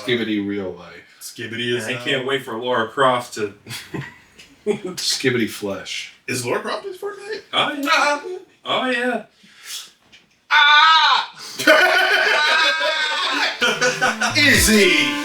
Skibbity real life. Skibbity is... I can't wait for Lara Croft to... Skibbity flesh. Is Lara Croft his first name? Oh, yeah. Oh, yeah. Easy!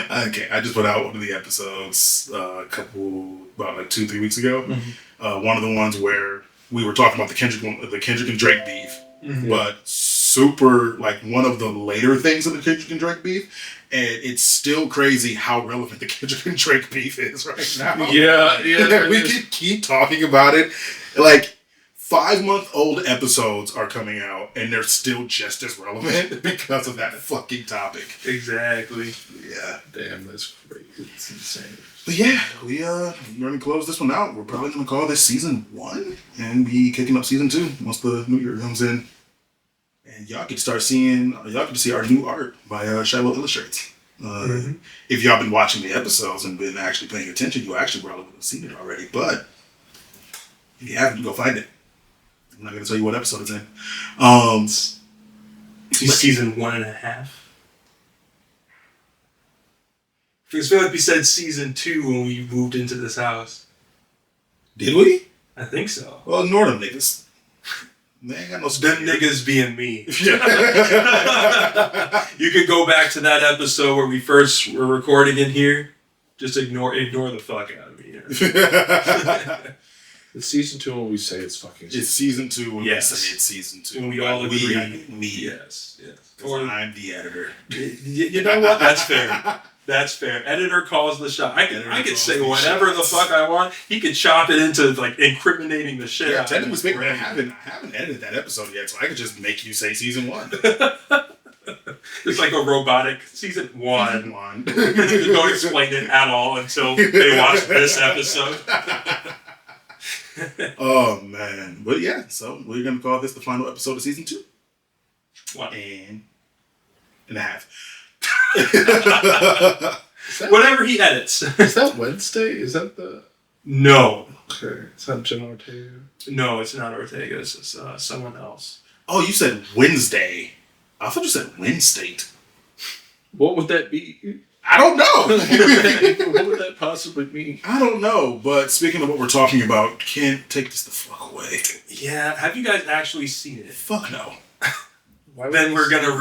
Okay, I just put out one of the episodes about like 2-3 weeks ago. Mm-hmm. One of the ones where we were talking about the Kendrick and Drake beef, mm-hmm. but super like one of the later things of the Kendrick and Drake beef, and it's still crazy how relevant the Kendrick and Drake beef is right now. Yeah. We can keep talking about it, like. 5-month-old episodes are coming out, and they're still just as relevant because of that fucking topic. Exactly. Yeah. Damn, that's crazy. It's insane. But yeah, we're going to close this one out. We're probably going to call this season 1 and be kicking up season 2 once the new year comes in. And y'all get to see our new art by Shiloh Illustrates. Mm-hmm. If y'all been watching the episodes and been actually paying attention, you actually probably have seen it already. But if you haven't, go find it. I'm not going to tell you what episode it's in. Season 1.5. I feel like we said season 2 when we moved into this house. Did we? I think so. Well, ignore them niggas. They ain't got no them niggas being me. You could go back to that episode where we first were recording in here. Just ignore the fuck out of me. It's season 2 when we say it's fucking... It's season 2 when yes. we say it's season 2. And we all agree. Me. Yes. Or I'm the editor. You know what? That's fair. That's fair. Editor calls the shot. I can say whatever the fuck I want. He can chop it into like incriminating the shit. Yeah, technically speaking, I haven't edited that episode yet, so I could just make you say season 1. It's like a robotic season 1. Season 1. You don't explain it at all until they watch this episode. Oh man, but yeah, so we're gonna call this the final episode of season 2. 1.5. Whatever he edits. Is that Wednesday? Is that the? No. Okay, is that Jen Ortega? No, it's not Ortega. It's someone else. Oh, you said Wednesday. I thought you said Wednesday. What would that be? I don't know. What would that possibly mean? I don't know, but speaking of what we're talking about, can't take this the fuck away. Yeah, have you guys actually seen it? Fuck no. Then we're gonna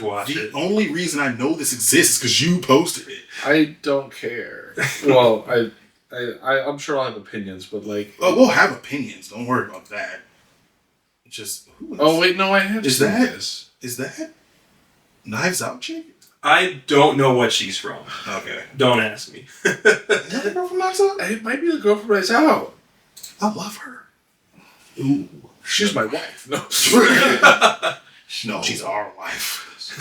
watch it. The only reason I know this exists is because you posted it. I don't care. Well, I'm sure I'll have opinions, but like... Oh, we'll have opinions. Don't worry about that. Just... Oh, wait, no, I have Is that Knives Out chick? I don't know what she's from. Okay. Don't ask me. Is that the girl from Knives Out? It might be the girl from Knives Out. I love her. Ooh. She's my wife. No. No, she's our wife.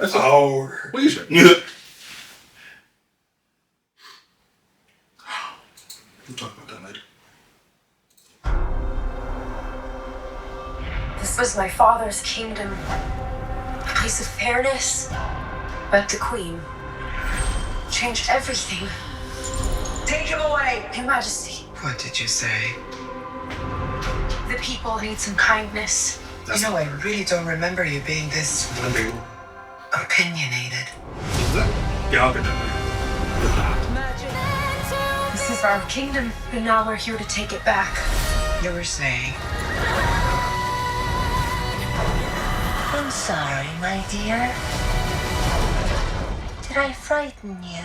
That's our... Please. We'll talk about that later. This was my father's kingdom. A place of fairness. But the queen changed everything. Take him away! Your Majesty. What did you say? The people need some kindness. You know, I really don't remember you being this opinionated. This is our kingdom, and now we're here to take it back. You were saying? I'm sorry, my dear. Did I frighten you?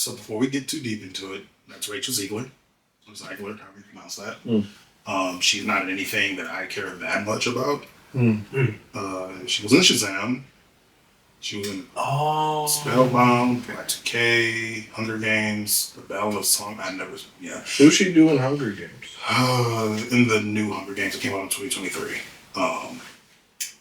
So before we get too deep into it, that's Rachel Ziegler. However you pronounce that. She's not in anything that I care that much about. She was in Shazam. She was in Spellbound, Black 2K, Hunger Games, The Battle of Song. Who's she doing Hunger Games? In the new Hunger Games that came out in 2023.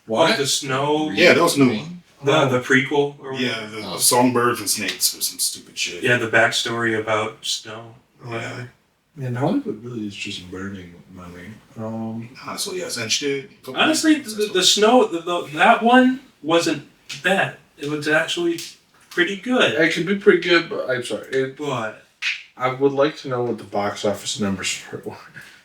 What? The Snow? Yeah, that was new one. The prequel? Or Yeah, the Songbirds and Snakes or some stupid shit. Yeah, the backstory about Snow. Yeah. Man, Hollywood really is just burning money. Honestly, yes. And she did. Honestly, the Snow, that one wasn't bad. It was actually pretty good. It could be pretty good, but I'm sorry. But I would like to know what the box office numbers for it were.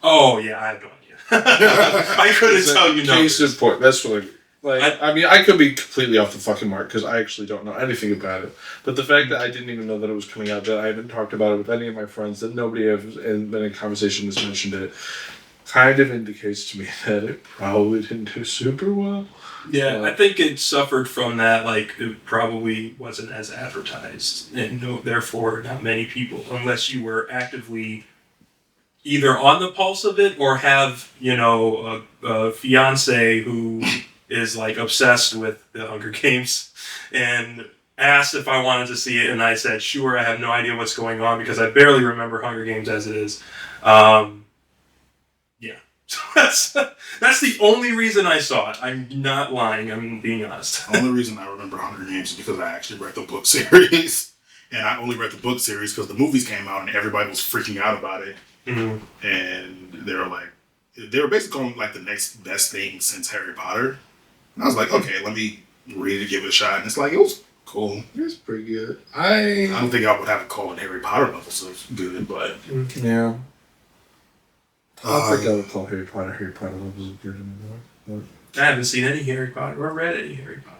oh yeah, I have no idea. I couldn't tell you Case numbers. in point. That's what I mean. I mean, I could be completely off the fucking mark because I actually don't know anything about it. But the fact that I didn't even know that it was coming out, that I haven't talked about it with any of my friends, that nobody has been in conversation has mentioned it, kind of indicates to me that it probably didn't do super well. Yeah, I think it suffered from that. Like, it probably wasn't as advertised, and therefore not many people, unless you were actively either on the pulse of it or have, a fiance who is like obsessed with the Hunger Games and asked if I wanted to see it, and I said sure. I have no idea what's going on because I barely remember Hunger Games as it is. So that's the only reason I saw it. I'm not lying. I'm being honest. The only reason I remember Hunger Games is because I actually read the book series, and I only read the book series because the movies came out and everybody was freaking out about it, and they were basically calling it like the next best thing since Harry Potter. And I was like, okay, let me read it, give it a shot. And it's like, it was cool. It's pretty good. I don't think I would have it called Harry Potter levels of good, but yeah. I don't think I would call Harry Potter levels of good anymore. I haven't seen any Harry Potter or read any Harry Potter.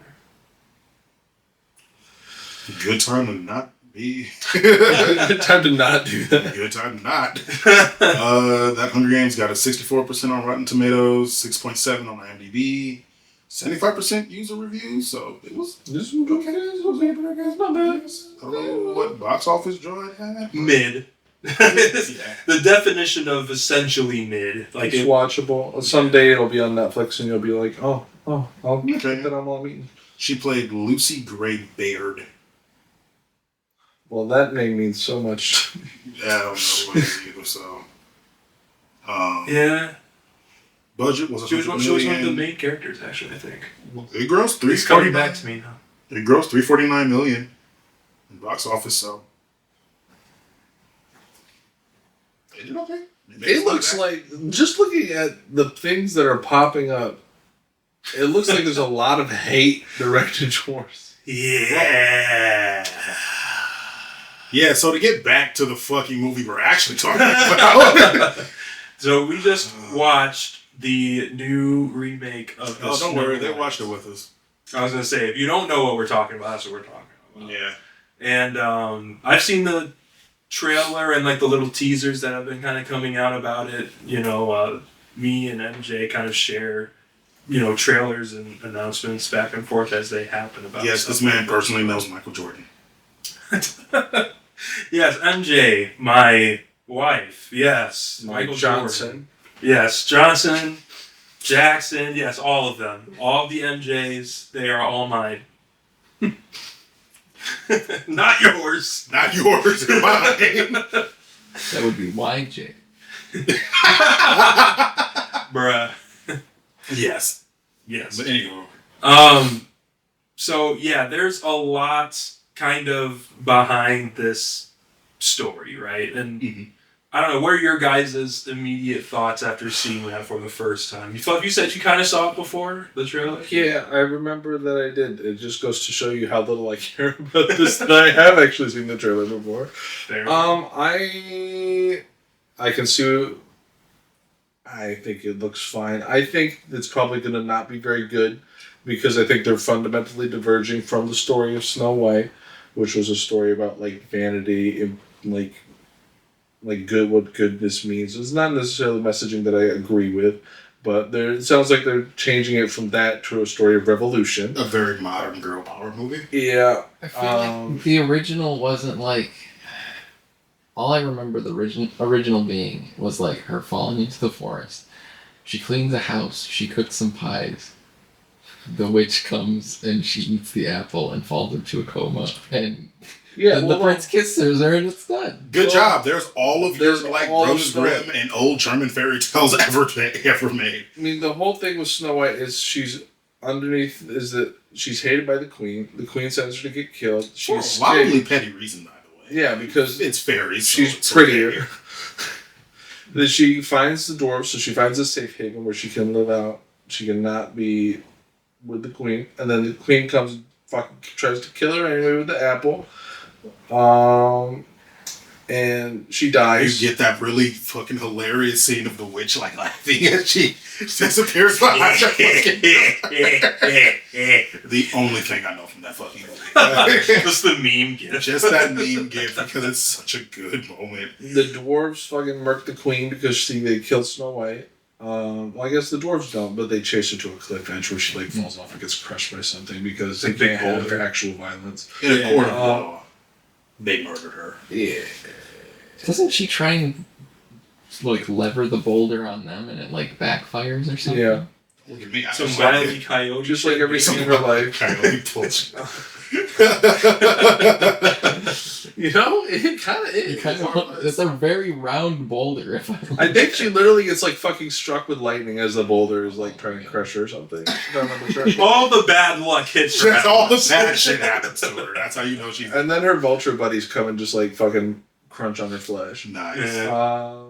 Good time to not be. Good time to not do that. Good time to not. That Hunger Games got a 64% on Rotten Tomatoes, 6.7 on IMDb, 75% user reviews, so it was. This was okay. It's not bad. I don't know what box office draw it had. Mid. The definition of essentially mid. Like it's watchable. Someday it'll be on Netflix and you'll be like, oh, I'll get that I'm all eating. She played Lucy Gray Baird. Well, that name means so much. Yeah, I don't know what it is either, so. Yeah. Budget was She was one of the main characters, actually, I think. It grossed It's coming back to me now. It grossed $349 million in box office, so. It did okay. It looks like, just looking at the things that are popping up, it looks like there's a lot of hate directed towards. Yeah. Yeah, so to get back to the fucking movie we're actually talking about. So we just watched the new remake of the don't worry, they watched it with us. I was going to say, if you don't know what we're talking about, that's what we're talking about. Yeah. And I've seen the trailer and like the little teasers that have been kind of coming out about it. Me and MJ kind of share, trailers and announcements back and forth as they happen about. Yes, this man personally knows Michael Jordan. Yes, MJ, my wife. Yes, Michael Johnson. Jordan. Yes, Johnson, Jackson. Yes, all of them. All the MJs. They are all mine. Not yours. Not yours. Mine. That would be YJ. Bruh. Yes. Yes. But anyway. So yeah, there's a lot kind of behind this story, right? And I don't know, what are your guys' immediate thoughts after seeing that for the first time? You said you kind of saw it before, the trailer? Yeah, I remember that I did. It just goes to show you how little I care about this, that I have actually seen the trailer before. I can see. I think it looks fine. I think it's probably going to not be very good because I think they're fundamentally diverging from the story of Snow White, which was a story about like vanity and like good, what goodness means. It's not necessarily messaging that I agree with, but it sounds like they're changing it from that to a story of revolution. A very modern girl power movie. Yeah. I feel like the original wasn't like all I remember the original being was like her falling into the forest. She cleans a house. She cooks some pies. The witch comes and she eats the apple and falls into a coma. And then the prince kisses her and it's done. Good job. There's all of your There's like all Brothers the Grimm and old German fairy tales ever made. I mean, the whole thing with Snow White is she's underneath is that she's hated by the queen. The queen sends her to get killed. For a She's wildly petty reason, by the way. yeah, because It's fairies. so she's it's prettier. okay. Then she finds the dwarves, so she finds a safe haven where she can live out. She cannot be with the queen, and then the queen comes and fucking tries to kill her anyway with the apple. And she dies. You get that really fucking hilarious scene of the witch like laughing as she disappears behind her fucking The only thing I know from that fucking movie. Just the meme gift. Just that meme gift because it's such a good moment. The dwarves fucking murk the queen because they killed Snow White. Well, I guess the dwarves don't, but they chase her to a cliff edge where she like falls off and gets crushed by something because they can't have actual violence. In a court of law, they murdered her. Yeah. Doesn't she try and like lever the boulder on them and it like backfires or something? Yeah. Look at me. I Some just Wile E. Coyote. Just like every scene in her life. Coyote bullshit. You know, it kind of. It's a very round boulder. If I think she literally gets like fucking struck with lightning as the boulder is like trying to crush her or something. If I remember correctly. All the bad luck hits her. That's all the bad shit happens to her. That's how you know she's And then her vulture buddies come and just like fucking crunch on her flesh. nice. Yeah.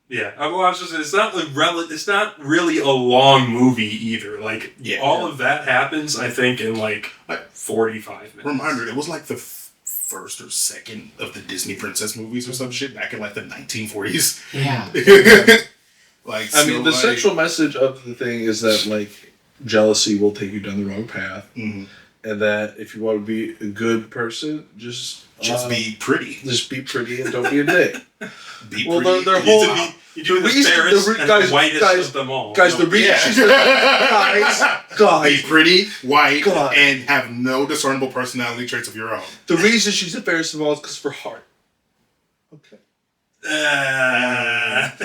Yeah, well, I was just it's not it's not really a long movie either. Like all of that happens, I think, in like 45 minutes. Reminder, it was like the first or second of the Disney princess movies or some shit back in like the 1940s. yeah. Like, I mean, the like, central message of the thing is that like jealousy will take you down the wrong path, mhm. and that if you want to be a good person, just be pretty. just be pretty and don't be a dick. Be Well, pretty. their You whole need to be the reason- fairest the re- and guys- the whitest guys- of them all. guys, the reason Yeah. she's guys, Be pretty, white, God. and have no discernible personality traits of your own. the reason she's the fairest of all is because of her heart. Okay.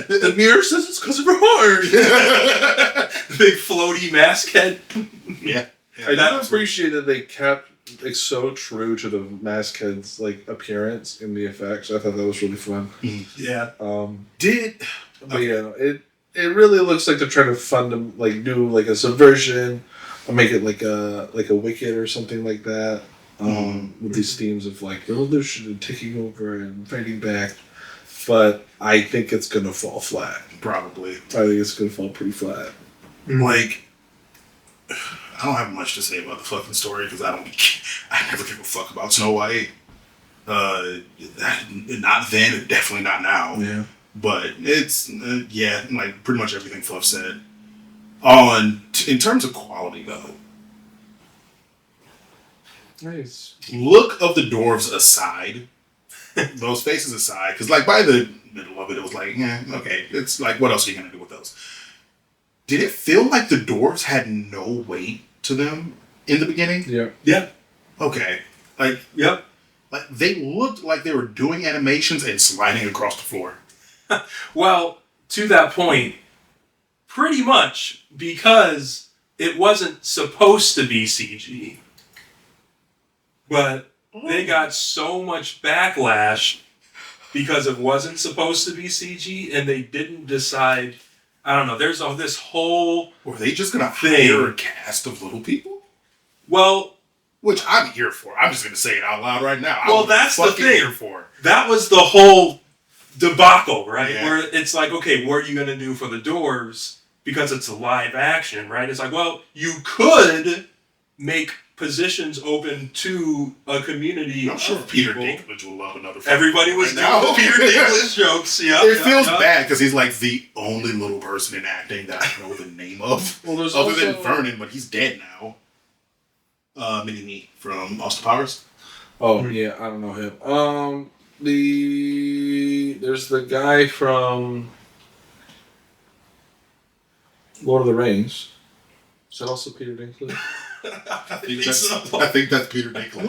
The mirror says it's because of her heart. The big floaty mask head. Yeah. I do appreciate that they kept like so true to the mask head's like appearance in the effects. I thought that was really fun. Yeah. But yeah, it really looks like they're trying to do like a subversion or make it like a Wicked or something like that. With these themes of like revolution and taking over and fighting back. But I think it's gonna fall flat. Probably. I think it's gonna fall pretty flat. Like, I don't have much to say about the fucking story because I never give a fuck about Snow White. Not then, and definitely not now. Yeah. But it's like pretty much everything Fluff said. In terms of quality though, Nice. look of the dwarves aside, those faces aside, because like by the middle of it, it was like, yeah, okay, it's like, what else are you gonna do with those? Did it feel like the dwarves had no weight to them in the beginning? Yeah. Yeah. Okay, like Yep. like they looked like they were doing animations and sliding across the floor. Well, to that point, pretty much because it wasn't supposed to be CG. But they got so much backlash because it wasn't supposed to be CG and they didn't decide. I don't know. There's this whole Were they just gonna thing. hire a cast of little people? Well, Which I'm here for. I'm just gonna say it out loud right now. Well, I'm that's the fucking thing. here for. that was the whole debacle, right? Yeah. Where it's like, okay, what are you gonna do for the dwarves because it's a live action, right? It's like, well, you could make positions open to a community. I'm sure of Peter people. Dinklage will love another. Everybody was right doing now. the Peter Dinklage jokes. Yeah, It feels bad because he's like the only little person in acting that I know the name of. Well, there's other also than Vernon, but he's dead now. Mini-Me from Austin Powers. Oh yeah, I don't know him. There's the guy from Lord of the Rings. Is that also Peter Dinklage? I think that's Peter Dinklage.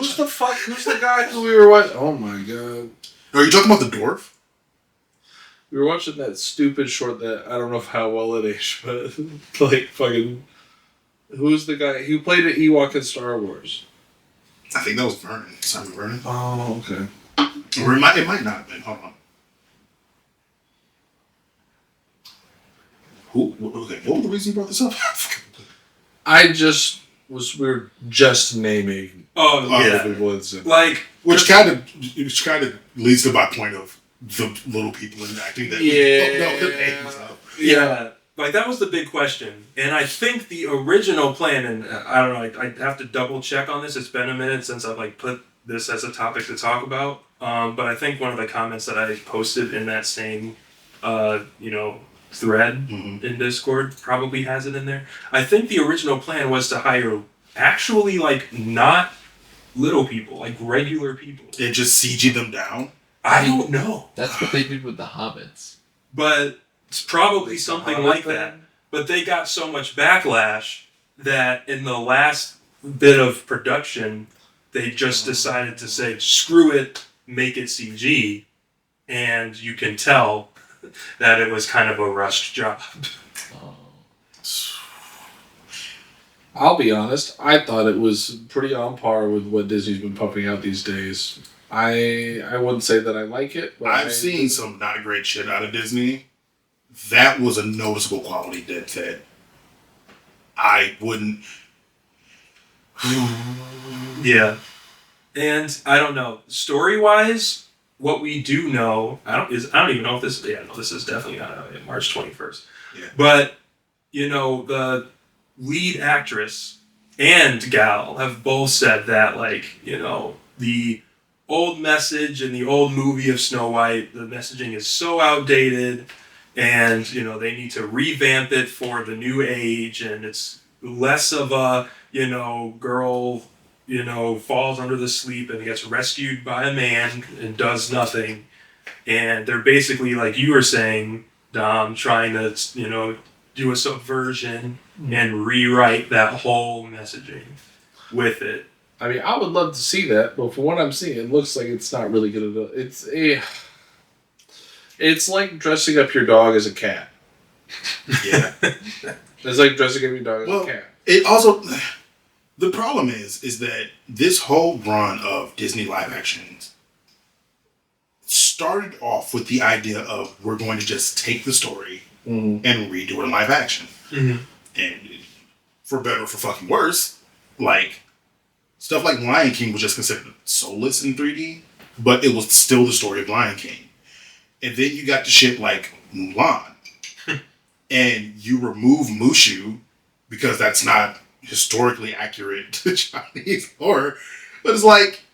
Who's the guy who we were watching? Oh my god. Are you talking about the dwarf? We were watching that stupid short that I don't know how well it aged, but like fucking. Who's the guy who played an Ewok in Star Wars? I think that was Vernon. Simon Vernon. Oh, okay. Or it might not have been. Hold on. Okay, what was the reason you brought this up? We were just naming Oh yeah, people in Sim. like which kind of leads to my point of the little people in acting that their names up. yeah, like that was the big question, and I think the original plan, and I don't know, I have to double check on this. It's been a minute since I've like put this as a topic to talk about, but I think one of the comments that I posted in that same, thread in Discord probably has it in there. I think the original plan was to hire actually like not little people, like regular people. And just CG them down? I don't know. That's what they did with the hobbits. But it's probably something like that. But they got so much backlash that in the last bit of production, they just decided to say, screw it, make it CG. And you can tell that it was kind of a rushed job. I'll be honest, I thought it was pretty on par with what Disney's been pumping out these days. I wouldn't say that I like it, but I've seen some not great shit out of Disney. That was a noticeable quality dead fit. I wouldn't. Yeah. And I don't know. Story-wise, what we do know, I don't even know if this. Yeah, no, this is definitely not out yet, March 21st. Yeah. But the lead actress and gal have both said that, like, the old message in the old movie of Snow White, the messaging is so outdated, and they need to revamp it for the new age, and it's less of a girl falls under the sleep and gets rescued by a man and does nothing. And they're basically, like you were saying, Dom, trying to, do a subversion and rewrite that whole messaging with it. I mean, I would love to see that, but from what I'm seeing, it looks like it's not really good at all. It's like dressing up your dog as a cat. Yeah. It's like dressing up your dog as a cat. It also... The problem is that this whole run of Disney live actions started off with the idea of we're going to just take the story and redo it in live action. Mm-hmm. And for better or for fucking worse, like, stuff like Lion King was just considered soulless in 3D, but it was still the story of Lion King. And then you got the shit like Mulan, and you remove Mushu because that's not historically accurate to Chinese horror, but it's like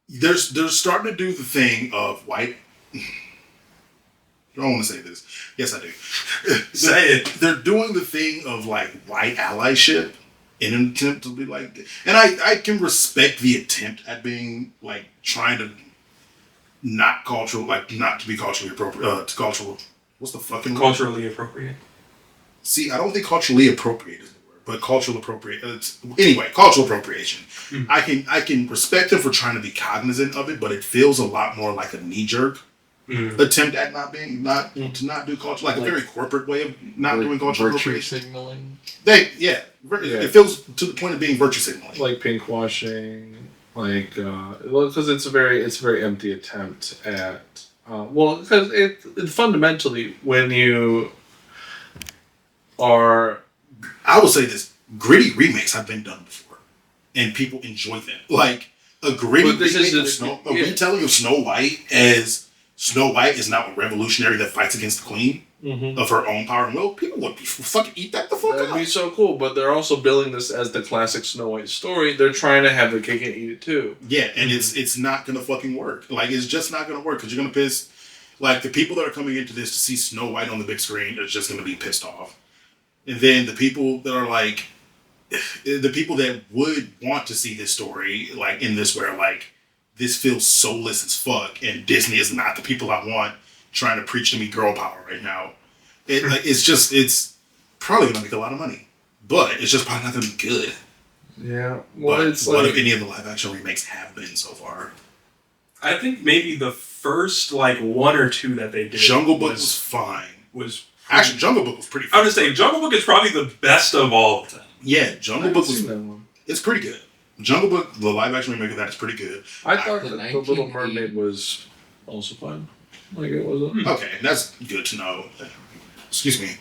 they're starting to do the thing of white. I don't want to say this. Yes, I do. Say it. They're doing the thing of like white allyship in an attempt to be like, and I can respect the attempt at being like trying to not cultural, like not to be culturally appropriate. To cultural, what's the fucking word? Culturally appropriate. See, I don't think culturally appropriate is the word, but cultural appropriate. Anyway, cultural appropriation. Mm. I can respect them for trying to be cognizant of it, but it feels a lot more like a knee jerk attempt at to not do culture, like a very corporate way of not doing cultural virtue appropriation. signaling. It feels to the point of being virtue signaling. Like pinkwashing, like because it's a very empty attempt at because it fundamentally when you are, I will say this: gritty remakes have been done before, and people enjoy them. Like a gritty retelling of Snow White as Snow White is now a revolutionary that fights against the Queen of her own power and will. People would be fucking eat that the fuck that'd up. be so cool. But they're also billing this as the classic Snow White story. They're trying to have the cake and eat it too. Yeah, and it's not gonna fucking work. Like it's just not gonna work because you're gonna piss. Like the people that are coming into this to see Snow White on the big screen are just gonna be pissed off. And then the people that are like, the people that would want to see this story, like in this where like, this feels soulless as fuck and Disney is not the people I want trying to preach to me girl power right now. It's probably going to make a lot of money, but it's just probably not going to be good. Yeah. Well, But it's what like, if any of the live action remakes have been so far? I think maybe the first like one or two that they did. Jungle Book was fine. Actually, Jungle Book was pretty I'm fun. gonna say Jungle Book is probably the best of all of them. Yeah, Jungle Book was. that one. It's pretty good. Jungle Book, the live action remake of that is pretty good. I thought The that The Little 1980 Mermaid was also fun. Like it wasn't. Okay, that's good to know. Excuse me.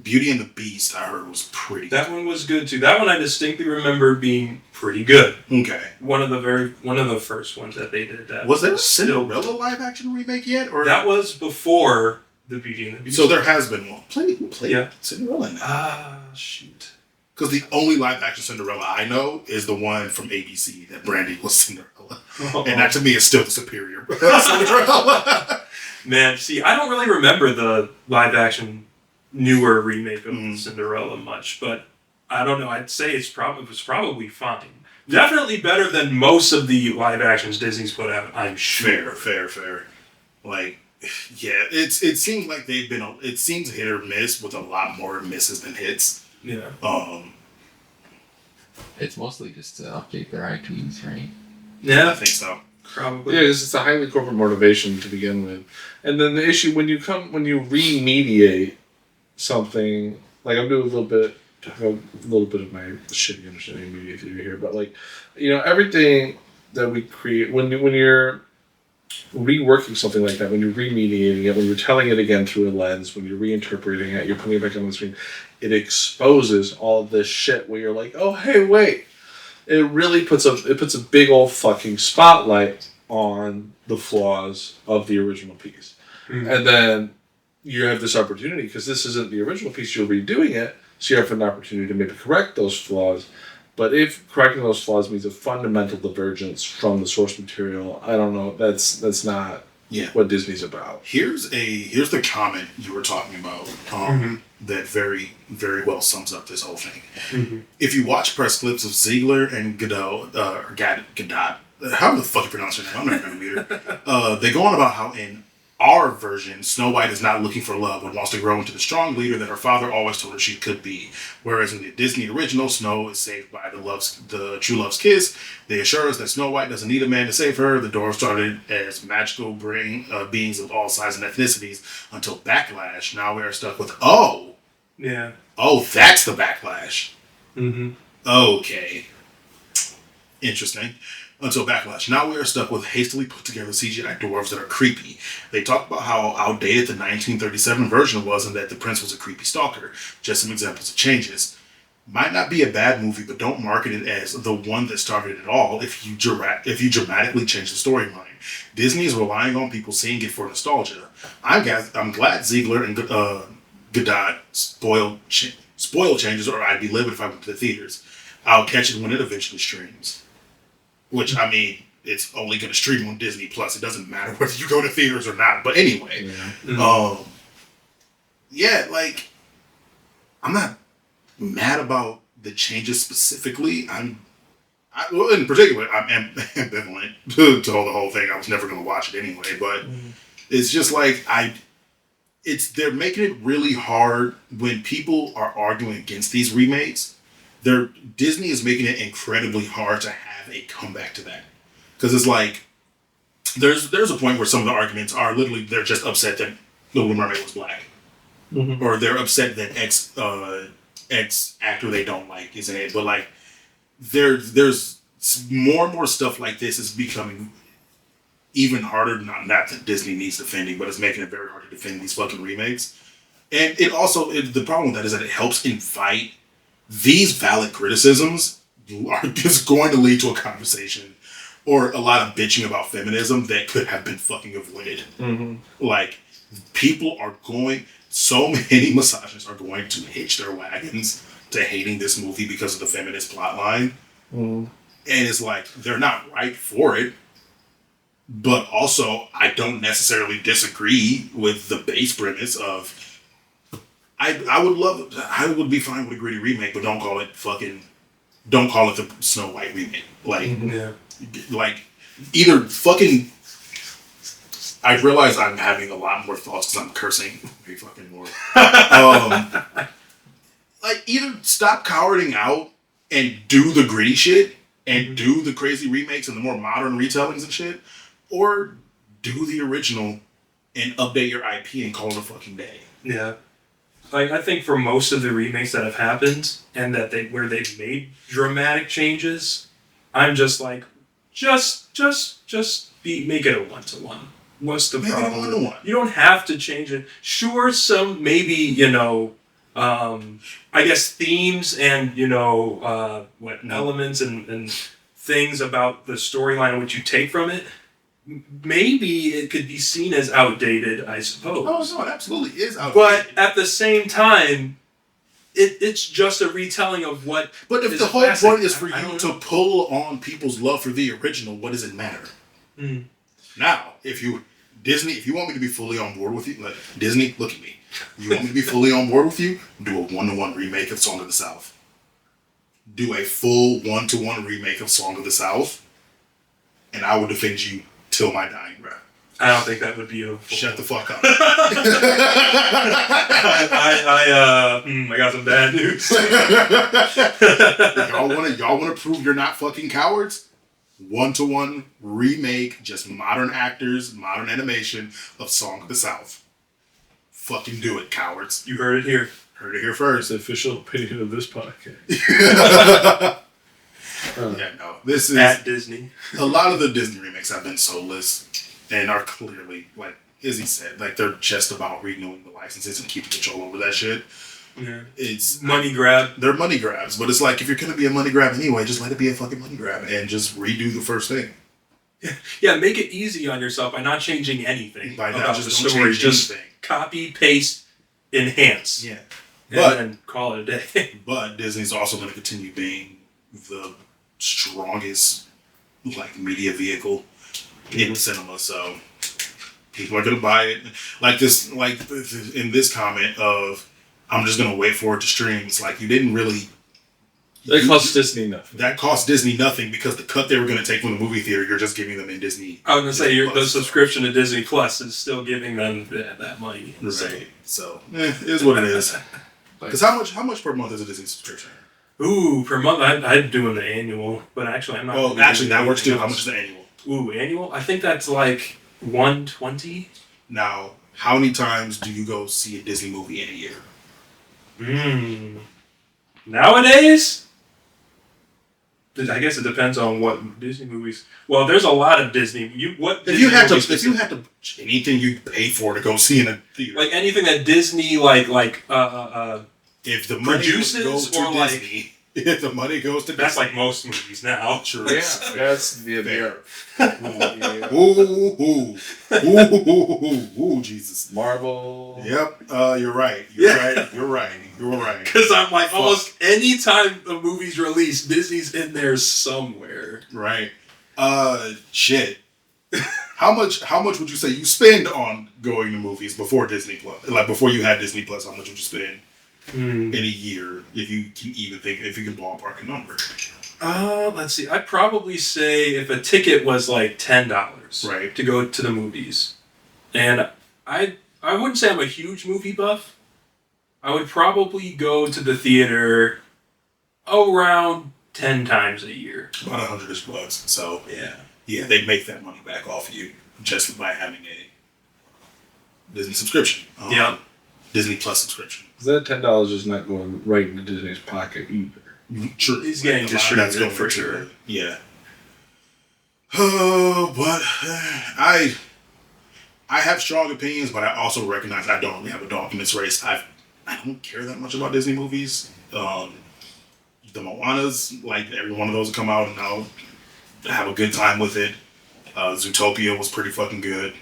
Beauty and the Beast, I heard was pretty. That one was good too. That one I distinctly remember being pretty good. Okay. One of the first ones that they did. That Was there a Cinderella live action remake yet, or that was before the Beauty and the Beast? So there has been one. Play Yeah. Cinderella now. Shoot. Because the only live action Cinderella I know is the one from ABC that Brandy was Cinderella, and that to me is still the superior Cinderella. Man, see, I don't really remember the live action newer remake of Cinderella much, but I don't know. I'd say it was probably fine. Definitely better than most of the live actions Disney's put out, I'm sure. Fair. Like, yeah, it seems like they've been. It seems hit or miss with a lot more misses than hits. Yeah. It's mostly just to update their iTunes, right? Yeah, I think so. probably. Yeah, because it's a highly corporate motivation to begin with, and then the issue when you remediate something, like I'm doing a little bit of my shitty understanding of media theory here, but like, everything that we create when you're reworking something like that, when you're remediating it, when you're telling it again through a lens, when you're reinterpreting it, you're putting it back on the screen, it exposes all of this shit where you're like, oh hey, wait. It really puts a big old fucking spotlight on the flaws of the original piece. Mm-hmm. And then you have this opportunity, because this isn't the original piece, you're redoing it, so you have an opportunity to maybe correct those flaws. But if correcting those flaws means a fundamental divergence from the source material, I don't know. That's not what Disney's about. Here's the comment you were talking about that very, very well sums up this whole thing. Mm-hmm. If you watch press clips of Ziegler and Godot, Godot, how the fuck you pronounce her name? I'm not going to meet her. They go on about how in our version, Snow White is not looking for love and wants to grow into the strong leader that her father always told her she could be. Whereas in the Disney original, Snow is saved by the true love's kiss. They assure us that Snow White doesn't need a man to save her. The Dwarves started as magical beings of all sizes and ethnicities until Backlash. Now we are stuck with, that's the Backlash. Mm-hmm. Okay. Interesting. Until Backlash. Now we are stuck with hastily put together CGI dwarves that are creepy. They talk about how outdated the 1937 version was and that the prince was a creepy stalker. Just some examples of changes. Might not be a bad movie, but don't market it as the one that started it all if you dramatically change the storyline. Disney is relying on people seeing it for nostalgia. I'm glad Ziegler and Godot spoil changes, or I'd be livid if I went to the theaters. I'll catch it when it eventually streams. Which, I mean, it's only going to stream on Disney Plus. It doesn't matter whether you go to theaters or not. But anyway, like, I'm not mad about the changes specifically. In particular, I'm ambivalent to the whole thing. I was never going to watch it anyway. But it's just like, they're making it really hard when people are arguing against these remakes. Disney is making it incredibly hard to have a comeback to that, because it's like there's a point where some of the arguments are literally they're just upset that Little Mermaid was black, or they're upset that X actor they don't like is in it. But like there's more and more stuff like this is becoming even harder. Not that Disney needs defending, but it's making it very hard to defend these fucking remakes. And it also the problem with that is that it helps invite these valid criticisms are just going to lead to a conversation or a lot of bitching about feminism that could have been fucking avoided. Mm-hmm. Like, so many misogynists are going to hitch their wagons to hating this movie because of the feminist plotline. Mm-hmm. And it's like, they're not right for it. But also, I don't necessarily disagree with the base premise of I would be fine with a gritty remake, but don't call it the Snow White remake. Like either fucking. I realize I'm having a lot more thoughts because I'm cursing way fucking more. Like either stop cowarding out and do the gritty shit, and do the crazy remakes and the more modern retellings and shit, or do the original and update your IP and call it a fucking day. Yeah. Like, I think for most of the remakes that have happened and that where they've made dramatic changes, I'm just like, make it a 1-to-1. What's the problem? Make it a 1-to-1. You don't have to change it. Sure, some maybe, I guess themes and, elements and things about the storyline which you take from it, maybe it could be seen as outdated, I suppose. Oh, no, it absolutely is outdated. But at the same time, it's just a retelling of what. But if the whole point is for you to pull on people's love for the original, what does it matter? Mm. Now, if you want me to be fully on board with you, like Disney, look at me. You want me to be fully on board with you? Do a 1-to-1 remake of Song of the South. Do a full 1-to-1 remake of Song of the South, and I will defend you till my dying breath. I don't think that would be a. Shut the fuck up. I got some bad news. y'all wanna prove you're not fucking cowards? 1-to-1 remake, just modern actors, modern animation of Song of the South. Fucking do it, cowards. You heard it here. Heard it here It's first. the official opinion of this podcast. Yeah, no. This is At Disney. a lot of the Disney remakes have been soulless and are clearly, like Izzy said, like they're just about renewing the licenses and keeping control over that shit. Yeah. It's Money grab. They're money grabs, but it's like if you're gonna be a money grab anyway, just let it be a fucking money grab and just redo the first thing. Yeah, make it easy on yourself by not changing anything By now, about just the don't story. change Just anything. copy, paste, enhance. Yeah. And But then call it a day. But Disney's also going to continue being the strongest like media vehicle in cinema, so people are going to buy it. Like this, like in this comment of, I'm just going to wait for it to stream. It's like you didn't really. That costs Disney nothing. That cost Disney nothing because the cut they were going to take from the movie theater, you're just giving them in Disney. I was gonna say the Plus. subscription to Disney Plus is still giving them that money. Right. So, it is what it is. Because how much per month is a Disney subscription? Ooh, per month I'd do the annual, but actually I'm not. Well, actually that works too. How much is the annual? Ooh, annual? I think that's like $120. Now, how many times do you go see a Disney movie in a year? Nowadays, I guess it depends on what Disney movies. Well, there's a lot of Disney. If you had to, anything you pay for to go see in a theater, like anything that Disney like if the money produces goes to or like- Disney, if the money goes to that's Disney, like most movies now. true. Yeah, that's the Fair. America. Ooh, Jesus. Marvel. Yep, you're right. You're right. Because I'm like, almost any time a movie's released, Disney's in there somewhere. Right. Shit. How much would you say you spend on going to movies before Disney Plus? Like before you had Disney Plus, how much would you spend in a year if you can ballpark a number? Let's see. I'd probably say if a ticket was like $10 Right. to go to the movies, and I wouldn't say I'm a huge movie buff. I would probably go to the theater around 10 times a year. About $100 bucks. So Yeah. they make that money back off of you just by having a Disney subscription. Yeah. Disney Plus subscription. That $10 is not going right into Disney's pocket either. True. He's getting A lot of that's distributed going for into sure. the- Yeah. Oh, but I have strong opinions, but I also recognize I don't really have a dog in this race. I don't care that much about Disney movies. The Moanas, like every one of those will come out and I'll have a good time with it. Zootopia was pretty fucking good.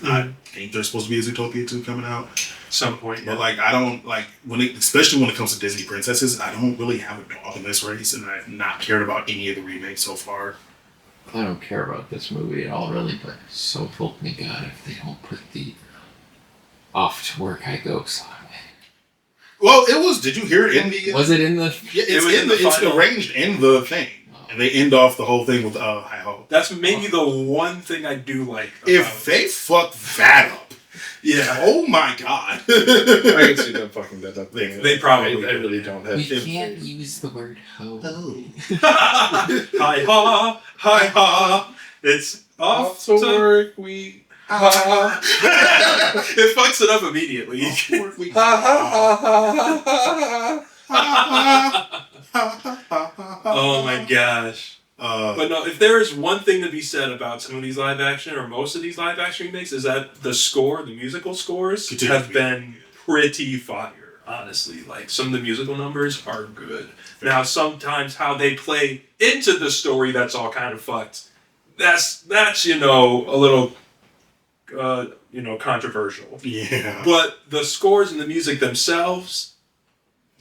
I think there's supposed to be a Zootopia 2 coming out. Some point. But like I don't like especially when it comes to Disney princesses, I don't really have a dog in this race, and I've not cared about any of the remakes so far. I don't care about this movie at all, really, but so help me God if they don't put the off to work I go song. Well, it was. Did you hear it in the? Was it in the? Yeah, It was in the it's final. arranged in the thing, and they end off the whole thing with "Hi ho." That's maybe the one thing I do like. If they fuck that up, Yeah. Oh my god. I can see them fucking that up. They probably I really don't have. We can't use the word hoe. Oh. Hi ha, hi ha. It's off to to work week. Ha ha It fucks it up immediately. Oh my gosh. But no, if there is one thing to be said about some of these live action or most of these live action remakes is that the musical scores have been pretty fire, honestly. Like some of the musical numbers are good. Now sometimes how they play into the story that's all kind of fucked. That's a little controversial. Yeah. But the scores and the music themselves,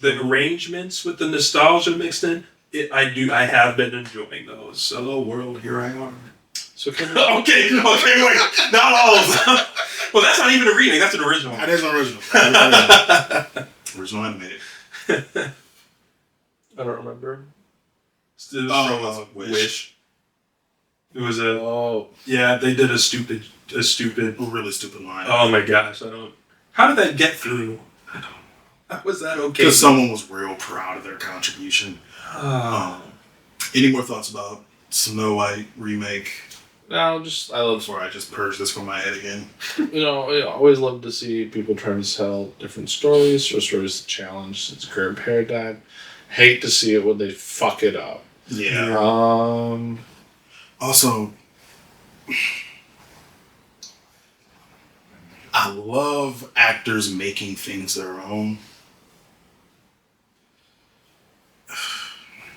the arrangements with the nostalgia mixed in, I have been enjoying those. Hello world, here I am. So can okay, wait, not all of them. Well, that's not even a remake. That's an original. That is an original. Original animated. I don't remember. It was from Wish. It was they did a stupid, Really stupid line. oh my gosh, how did that get through? How was that okay? Because someone was real proud of their contribution. Any more thoughts about Snow White remake? No, I love. Before I just purge this from my head again. I always love to see people trying to tell different stories or stories to challenge its current paradigm. Hate to see it when they fuck it up. Yeah. Also, I love actors making things their own.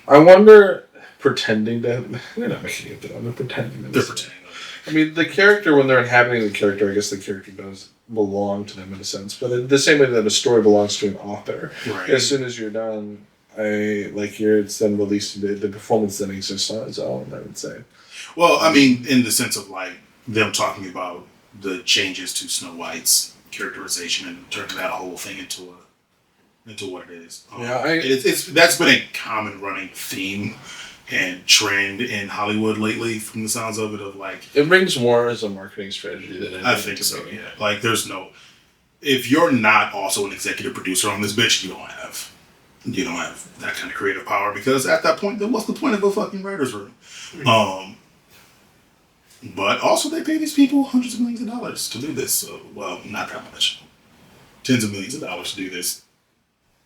I wonder, pretending that they're not making it their own. They're pretending. They're pretending. I mean, the character, when they're inhabiting the character, I guess the character does belong to them in a sense. But in the same way that a story belongs to an author, Right. as soon as you're done, it's then released. The performance then exists on its own, I would say. Well, I mean, in the sense of like them talking about the changes to Snow White's characterization and turning that whole thing into what it is. That's been a common running theme and trend in Hollywood lately, from the sounds of it. Of like, It rings more as a marketing strategy than anything. I think so. Yeah, like if you're not also an executive producer on this bitch, you don't have that kind of creative power, because at that point, then what's the point of a fucking writer's room? But also they pay these people hundreds of millions of dollars to do this. So, well, not that much. Tens of millions of dollars to do this.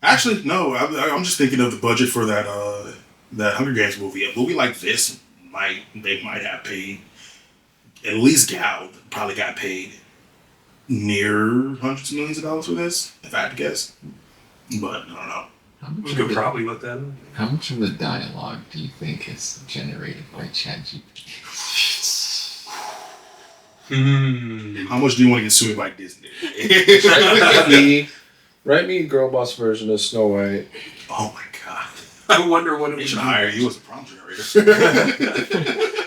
Actually, no, I'm just thinking of the budget for that Hunger Games movie. A movie like this they might have paid, at least Gal probably got paid near hundreds of millions of dollars for this, if I had to guess. But I don't know. We could probably look that up. How much of the dialogue do you think is generated by ChatGPT? How much do you want to get sued by Disney? Write me girl boss version of Snow White. Oh my god. I wonder what it They would should be. hire you as a prompt generator.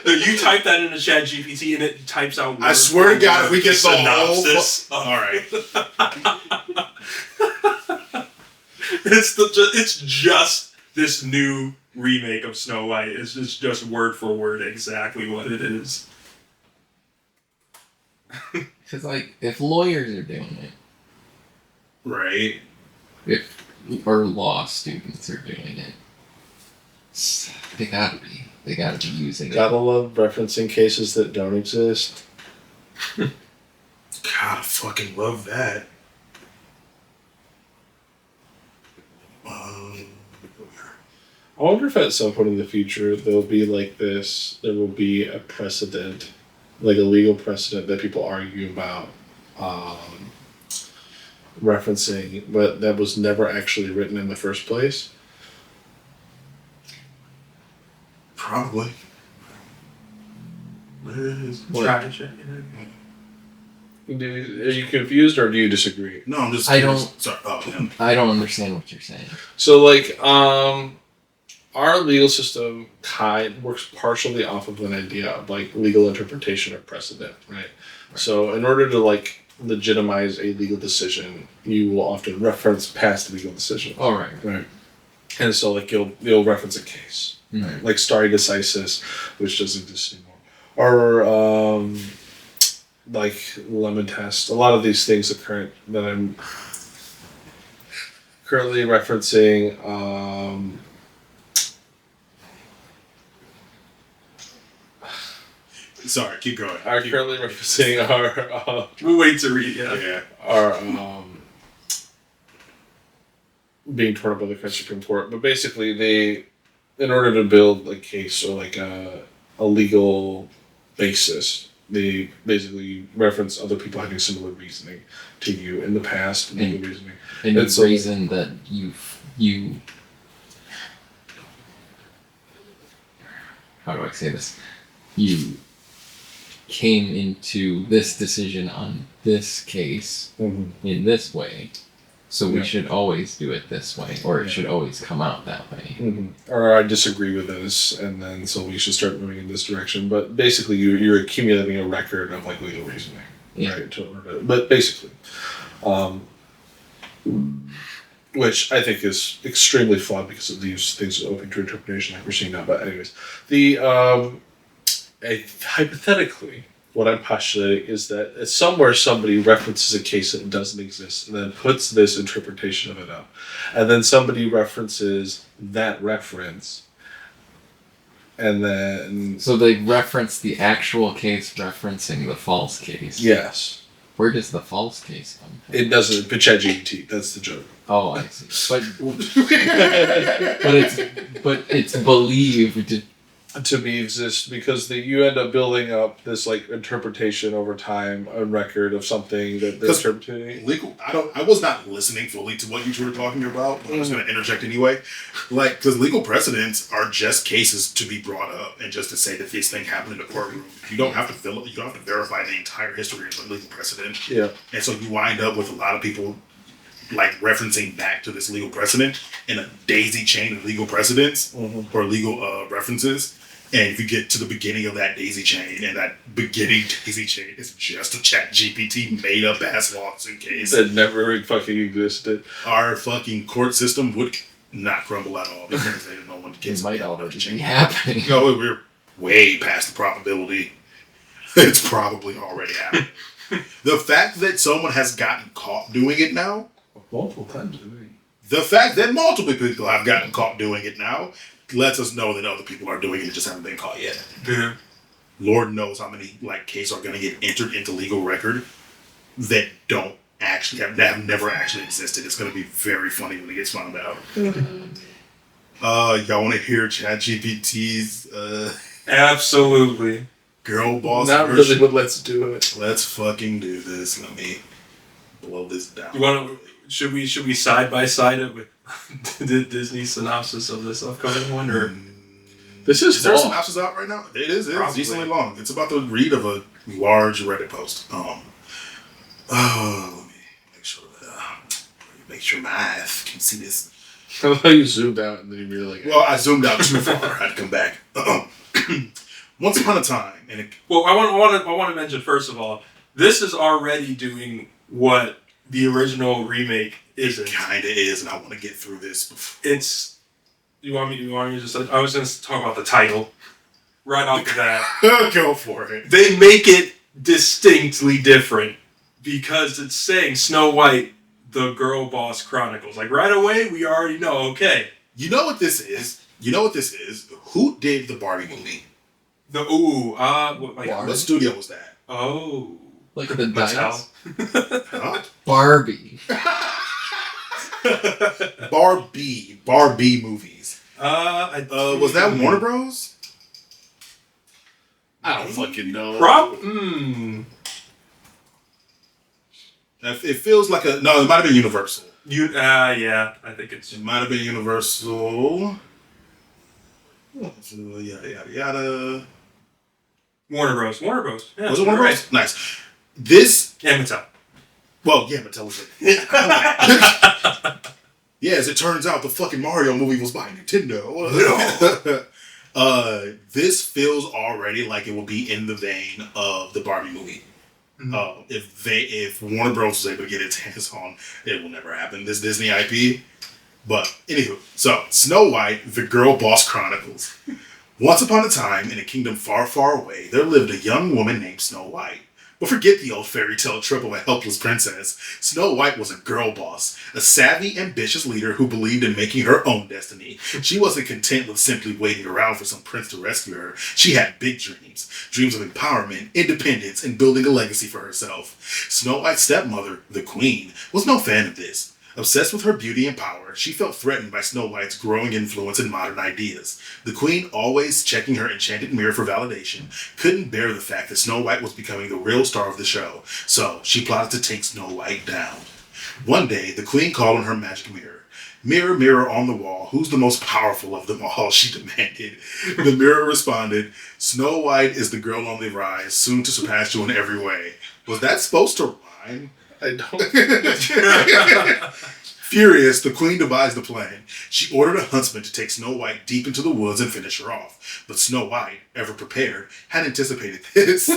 You type that into ChatGPT and it types out. I swear to God, if we get the synopsis. whole... Alright. It's just this new remake of Snow White. It's just word for word exactly what it is. Because, if lawyers are doing it, Right. or law students are doing it, they gotta be using Gotta it. love referencing cases that don't exist. God, I fucking love that. I wonder if at some point in the future there'll be there will be a precedent, like a legal precedent that people argue about referencing, but that was never actually written in the first place. Probably. Try to check it. Are you confused or do you disagree? No, I'm just... I don't- Sorry. Oh, yeah. I don't understand what you're saying. So our legal system works partially off of an idea of legal interpretation or precedent, right? So in order to legitimize a legal decision, you will often reference past legal decisions. All right. Right. And so you'll reference a case, right? Like stare decisis, which doesn't exist anymore, or like lemon test. A lot of these things that I'm currently referencing. Sorry, keep going. Are currently referencing our We'll wait to read. Yeah. Yeah. are being torn up by the French Supreme Court. But basically, in order to build a case or like a legal basis, they basically reference other people having similar reasoning to you in the past. And Reasoning. And the It's reason that you how do I say this? You came into this decision on this case in this way, so we should always do it this way, or it should always come out that way. Or I disagree with this, and then so we should start moving in this direction. But basically, you're accumulating a record of like legal reasoning, right? But basically, which I think is extremely flawed because of these things open to interpretation, like we're seeing now. But anyways, hypothetically, what I'm postulating is that somewhere somebody references a case that doesn't exist and then puts this interpretation of it up. And then somebody references that reference. And then... So they reference the actual case referencing the false case. Yes. Where does the false case come from? It doesn't. But ChatGPT, that's the joke. Oh, I see. But it's believed to be exist because you end up building up this like interpretation over time, a record of something that they're interpreting. Legal. I was not listening fully to what you were talking about, but I was going to interject anyway. Like, because legal precedents are just cases to be brought up and just to say that this thing happened in the courtroom. You don't have to you don't have to verify the entire history of a legal precedent. Yeah. And so you wind up with a lot of people like referencing back to this legal precedent in a daisy chain of legal precedents or legal references. And if you get to the beginning of that daisy chain, and that beginning daisy chain is just a ChatGPT made up ass lawsuit case that never fucking existed, our fucking court system would not crumble at all because they no one gets it might already change. be happening. No, we're way past the probability. It's probably already happened. The fact that someone has gotten caught doing it now, multiple times. The fact that multiple people have gotten caught doing it now lets us know that other people are doing it and just haven't been caught yet. Yeah. Lord knows how many like cases are going to get entered into legal record that don't actually have never actually existed. It's going to be very funny when it gets found out. Y'all want to hear ChatGPT's Absolutely. girl boss Not version? really, but let's do it. Let's fucking do this. Let me blow this down. You want to? Should we side by side it with the Disney synopsis of this upcoming one, or this is there a long. synopsis out right now? It is. It's Probably. decently long. It's about the read of a large Reddit post. Let me make sure my eyes can see this. I love how you zoomed out and then you really like. Well, I zoomed out too far. I had to come back. Once upon a time, well, I want to mention first of all, this is already doing what the original remake isn't. Kind of is, and I want to get through this. It's. You want me to just? I was going to talk about the title right off the bat. Go for it. They make it distinctly different because it's saying Snow White, the Girl Boss Chronicles. Like right away, we already know. Okay. You know what this is? Who did the Barbie movie? What studio was that? Oh. Like the dice. Huh? Barbie. Barbie movies. Was that Hmm. Warner Bros? I don't fucking know. It feels like it might have been Universal. Yeah, I think it's. It might have been Universal. Yada. Warner Bros. Yeah, Was it Warner right. Bros? Nice. This. And Mattel. Well, yeah, Mattel was it. Yeah, as it turns out, the fucking Mario movie was by Nintendo. This feels already like it will be in the vein of the Barbie movie. Mm-hmm. If Warner Bros. Was able to get its hands on, it will never happen. This Disney IP. But anywho, so Snow White, the Girl Boss Chronicles. Once upon a time, in a kingdom far, far away, there lived a young woman named Snow White. But forget the old fairy tale trope of a helpless princess. Snow White was a girl boss, a savvy, ambitious leader who believed in making her own destiny. She wasn't content with simply waiting around for some prince to rescue her. She had big dreams. Dreams of empowerment, independence, and building a legacy for herself. Snow White's stepmother, the Queen, was no fan of this. Obsessed with her beauty and power, she felt threatened by Snow White's growing influence in modern ideas. The Queen, always checking her enchanted mirror for validation, couldn't bear the fact that Snow White was becoming the real star of the show, so she plotted to take Snow White down. One day, the Queen called on her magic mirror. "Mirror, mirror on the wall, who's the most powerful of them all?" she demanded. The mirror responded, "Snow White is the girl on the rise, soon to surpass you in every way." Was that supposed to rhyme? I don't. Furious, the Queen devised a plan. She ordered a huntsman to take Snow White deep into the woods and finish her off. But Snow White, ever prepared, had anticipated this.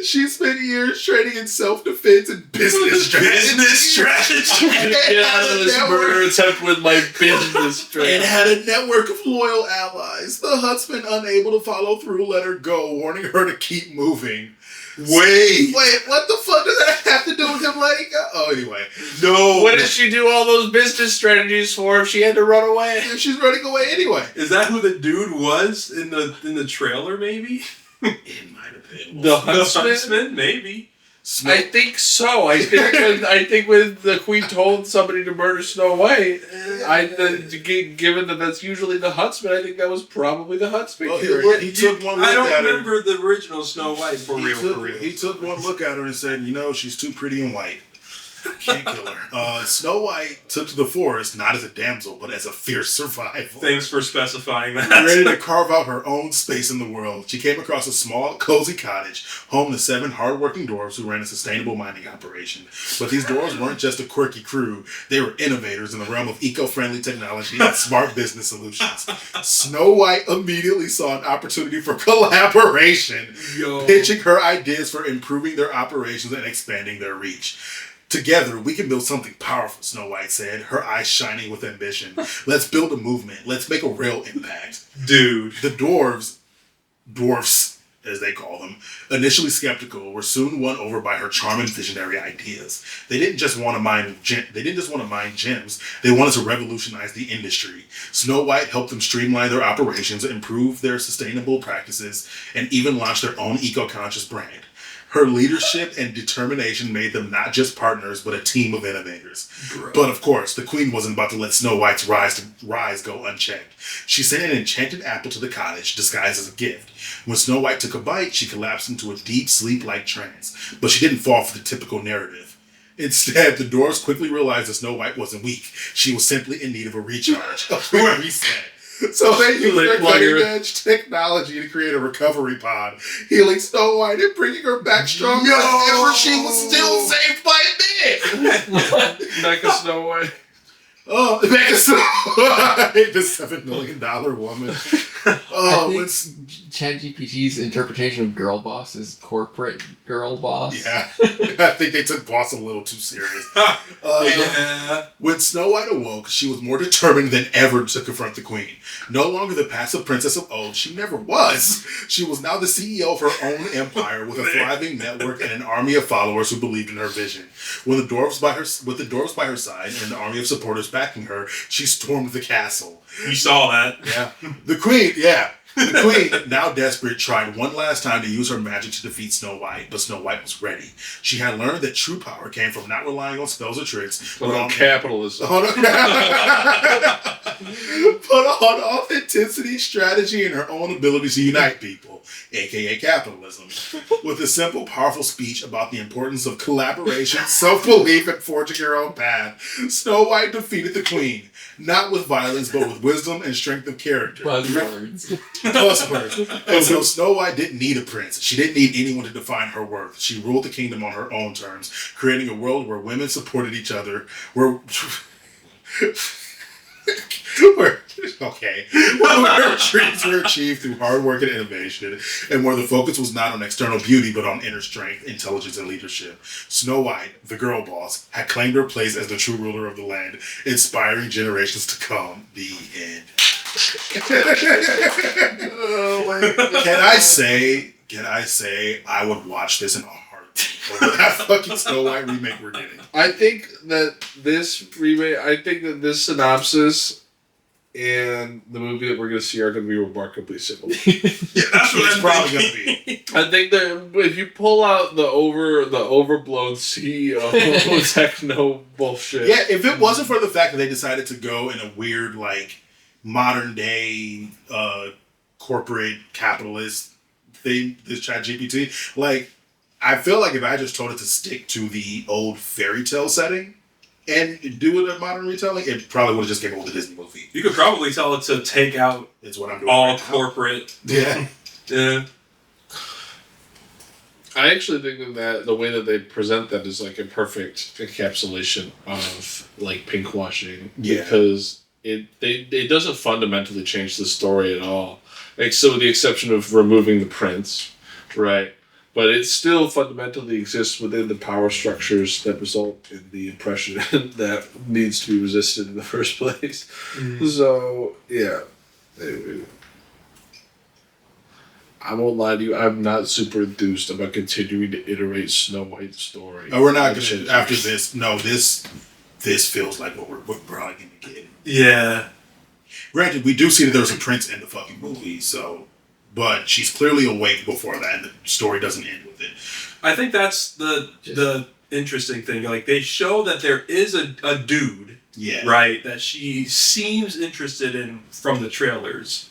She spent years training in self-defense and business strategy. Get out of this murder attempt with my business strategy. And had a network of loyal allies. The huntsman, unable to follow through, let her go, warning her to keep moving. Wait, what the fuck does that have to do with him letting go? Oh, anyway. No. What did she do all those business strategies for if she had to run away? She's running away anyway. Is that who the dude was in the trailer, maybe? It might have been. The The huntsman, maybe. I think so. I think when the Queen told somebody to murder Snow White, given that that's usually the huntsman, I think that was probably the huntsman. Well, he took one look I at don't her. remember the original Snow White for real. He took one look at her and said, she's too pretty and white. Can't kill her. Snow White took to the forest not as a damsel, but as a fierce survivor. Thanks for specifying that. Ready to carve out her own space in the world, she came across a small, cozy cottage, home to 7 hardworking dwarves who ran a sustainable mining operation. But these dwarves weren't just a quirky crew. They were innovators in the realm of eco-friendly technology and smart business solutions. Snow White immediately saw an opportunity for collaboration, pitching her ideas for improving their operations and expanding their reach. "Together, we can build something powerful," Snow White said, her eyes shining with ambition. "Let's build a movement. Let's make a real impact." Dude. The dwarves, as they call them, initially skeptical, were soon won over by her charm and visionary ideas. They didn't just want to mine gems. They wanted to revolutionize the industry. Snow White helped them streamline their operations, improve their sustainable practices, and even launch their own eco-conscious brand. Her leadership and determination made them not just partners, but a team of innovators. Bro. But of course, the Queen wasn't about to let Snow White's rise go unchecked. She sent an enchanted apple to the cottage, disguised as a gift. When Snow White took a bite, she collapsed into a deep sleep-like trance. But she didn't fall for the typical narrative. Instead, the dwarves quickly realized that Snow White wasn't weak. She was simply in need of a recharge, a quick reset. So they used their cutting-edge technology to create a recovery pod, healing Snow White and bringing her back stronger than ever. She was still saved by a man. Becca Snow White. Oh, Becca Snow White, the $7 million woman. I think ChatGPT's interpretation of girl boss is corporate girl boss. Yeah, I think they took boss a little too serious. When Snow White awoke, she was more determined than ever to confront the Queen. No longer the passive princess of old, she never was. She was now the CEO of her own empire with a thriving network and an army of followers who believed in her vision. With the dwarves by her side and an army of supporters backing her, she stormed the castle. You saw that. Yeah. The Queen, now desperate, tried one last time to use her magic to defeat Snow White, but Snow White was ready. She had learned that true power came from not relying on spells or tricks, but on capitalism. But on authenticity, strategy, and her own ability to unite people, aka capitalism. With a simple, powerful speech about the importance of collaboration, self-belief, and forging her own path, Snow White defeated the Queen. Not with violence, but with wisdom and strength of character. Buzzwords. And so Snow White didn't need a prince. She didn't need anyone to define her worth. She ruled the kingdom on her own terms, creating a world where women supported each other, where Okay. Where dreams were achieved through hard work and innovation, and where the focus was not on external beauty, but on inner strength, intelligence, and leadership. Snow White, the girl boss, had claimed her place as the true ruler of the land, inspiring generations to come. The end. Oh my God. Can I say I would watch this in a heartbeat over that fucking Snow White remake we're getting? I think that this synopsis and the movie that we're going to see are going to be remarkably similar. Yeah, that's what It's I'm probably thinking. gonna be. I think that if you pull out the overblown CEO techno bullshit, Yeah, if it wasn't for the fact that they decided to go in a weird, like, modern day corporate capitalist thing, this ChatGPT, like, I feel like if I just told it to stick to the old fairy tale setting and do it in modern retelling, it probably would have just came up with a Disney movie. You could probably tell it to take out It's what I'm doing. all right now. corporate. Yeah. Yeah. I actually think that the way that they present that is like a perfect encapsulation of like pinkwashing. Yeah. Because it doesn't fundamentally change the story at all. Like, so with the exception of removing the prince, right? But it still fundamentally exists within the power structures that result in the oppression that needs to be resisted in the first place. So, yeah. Anyway. I won't lie to you, I'm not super enthused about continuing to iterate Snow White's story. Oh, we're not going to, after this, no, this feels like what we're probably going to get. Yeah. Granted, we do see that there's a prince in the fucking movie, so, but she's clearly awake before that, and the story doesn't end with it. I think that's the interesting thing. Like, they show that there is a dude, Yeah. right, that she seems interested in from the trailers.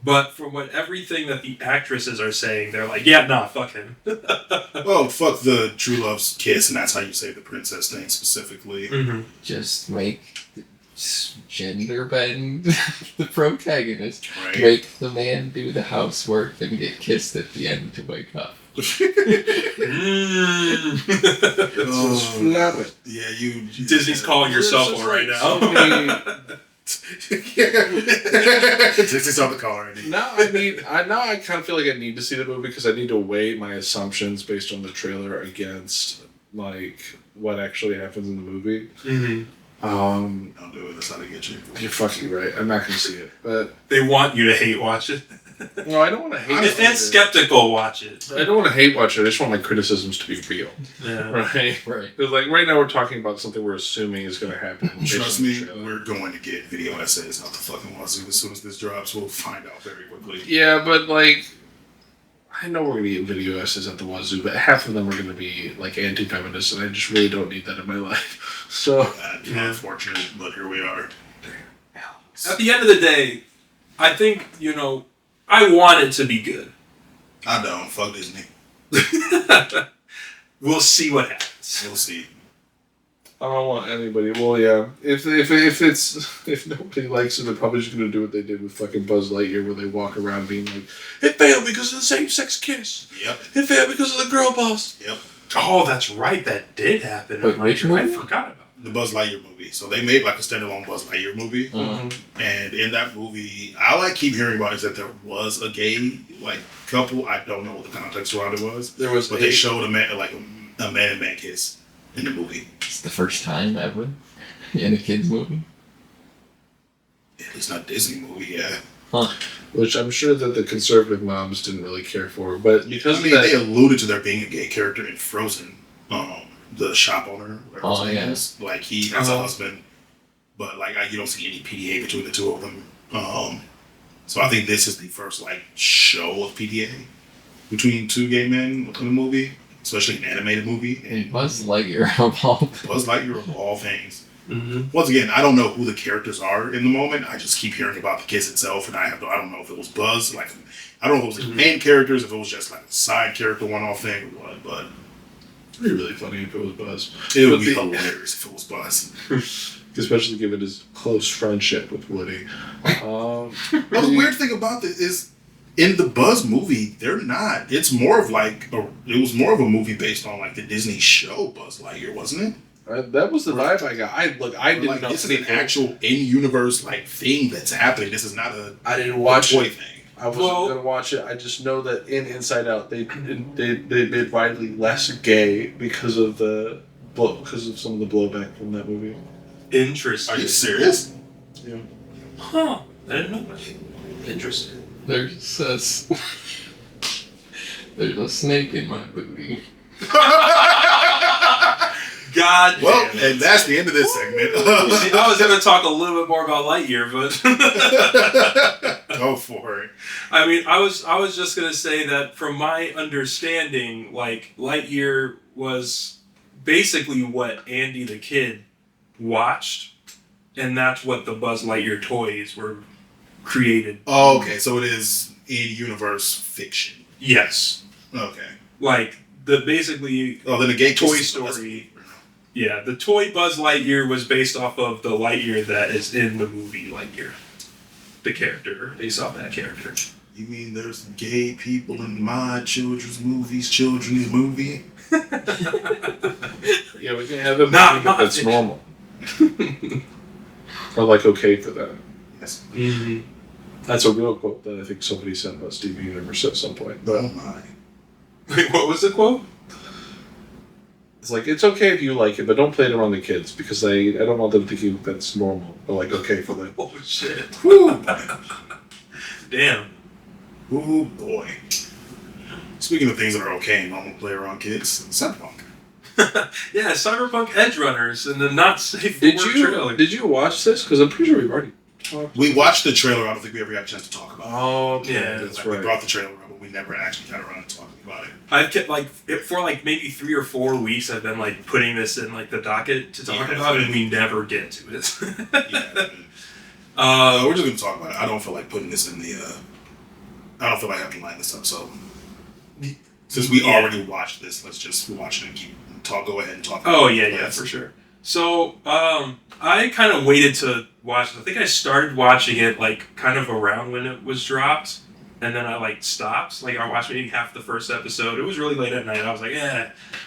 But from what everything that the actresses are saying, they're like, yeah, nah, fuck him. Well, fuck the true love's kiss, and that's how you say the princess thing specifically. Mm-hmm. Just gender bend the protagonist. Right. Make the man do the housework and get kissed at the end to wake up. Just flap it. Yeah, you. Disney's calling your cell phone right now. Disney's on the call already. Now I kind of feel like I need to see the movie because I need to weigh my assumptions based on the trailer against like what actually happens in the movie. Mm-hmm. Don't do it. That's how they get you. You're fucking right. I'm not gonna see it, but They want you to hate watch it. no, I don't want to hate. And skeptical watch it. I don't want to hate watch it. I just want my criticisms to be real, Yeah. right? Right. Because like right now we're talking about something we're assuming is going to happen. based Trust on the me, trailer. we're going to get video essays out the fucking wazoo as soon as this drops. We'll find out very quickly. Yeah, but like, I know we're gonna get video essays at the wazoo, but half of them are gonna be like anti-feminist, and I just really don't need that in my life. So Unfortunate, but here we are. At the end of the day, I think, I want it to be good. I don't. Fuck Disney. We'll see what happens. We'll see. I don't want anybody. Well, yeah. If nobody likes it, they're probably just gonna do what they did with fucking Buzz Lightyear, where they walk around being like, "It failed because of the same-sex kiss. Yep. It failed because of the girl boss." Yep. Oh, that's right. That did happen. Wait, which I movie? forgot about The Buzz Lightyear movie. So they made like a standalone Buzz Lightyear movie. And in that movie, all I keep hearing about is that there was a gay couple. I don't know what the context around it was. There was, but they showed a man and man kiss in the movie. It's the first time ever in a kids movie. At least not a Disney movie, yeah. Huh. which I'm sure that the conservative moms didn't really care for, but because they alluded to there being a gay character in Frozen. The shop owner, whatever his name is, like he has a husband, but you don't see any PDA between the two of them. So I think this is the first show of PDA between two gay men in a movie, especially an animated movie. And Buzz Lightyear of all. Buzz Lightyear of all things. Mm-hmm. Once again, I don't know who the characters are in the moment. I just keep hearing about the kiss itself, and I don't know if it was Buzz. I don't know if it was the main characters, if it was just a side character one-off thing or what. But it'd be really funny if it was Buzz. It would be hilarious if it was Buzz. Especially given his close friendship with Woody. Well, the weird thing about this is, in the Buzz movie, they're not. It's more of it was more of a movie based on the Disney show Buzz Lightyear, wasn't it? That was the vibe I got. I didn't Like, know this is an actual in-universe like thing that's happening. This is not a I didn't watch toy it. thing. I wasn't gonna watch it. I just know that in Inside Out they made Riley less gay because of some of the blowback from that movie. Interesting. Are you serious? Yeah. Huh. I didn't know that. Interesting. There's a snake in my booty. God. Well, damn it. and that's the end of this segment. See, I was going to talk a little bit more about Lightyear, but Go for it. I mean, I was just going to say that from my understanding, like Lightyear was basically what Andy the kid watched, and that's what the Buzz Lightyear toys were created. Oh, okay, so it is in-universe fiction. Yes. Okay. Like basically Oh, then the gay Toy kiss- Story. Yeah, the toy Buzz Lightyear was based off of the Lightyear that is in the movie Lightyear. The character, based off that character. You mean there's gay people in my children's movie? Yeah, we can have them. Not That's normal. Or like okay for that. Yes. Mm-hmm. That's a real quote that I think somebody said about Steven Universe at some point. Oh my. Wait, what was the quote? It's like, it's okay if you like it, but don't play it around the kids because I don't want them thinking that's normal. Or like okay for them. Oh shit. Woo. Damn. Oh boy. Speaking of things that are okay and normal play around kids, Cyberpunk. Yeah, Cyberpunk Edgerunners and the not safe for Did work you trailer. watch this? Because I'm pretty sure we've already talked. We watched the trailer. I don't think we ever got a chance to talk about it. Oh, okay, Yeah, that's Like, right. We brought the trailer up, but we never actually got around to talking about it. I've kept for maybe 3 or 4 weeks. I've been putting this in the docket to talk about it, and we never get to it. Yeah. We're just gonna talk about it. I don't feel like putting this in the. I don't feel like having to line this up. So since we already watched this, let's just watch it and go ahead and talk. Oh about it. yeah, for sure. So I kind of waited to watch it. I think I started watching it kind of around when it was dropped. And then I stopped. I watched maybe half the first episode. It was really late at night. I was like,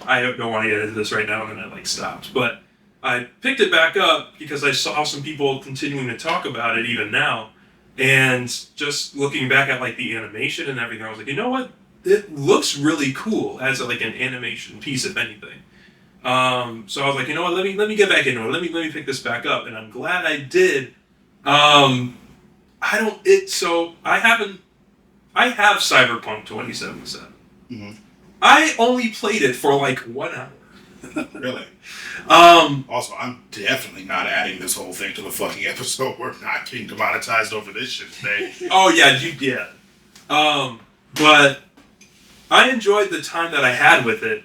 I don't want to get into this right now. And then I stopped. But I picked it back up because I saw some people continuing to talk about it even now. And just looking back at the animation and everything, I was like, you know what? It looks really cool as an animation piece, if anything. So I was like, you know what? Let me get back into it. Let me pick this back up. And I'm glad I did. I have Cyberpunk 2077. Mm-hmm. I only played it for 1 hour. Really? Also, I'm definitely not adding this whole thing to the fucking episode. We're not getting demonetized over this shit today. Oh yeah, yeah. But I enjoyed the time that I had with it,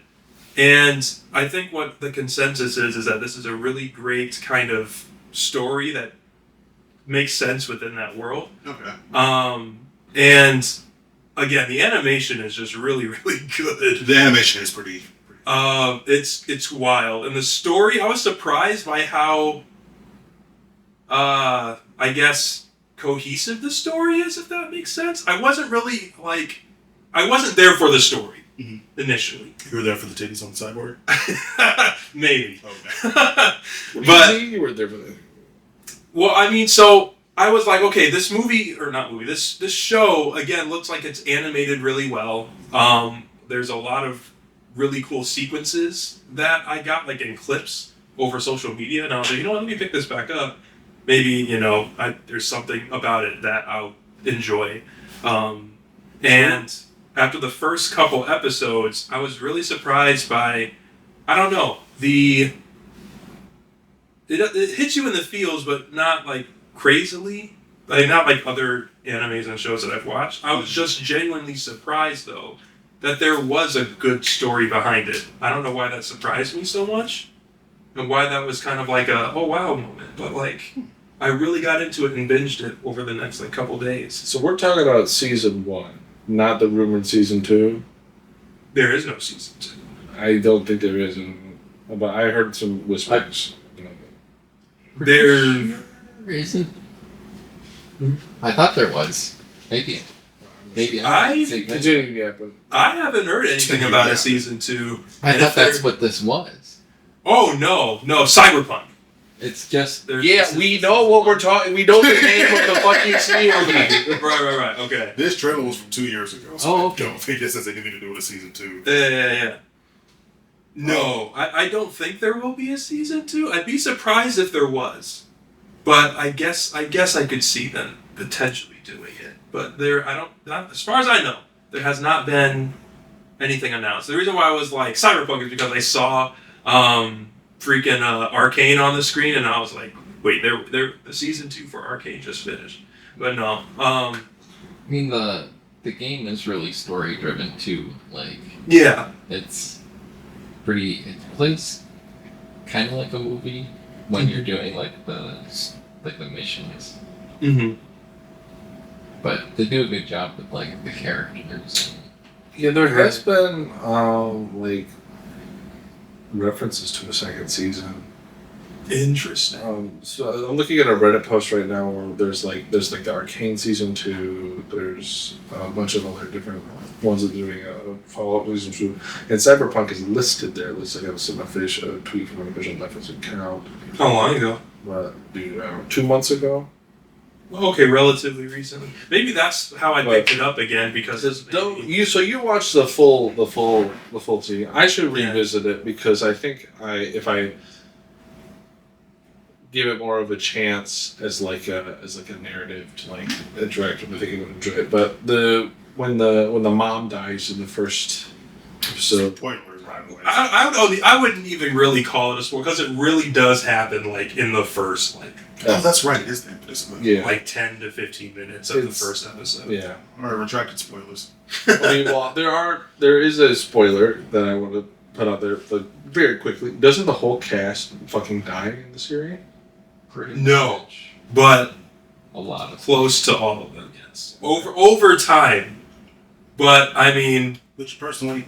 and I think what the consensus is that this is a really great kind of story that makes sense within that world. Okay. And again, the animation is just really, really good. The animation is pretty. It's wild, and the story. I was surprised by how, I guess, cohesive the story is. If that makes sense. I wasn't really I wasn't there for the story initially. You were there for the titties on the sideboard? Maybe. Okay. But you were there for that. well, I mean, so I was like, okay, this show again looks like it's animated really well. There's a lot of really cool sequences that I got in clips over social media, and I was like, you know what, let me pick this back up. Maybe there's something about it that I'll enjoy. And after the first couple episodes, I was really surprised by, I don't know, it hits you in the feels, but not crazily, not like other animes and shows that I've watched. I was just genuinely surprised though that there was a good story behind it. I don't know why that surprised me so much, and why that was kind of a oh wow moment. But I really got into it and binged it over the next couple days. So we're talking about season 1, not the rumored season 2. There is no season 2. I don't think there is, but I heard some whispers. There Isn't? I thought there was. Maybe. Continue, yeah, but I haven't heard anything about a season 2. I And thought if there- that's what this was. Oh no, Cyberpunk. It's just We know what we're talking. We know the name of the fucking series. Right. Okay. This trailer was from 2 years ago, so Oh, I okay. don't think this has anything to do with season 2. Yeah. No, I don't think there will be a season 2. I'd be surprised if there was, but I guess I could see them potentially doing it. But not as far as I know, there has not been anything announced. The reason why I was like Cyberpunk is because I saw freaking Arcane on the screen, and I was like, wait, the season 2 for Arcane just finished. But no, I mean the game is really story driven too. Like yeah, it's pretty. It plays kind of like a movie when you're doing like the missions. mm-hmm. But they do a good job with like the characters. Yeah, there has been like references to a second season. Interesting. So I'm looking at a Reddit post right now where there's the Arcane season 2. There's a bunch of other different ones that are doing a follow-up season 2, and Cyberpunk is listed there. It looks like it was some official tweet from an official Netflix account. How long ago? 2 months ago. Okay, relatively recently. Maybe that's how I picked it up again because So you watched the full season. I should revisit it because I think if I give it more of a chance as like a narrative to like a director, I think I would enjoy it. But when the mom dies in the first episode, Spoilers, right away. I wouldn't even really call it a spoiler because it really does happen like in the first Oh, that's right. It is the impetus of it. yeah, like 10 to 15 minutes of the first episode. yeah. All right, retracted spoilers. I mean, well, there is a spoiler that I want to put out there, but very quickly. Doesn't the whole cast fucking die in the series? Pretty No. much. But A lot of close to all of them, yes. Over time. But I mean, Which personally,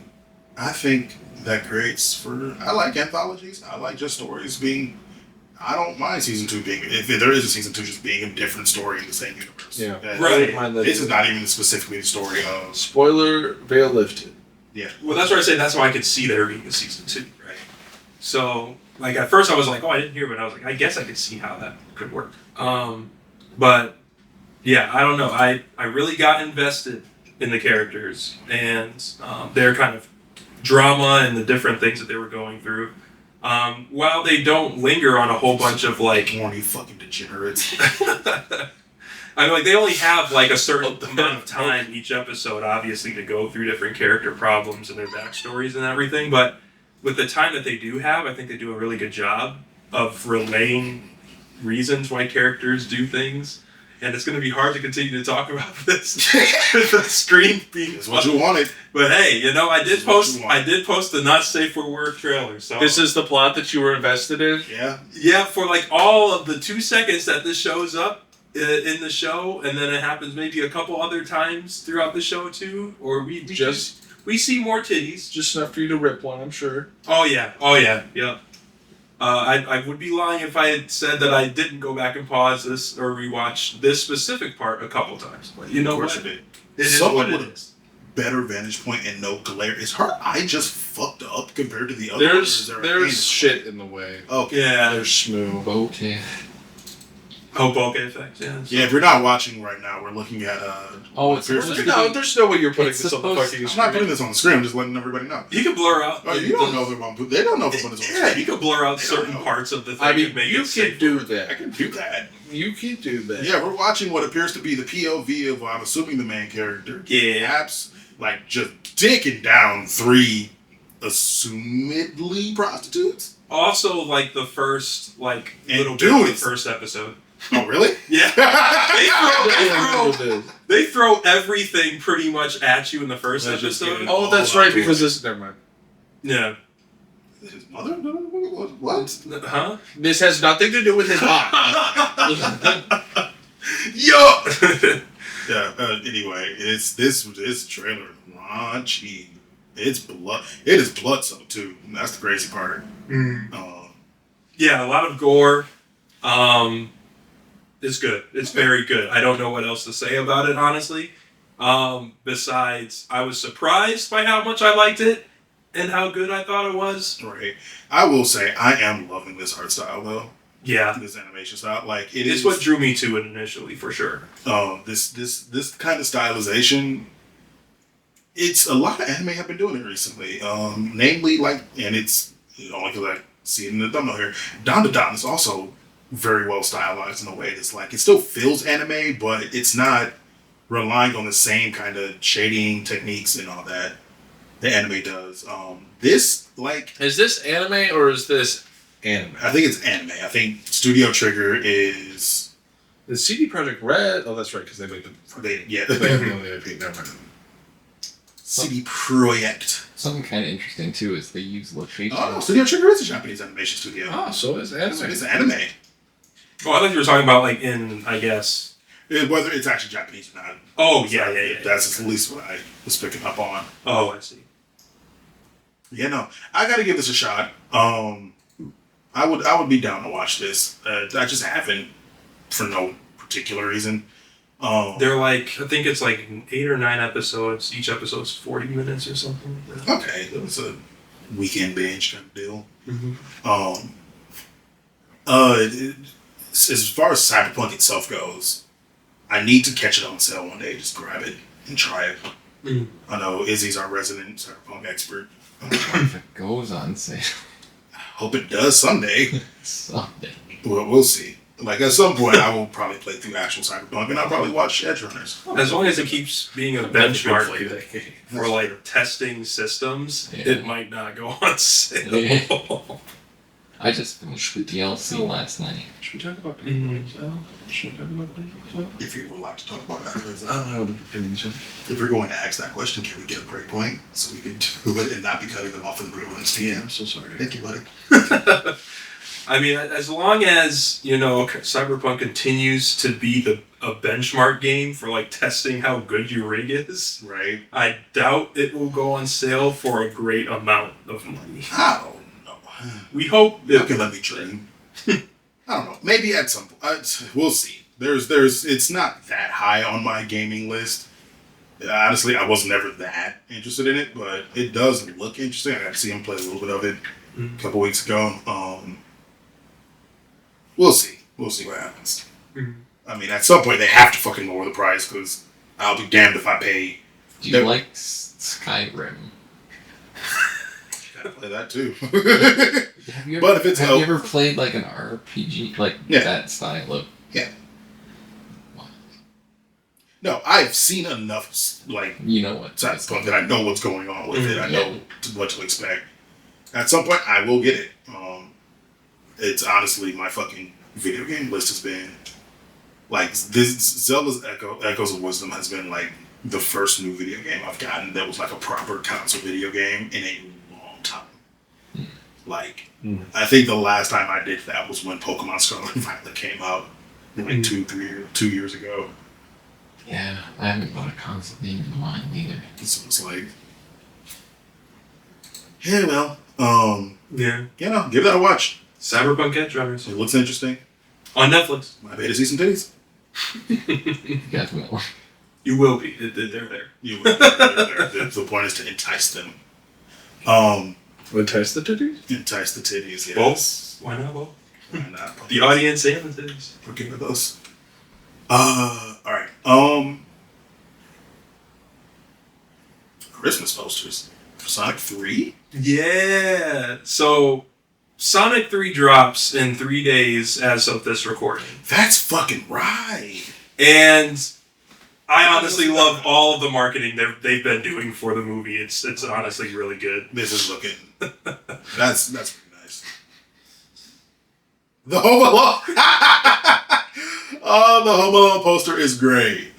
I think that creates for. I like anthologies. I like just stories being. I don't mind season 2 being, if there is a season 2, just being a different story in the same universe. Yeah. And Right. This is not even specifically the story of. Spoiler, veil lifted. Yeah. well, that's what I say. That's why I could see there being a season 2, right? So, like at first I was like, oh, I didn't hear, but I was like, I guess I could see how that could work. But yeah, I don't know. I really got invested in the characters and their kind of drama and the different things that they were going through. While they don't linger on a whole bunch of like Horny fucking degenerates. I mean, like they only have like a certain amount of time each episode, obviously, to go through different character problems and their backstories and everything. But with the time that they do have, I think they do a really good job of relaying reasons why characters do things. And it's going to be hard to continue to talk about this with the screen being. That's what you wanted. But hey, I did post the not safe for work trailer. So This is the plot that you were invested in? Yeah. yeah, for like all of the 2 seconds that this shows up in the show, and then it happens maybe a couple other times throughout the show too, or we see more titties. Just enough for you to rip one, I'm sure. Oh yeah, yeah. I would be lying if I had said that I didn't go back and pause this or rewatch this specific part a couple times. But you know Of course what? it did. It is Someone what it with is. better vantage point and no glare. Is her eye just fucked up compared to the other? Or is there a hand? There's shit in the way. Okay. Yeah. There's smooth. bokeh. Oh, bokeh effects. Yeah. Yeah, if you're not watching right now, we're looking at It's Pierce- supposed to No, there's no way you're putting It's this on the supposed- fucking I'm not putting this on the screen. I'm just letting everybody know. You can blur out. Oh, you don't know if I'm put. They don't know if I'm putting this on the Yeah, screen. you can blur out They don't certain know. parts of the thing. I mean, and make you it safe. can do I that. can do that. You can do that. Yeah, we're watching what appears to be the POV of, I'm assuming, the main character. Yeah. Perhaps, like, just taking down 3 assumedly prostitutes. Also, like the first, like And little bit dude, of the it's- first episode. Oh, really? Yeah. Oh, They throw everything pretty much at you in the first That's just episode. good. oh, that's right, because this... Never mind. Yeah. His mother? What? Huh? This has nothing to do with his mom. Yo! Yeah, anyway, this trailer raunchy. It's blood. It is blood soaked too. That's the crazy part. Yeah, a lot of gore. It's good. It's very good. I don't know what else to say about it, honestly. Besides, I was surprised by how much I liked it. in how good I thought it was. Right. I will say I am loving this art style though. Yeah. This animation style, like It's what drew me to it initially, for sure. This kind of stylization. It's a lot of anime have been doing it recently. Namely, like, and it's only because I see it in the thumbnail here. Don is also very well stylized in a way that's like it still feels anime, but it's not relying on the same kind of shading techniques and all that the anime does. This like Is this anime or is this anime? I think it's anime. I think Studio Trigger is The CD Projekt Red. Oh, that's right, because they make the. they yeah They have the only IP. Never mind. CD Projekt. Something kind of interesting too is they use location. Oh, Studio Trigger is a Japanese animation studio. Oh, so it's anime. So it's anime. Oh, I thought you were talking about, like, in, I guess... Whether it's actually Japanese or not. Oh, yeah. That's at least what I was picking up on. Oh, I see. Yeah, no, I gotta give this a shot. I would be down to watch this. I just haven't for no particular reason. They're like, I think it's like 8 or 9 episodes. Each episode's 40 minutes or something like that. Okay, it was a weekend binge kind of deal. Mm-hmm. As far as Cyberpunk itself goes, I need to catch it on sale one day. Just grab it and try it. Mm. I know Izzy's our resident Cyberpunk expert. If it goes on sale Hope it does someday. someday. We'll see. Like at some point, I will probably play through actual Cyberpunk, and I'll probably watch Edgerunners. As long as it keeps being a benchmark for, like, testing systems, Yeah. it might not go on sale. I just finished the DLC last night. Should we talk about Mhm. Should we talk about Playboy? If you would like to talk about that, I don't know what opinions are. if we're going to ask that question, can we get a break point so we can do it and not be cutting them off in the middle of the Yeah, I'm so sorry. Thank you, buddy. I mean, as long as, Cyberpunk continues to be a benchmark game for, like, testing how good your rig is, Right? I doubt it will go on sale for a great amount of money. I don't know. We hope You that can let me dream. I don't know. Maybe at some point. We'll see. There's. It's not that high on my gaming list. Honestly, I was never that interested in it, but it does look interesting. I got to see him play a little bit of it a couple weeks ago. We'll see. We'll see what happens. Mhm. I mean, at some point they have to fucking lower the price because I'll be damned if I pay. Do you like Skyrim? Gotta play that too. Have you But if it's have help- you ever played like an RPG, like Yeah. that style of? Yeah. No, I've seen enough like You know what? Cyberpunk that I know what's going on with it. I Yeah. know what to expect. At some point, I will get it. It's honestly my fucking video game list has been like this. Zelda's Echoes of Wisdom has been like the first new video game I've gotten that was like a proper console video game in a long time. Like, I think the last time I did that was when Pokemon Scarlet and Violet came out, like 2 years ago. Yeah, I haven't bought a console game in a while either. So it's like, yeah, well, yeah, give that a watch. Cyberpunk Edgerunners It looks interesting. on Netflix. My beta see some titties. Definitely. You will be. They're there. You will. The point is to entice them. Entice the titties? Entice the titties. Yes. Both. Why not both? Why not? The audience and the titties. We're good with those. All right. Christmas posters for Sonic 3. Yeah. So, Sonic 3 drops in 3 days as of this recording. That's fucking right. And I honestly love all of the marketing they've been doing for the movie. It's honestly really good. This is looking. That's pretty nice. The Home Alone. Oh, the Home Alone poster is great.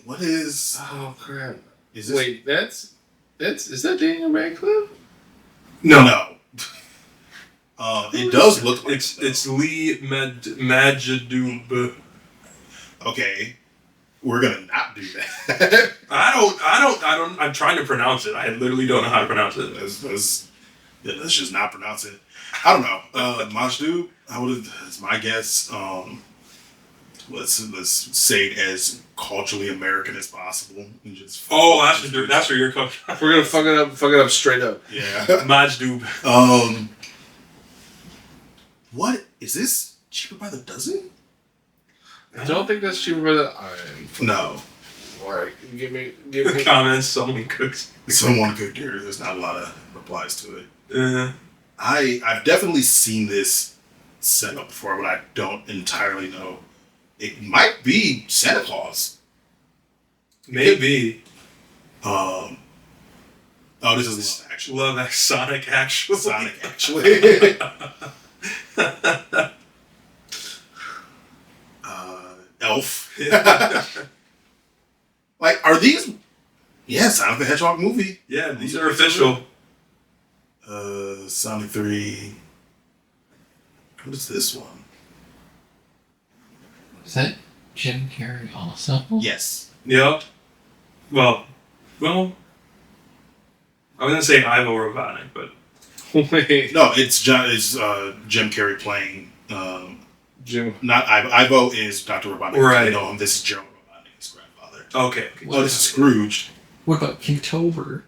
What is? Oh crap! Is this? Wait, is that Daniel Radcliffe? No. It does look like It's Lee Majidoob. Okay, we're gonna not do that. I'm trying to pronounce it. I literally don't know how to pronounce it. Let's just not pronounce it. I don't know. Majdu, it's my guess. let's say it as culturally American as possible. And just that's where you're coming from. We're gonna fuck it up straight up. yeah. Majdub. What is this? Cheaper by the dozen? I don't think that's cheaper by the. No. Like, give me. Comments. Someone cooks. Someone could hear. There's not a lot of replies to it. I've definitely seen this set up before, but I don't entirely know. It might be Santa Claus. Maybe. Oh, this is actually Love Sonic actually. Sonic actually. Elf. Like, are these? Yeah, Sonic the Hedgehog movie. Yeah, these are official. Sonic 3. What is this one? Is that Jim Carrey also? Yes. Yep. Well, I was gonna say Ivo Robotic, but Wait. No, it's Jim Carrey playing. Jim. Not Ivo. Ivo is Dr. Robotnik. Right. You know him. This is Gerald Robotnik, his grandfather. okay. Oh, this is Scrooge. What about Kingtober?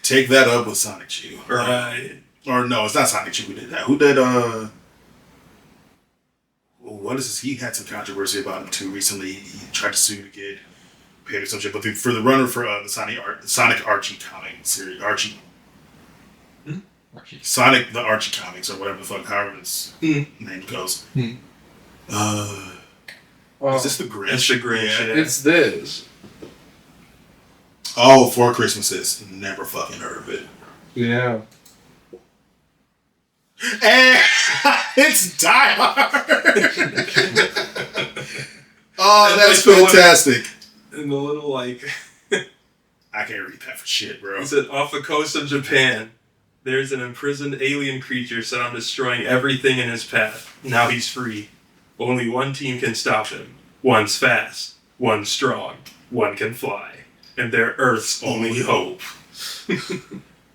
Take that up with Sonic Chew. Right. Or no, it's not Sonic Chew who did that. Who did, what is this? He had some controversy about him too recently. He tried to sue to get paid or some shit. But for the runner for the Sonic Archie comic series, Archie. Sonic the Archie comics or whatever the fuck, however his name goes. Is this the Grinch? It's the Grinch. Yeah. Yeah. It's this. Oh, Four Christmases. Never fucking heard of it. Yeah. And it's Die Hard. Oh, And that's like the fantastic. And the little like. I can't read that for shit, bro. He said, off the coast of Japan, there's an imprisoned alien creature set on destroying everything in his path. Now he's free. Only one team can stop him. One's fast, one's strong, one can fly. And they're Earth's only hope.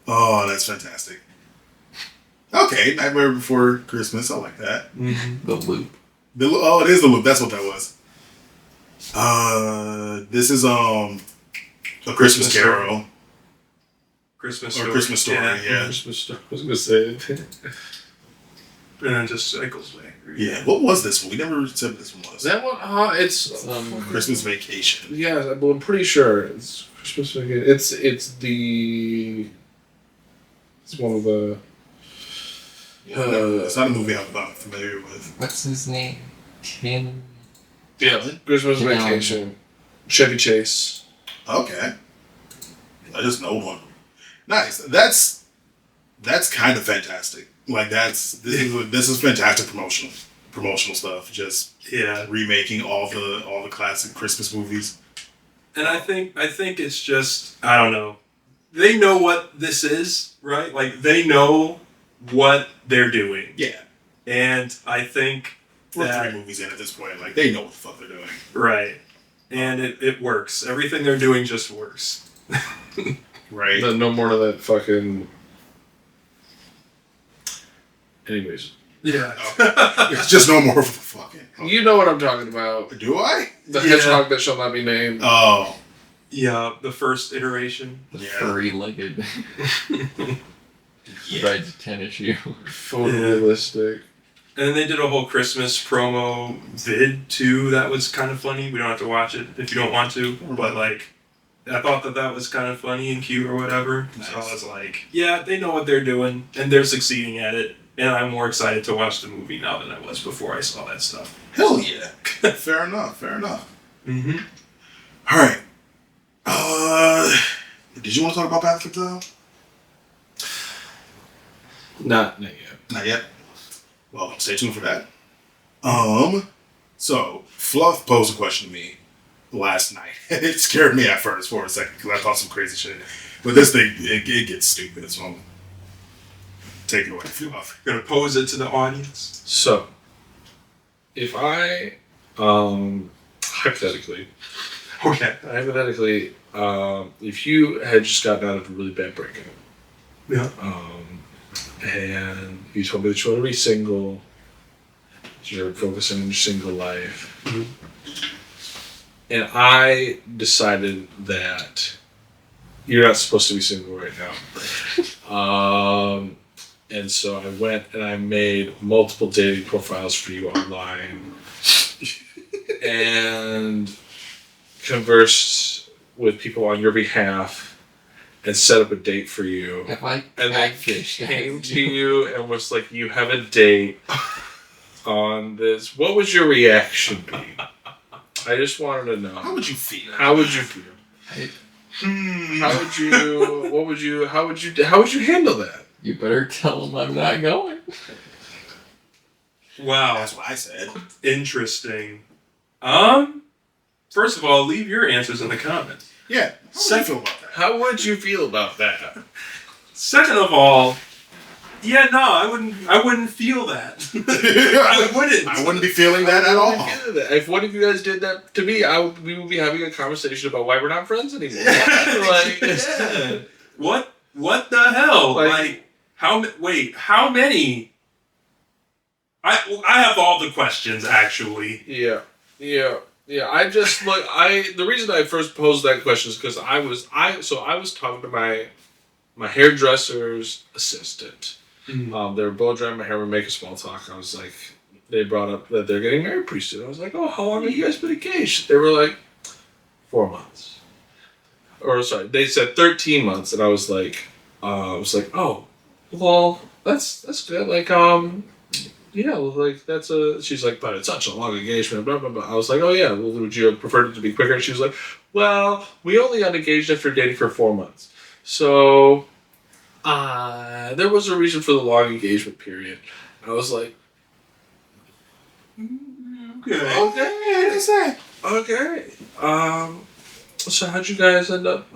Oh, that's fantastic. Okay, Nightmare Before Christmas. I like that. Mm-hmm. The Loop. Oh, it is the Loop. That's what that was. This is A Christmas Carol. Christmas Or Story. Christmas Story, yeah. Christmas stuff. I was gonna say it. And then just cycles back. Yeah, what was this one? We never said what this one was. That one, it's Christmas Vacation. yeah, but I'm pretty sure it's Christmas Vacation. It's one of the. It's not a movie I'm familiar with. What's his name? Tim. Yeah, Christmas Yeah. Vacation. Chevy Chase. Okay. I just know one. Nice. That's kind of fantastic. Like this is fantastic promotional stuff. Just Yeah. remaking all the classic Christmas movies. And I think it's just, I don't know. They know what this is, right? Like, they know what they're doing. Yeah. And I think We're that, 3 movies in at this point. Like, they know what the fuck they're doing. right. And it works. Everything they're doing just works. Right. No more of that fucking. Anyways, Yeah. It's just no more of a fucking... you know what I'm talking about. Do I? The Yeah. hedgehog that shall not be named. Oh. Yeah, the first iteration. The Yeah. furry-legged rides tennis shoe. Photorealistic. And then they did a whole Christmas promo vid too. That was kind of funny. We don't have to watch it if you don't want to. But like, I thought that was kind of funny and cute or whatever. Nice. So I was like, yeah, they know what they're doing and they're succeeding at it. And I'm more excited to watch the movie now than I was before I saw that stuff. Hell yeah. Fair enough. Mm-hmm. All right. Did you want to talk about Path of Exile? Not yet. Not yet. Well, stay tuned for that. So Fluff posed a question to me last night. It scared me at first for a second because I thought some crazy shit. But this thing, it gets stupid. So take it away, Fluff. Gonna pose it to the audience. So, if I, hypothetically, Okay. if you had just gotten out of a really bad breakup, Yeah. and you told me that you want to be single, So you're focusing on your single life. And I decided that you're not supposed to be single right now. And so I went and I made multiple dating profiles for you online and conversed with people on your behalf and set up a date for you. Have I And then catfished came to you and was like, you have a date on this. What would your reaction be? I just wanted to know. How would you feel? How would you feel? How would you? What would you? How would you? How would you handle that? You better tell him I'm not going. Wow. That's what I said. Interesting. First of all, leave your answers in the comments. Yeah. How would you feel about that? How would you feel about that? Second of all, yeah, no, I wouldn't feel that. I wouldn't. I wouldn't be feeling that at all. If one of you guys did that to me, we would be having a conversation about why we're not friends anymore. Yeah. What the hell? How many? I have all the questions actually. Yeah. I just the reason I first posed that question is because I was talking to my hairdresser's assistant. Mm-hmm. They were blow drying my hair and making small talk. I was like, they brought up that they're getting married pretty soon. I was like, oh, how long have you guys been engaged? They were like, 4 months. Or sorry, they said 13 months, and I was like, oh, well, that's good. Like, yeah, like that's a. She's like, but it's such a long engagement. Blah blah blah. I was like, oh yeah. Well, would you have preferred it to be quicker? And she was like, well, we only got engaged after dating for 4 months. So, there was a reason for the long engagement period. I was like, okay. So how'd you guys end up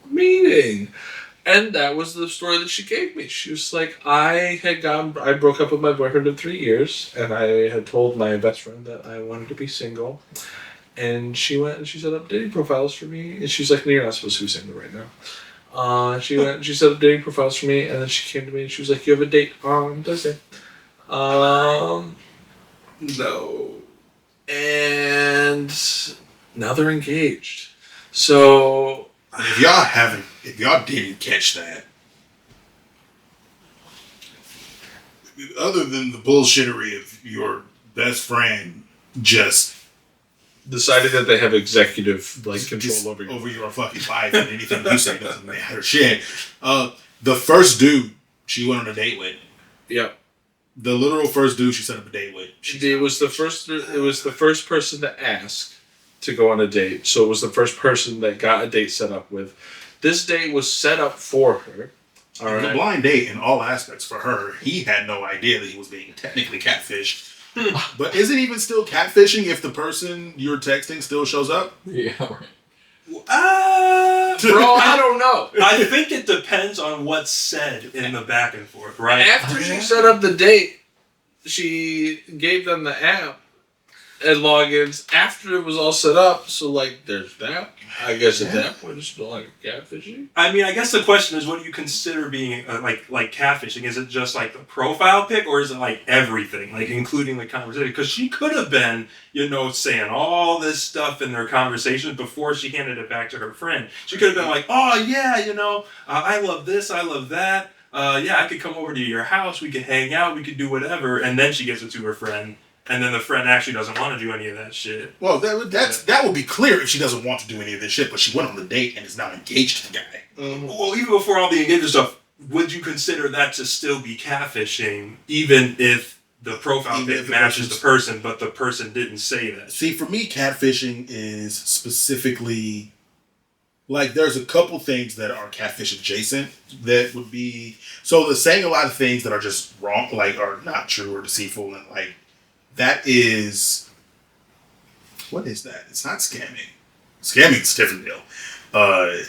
meeting? And that was the story that she gave me. She was like, I broke up with my boyfriend of 3 years, and I had told my best friend that I wanted to be single. And she went and she set up dating profiles for me. And she's like, no, you're not supposed to be single right now. She went and she set up dating profiles for me, and then she came to me and she was like, you have a date on Thursday. No. And now they're engaged. So If y'all didn't catch that, other than the bullshittery of your best friend just decided that they have executive control over your fucking life and anything you say doesn't matter. Shit. The first dude she went on a date with. Yep. The literal first dude she set up a date with. It was the first person to ask to go on a date. So it was the first person that got a date set up with. This date was set up for her. All right. A blind date in all aspects for her. He had no idea that he was being technically catfished. But is it even still catfishing if the person you're texting still shows up? Yeah, right. Bro, I don't know. I think it depends on what's said in the back and forth, right? After she set up the date, she gave them the app and logins after it was all set up. So, there's that. I guess at that point, it's still catfishing. I mean, I guess the question is, what do you consider being like catfishing? Is it just the profile pic, or is it everything, including the conversation? Because she could have been, saying all this stuff in their conversation before she handed it back to her friend. She could have been like, oh yeah, I love this, I love that. Yeah, I could come over to your house, we could hang out, we could do whatever, and then she gives it to her friend. And then the friend actually doesn't want to do any of that shit. Well, that would be clear if she doesn't want to do any of this shit, but she went on the date and is now engaged to the guy. Mm-hmm. Well, even before all the engagement stuff, would you consider that to still be catfishing, even if the profile pic matches the person, but the person didn't say that? See, for me, catfishing is specifically there's a couple things that are catfish adjacent that would be so saying a lot of things that are just wrong, are not true or deceitful, and that is, what is that? It's not scamming. Scamming is a different deal. I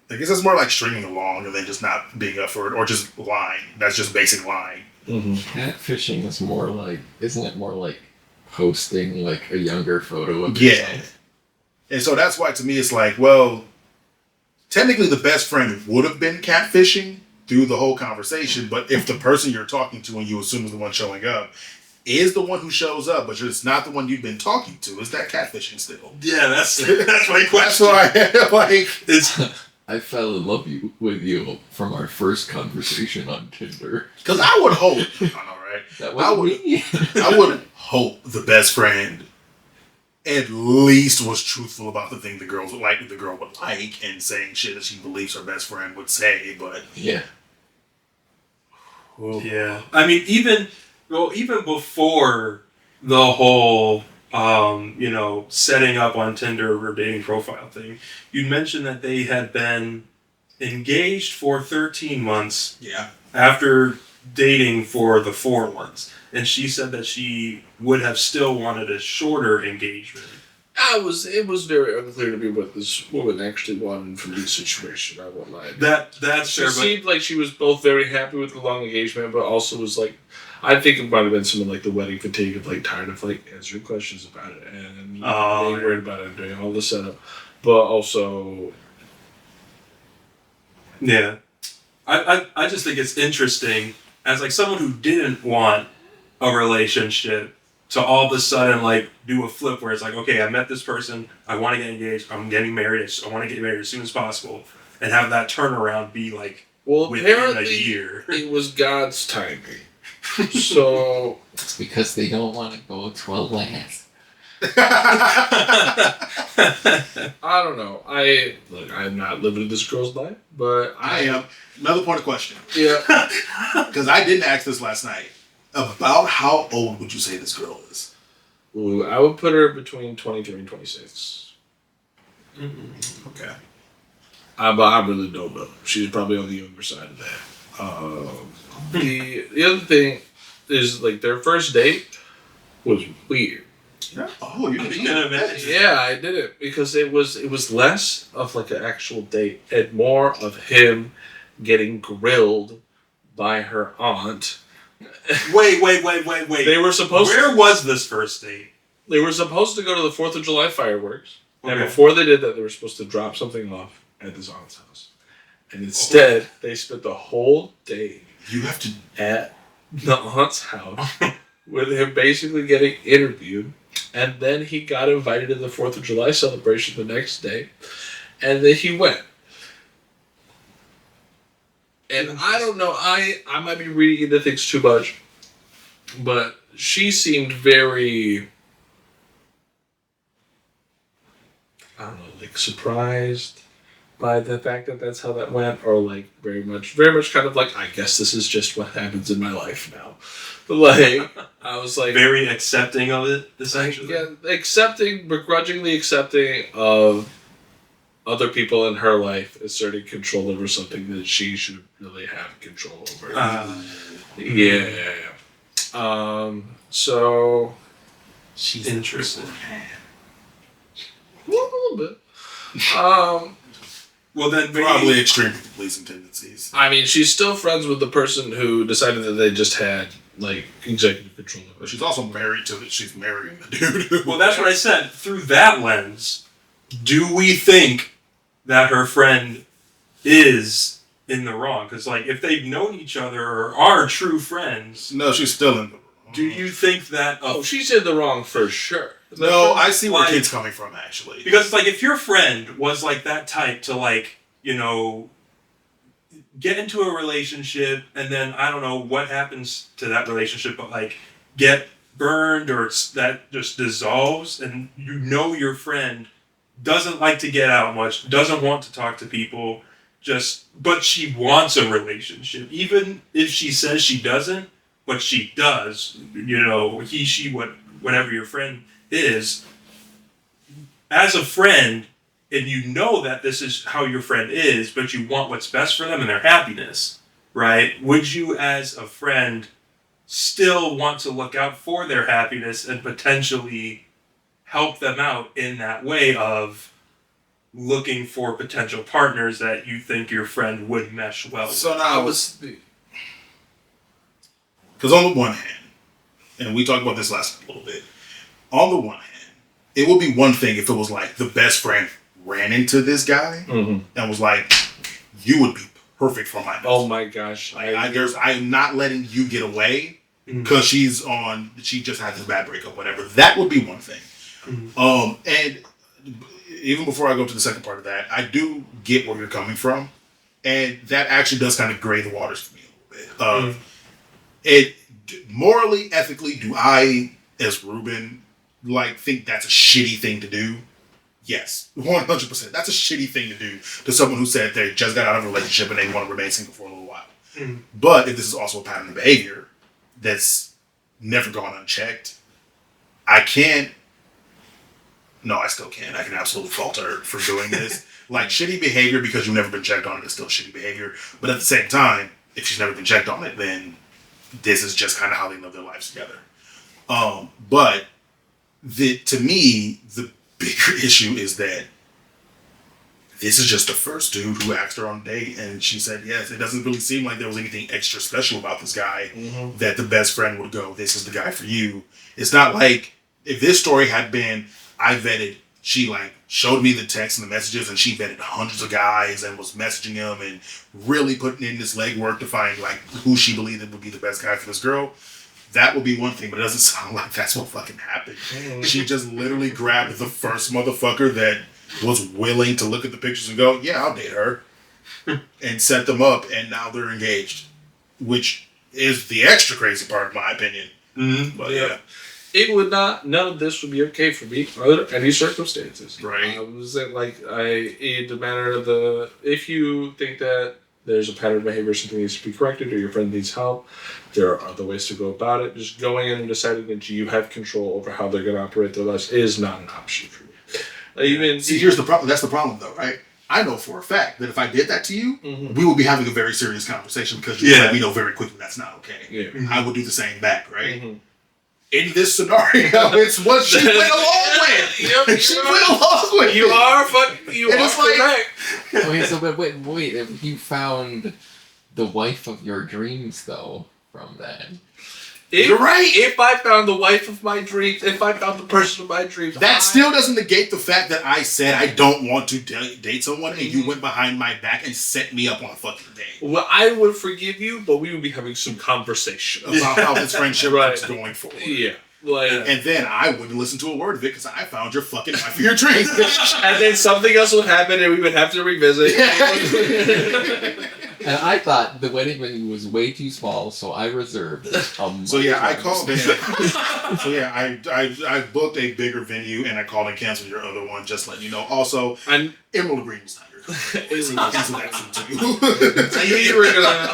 guess it's more like stringing along and then just not being up for it, or just lying. That's just basic lying. Mm-hmm. Catfishing is more isn't it more like posting a younger photo of yourself? And so that's why to me it's well, technically the best friend would have been catfishing through the whole conversation, but if the person you're talking to and you assume is the one showing up is the one who shows up, but it's not the one you've been talking to. Is that catfishing still? Yeah, that's my That's question. why, like, It's I fell in love with you from our first conversation on Tinder. because I would hope. I know, right? That I was would. me. I would hope the best friend at least was truthful about the thing the girl would like, and saying shit that she believes her best friend would say. But Yeah. yeah. I mean, even before the whole, setting up on Tinder or dating profile thing, you mentioned that they had been engaged for 13 months yeah, after dating for the 4 months. And she said that she would have still wanted a shorter engagement. It was very unclear to me what this woman actually wanted from this situation. I won't lie. That's She fair, but seemed like she was both very happy with the long engagement, but also was like, I think it might have been something like the wedding fatigue of like tired of like answering questions about it and being worried about it and doing all the setup, but also, yeah, I just think it's interesting as like someone who didn't want a relationship to all of a sudden like do a flip where it's like, okay, I met this person, I want to get engaged, I'm getting married, I want to get married as soon as possible, and have that turnaround be like well, within a apparently year. it was God's timing. So It's because they don't want to go to a last. I don't know. I'm not living this girl's life, but I am. Another point of question, Yeah. because I didn't ask this last night. About how old would you say this girl is? Ooh, I would put her between 23 and 26. Okay. But I really don't know. She's probably on the younger side of that. The other thing is like their first date was weird. Yeah. Oh, you I didn't can imagine. Yeah, I did it because it was less of like an actual date and more of him getting grilled by her aunt. Wait. They were supposed Where was this first date? They were supposed to go to the 4th of July fireworks. And Okay. before they did that, they were supposed to drop something off at his aunt's house. And instead, they spent the whole day You have to. at the aunt's house with him basically getting interviewed. And then he got invited to the 4th of July celebration the next day. And then he went. And I don't know, I might be reading into things too much, but she seemed very, I don't know, like surprised by the fact that that's how that went, or like very much kind of like, I guess this is just what happens in my life now. Like, I was like, Very accepting of it, essentially. yeah, begrudgingly accepting of other people in her life asserting control over something that she should really have control over. Yeah. So She's interested. a little bit. Well, then maybe, Probably extreme pleasing tendencies. I mean, she's still friends with the person who decided that they just had like executive control over But it. she's also married to. She's marrying the dude. Well, that's what I said. Through that lens, do we think that her friend is in the wrong? Because, like, if they've known each other or are true friends, No, she's still in the. do you think that? Oh, she's in the wrong for sure. No, I see where Like- kid's coming from actually. Because it's like if your friend was like that type to like, get into a relationship and then I don't know what happens to that relationship, but like get burned or that just dissolves and your friend doesn't like to get out much, doesn't want to talk to people, but she wants a relationship. Even if she says she doesn't, but she does, he, she, whatever your friend is, as a friend, and you know that this is how your friend is, but you want what's best for them and their happiness, right? Would you, as a friend, still want to look out for their happiness and potentially help them out in that way of looking for potential partners that you think your friend would mesh well with? So now, because on the one hand, and we talked about this last time a little bit, on the one hand, it would be one thing if it was like the best friend ran into this guy and was like, "You would be perfect for my best Oh friend. my gosh! I'm not letting you get away because she just had this bad breakup, whatever. That would be one thing. And even before I go to the second part of that, I do get where you're coming from, and that actually does kind of gray the waters for me a little bit. It morally, ethically, do I, as Ruben, think that's a shitty thing to do? Yes, 100%. That's a shitty thing to do to someone who said they just got out of a relationship and they want to remain single for a little while. But if this is also a pattern of behavior that's never gone unchecked, I can't. No, I still can. I can absolutely fault her for doing this. Shitty behavior because you've never been checked on it is still shitty behavior. But at the same time, if she's never been checked on it, then this is just kind of how they live their lives together. But to me, the bigger issue is that this is just the first dude who asked her on a date, and she said yes. It doesn't really seem like there was anything extra special about this guy that the best friend would go, this is the guy for you. It's not like if this story had been, I vetted, she showed me the texts and the messages, and she vetted hundreds of guys and was messaging them and really putting in this legwork to find who she believed would be the best guy for this girl. That would be one thing, but it doesn't sound like that's what fucking happened. She just literally grabbed the first motherfucker that was willing to look at the pictures and go, yeah, I'll date her, and set them up, and now they're engaged, which is the extra crazy part, in my opinion. But yeah. It would not. None of this would be okay for me under any circumstances. Right. The matter of if you think that there's a pattern of behavior, something needs to be corrected, or your friend needs help, there are other ways to go about it. Just going in and deciding that you have control over how they're going to operate their lives is not an option for me. See, here's the problem. That's the problem, though, right? I know for a fact that if I did that to you, we would be having a very serious conversation because you let me know very quickly that's not okay. Yeah. I would do the same back, right? In this scenario, it's what she went along with. Yep, she went along with. You are correct. Wait. If you found the wife of your dreams, though, from that. You're right. If I found the wife of my dreams, if I found the person of my dreams, that still doesn't negate the fact that I said I don't want to date someone, and you went behind my back and set me up on a fucking date. Well, I would forgive you, but we would be having some conversation about how this friendship is going forward. Yeah. And then I wouldn't listen to a word of it because I found your fucking wife for your dreams. And then something else would happen and we would have to revisit. And I thought the wedding venue was way too small, so I reserved. So yeah, I called in. So yeah, I booked a bigger venue and I called and canceled your other one. Just letting you know. Also, Emerald Green was not your call.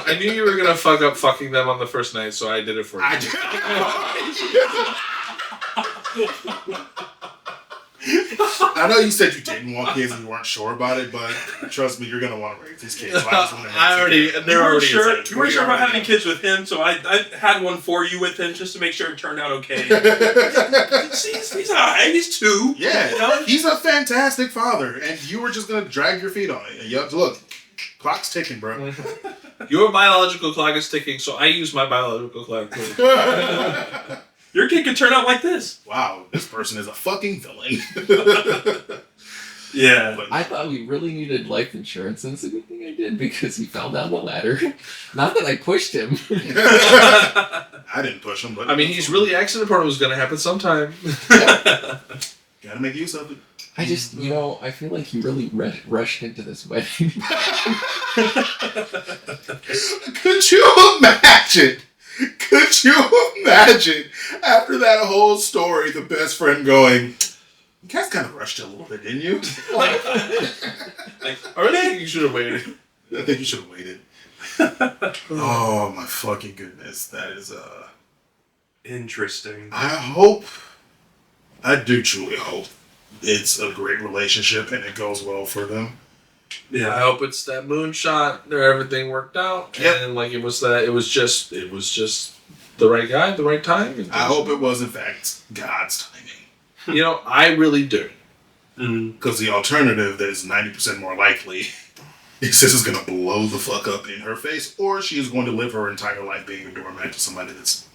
I knew you were gonna fuck up fucking them on the first night, so I did it for you. I know you said you didn't want kids and you weren't sure about it, but trust me, you're gonna want to raise these kids. So You weren't sure about having kids with him, so I had one for you with him just to make sure it turned out okay. He's alright. He's 2. Yeah, he's a fantastic father, and you were just gonna drag your feet on it. Look, clock's ticking, bro. Your biological clock is ticking, so I use my biological clock. Your kid could turn out like this. Wow, this person is a fucking villain. Yeah. I thought we really needed life insurance, and it's a good thing I did because he fell down the ladder. Not that I pushed him. I didn't push him, but he's really accident prone. It was going to happen sometime. Gotta make use of it. I just, I feel like he really rushed into this wedding. Could you imagine? Could you imagine after that whole story, the best friend going, you guys kind of rushed it a little bit, didn't you? I really think you should have waited. I think you should have waited. Oh my fucking goodness. That is interesting. I do truly hope it's a great relationship and it goes well for them. Yeah, I hope it's that moonshot where everything worked out, and it was just the right guy, the right time. I hope it was in fact God's timing. I really do. Because the alternative that is 90% more likely is this is going to blow the fuck up in her face, or she is going to live her entire life being a doormat to somebody that's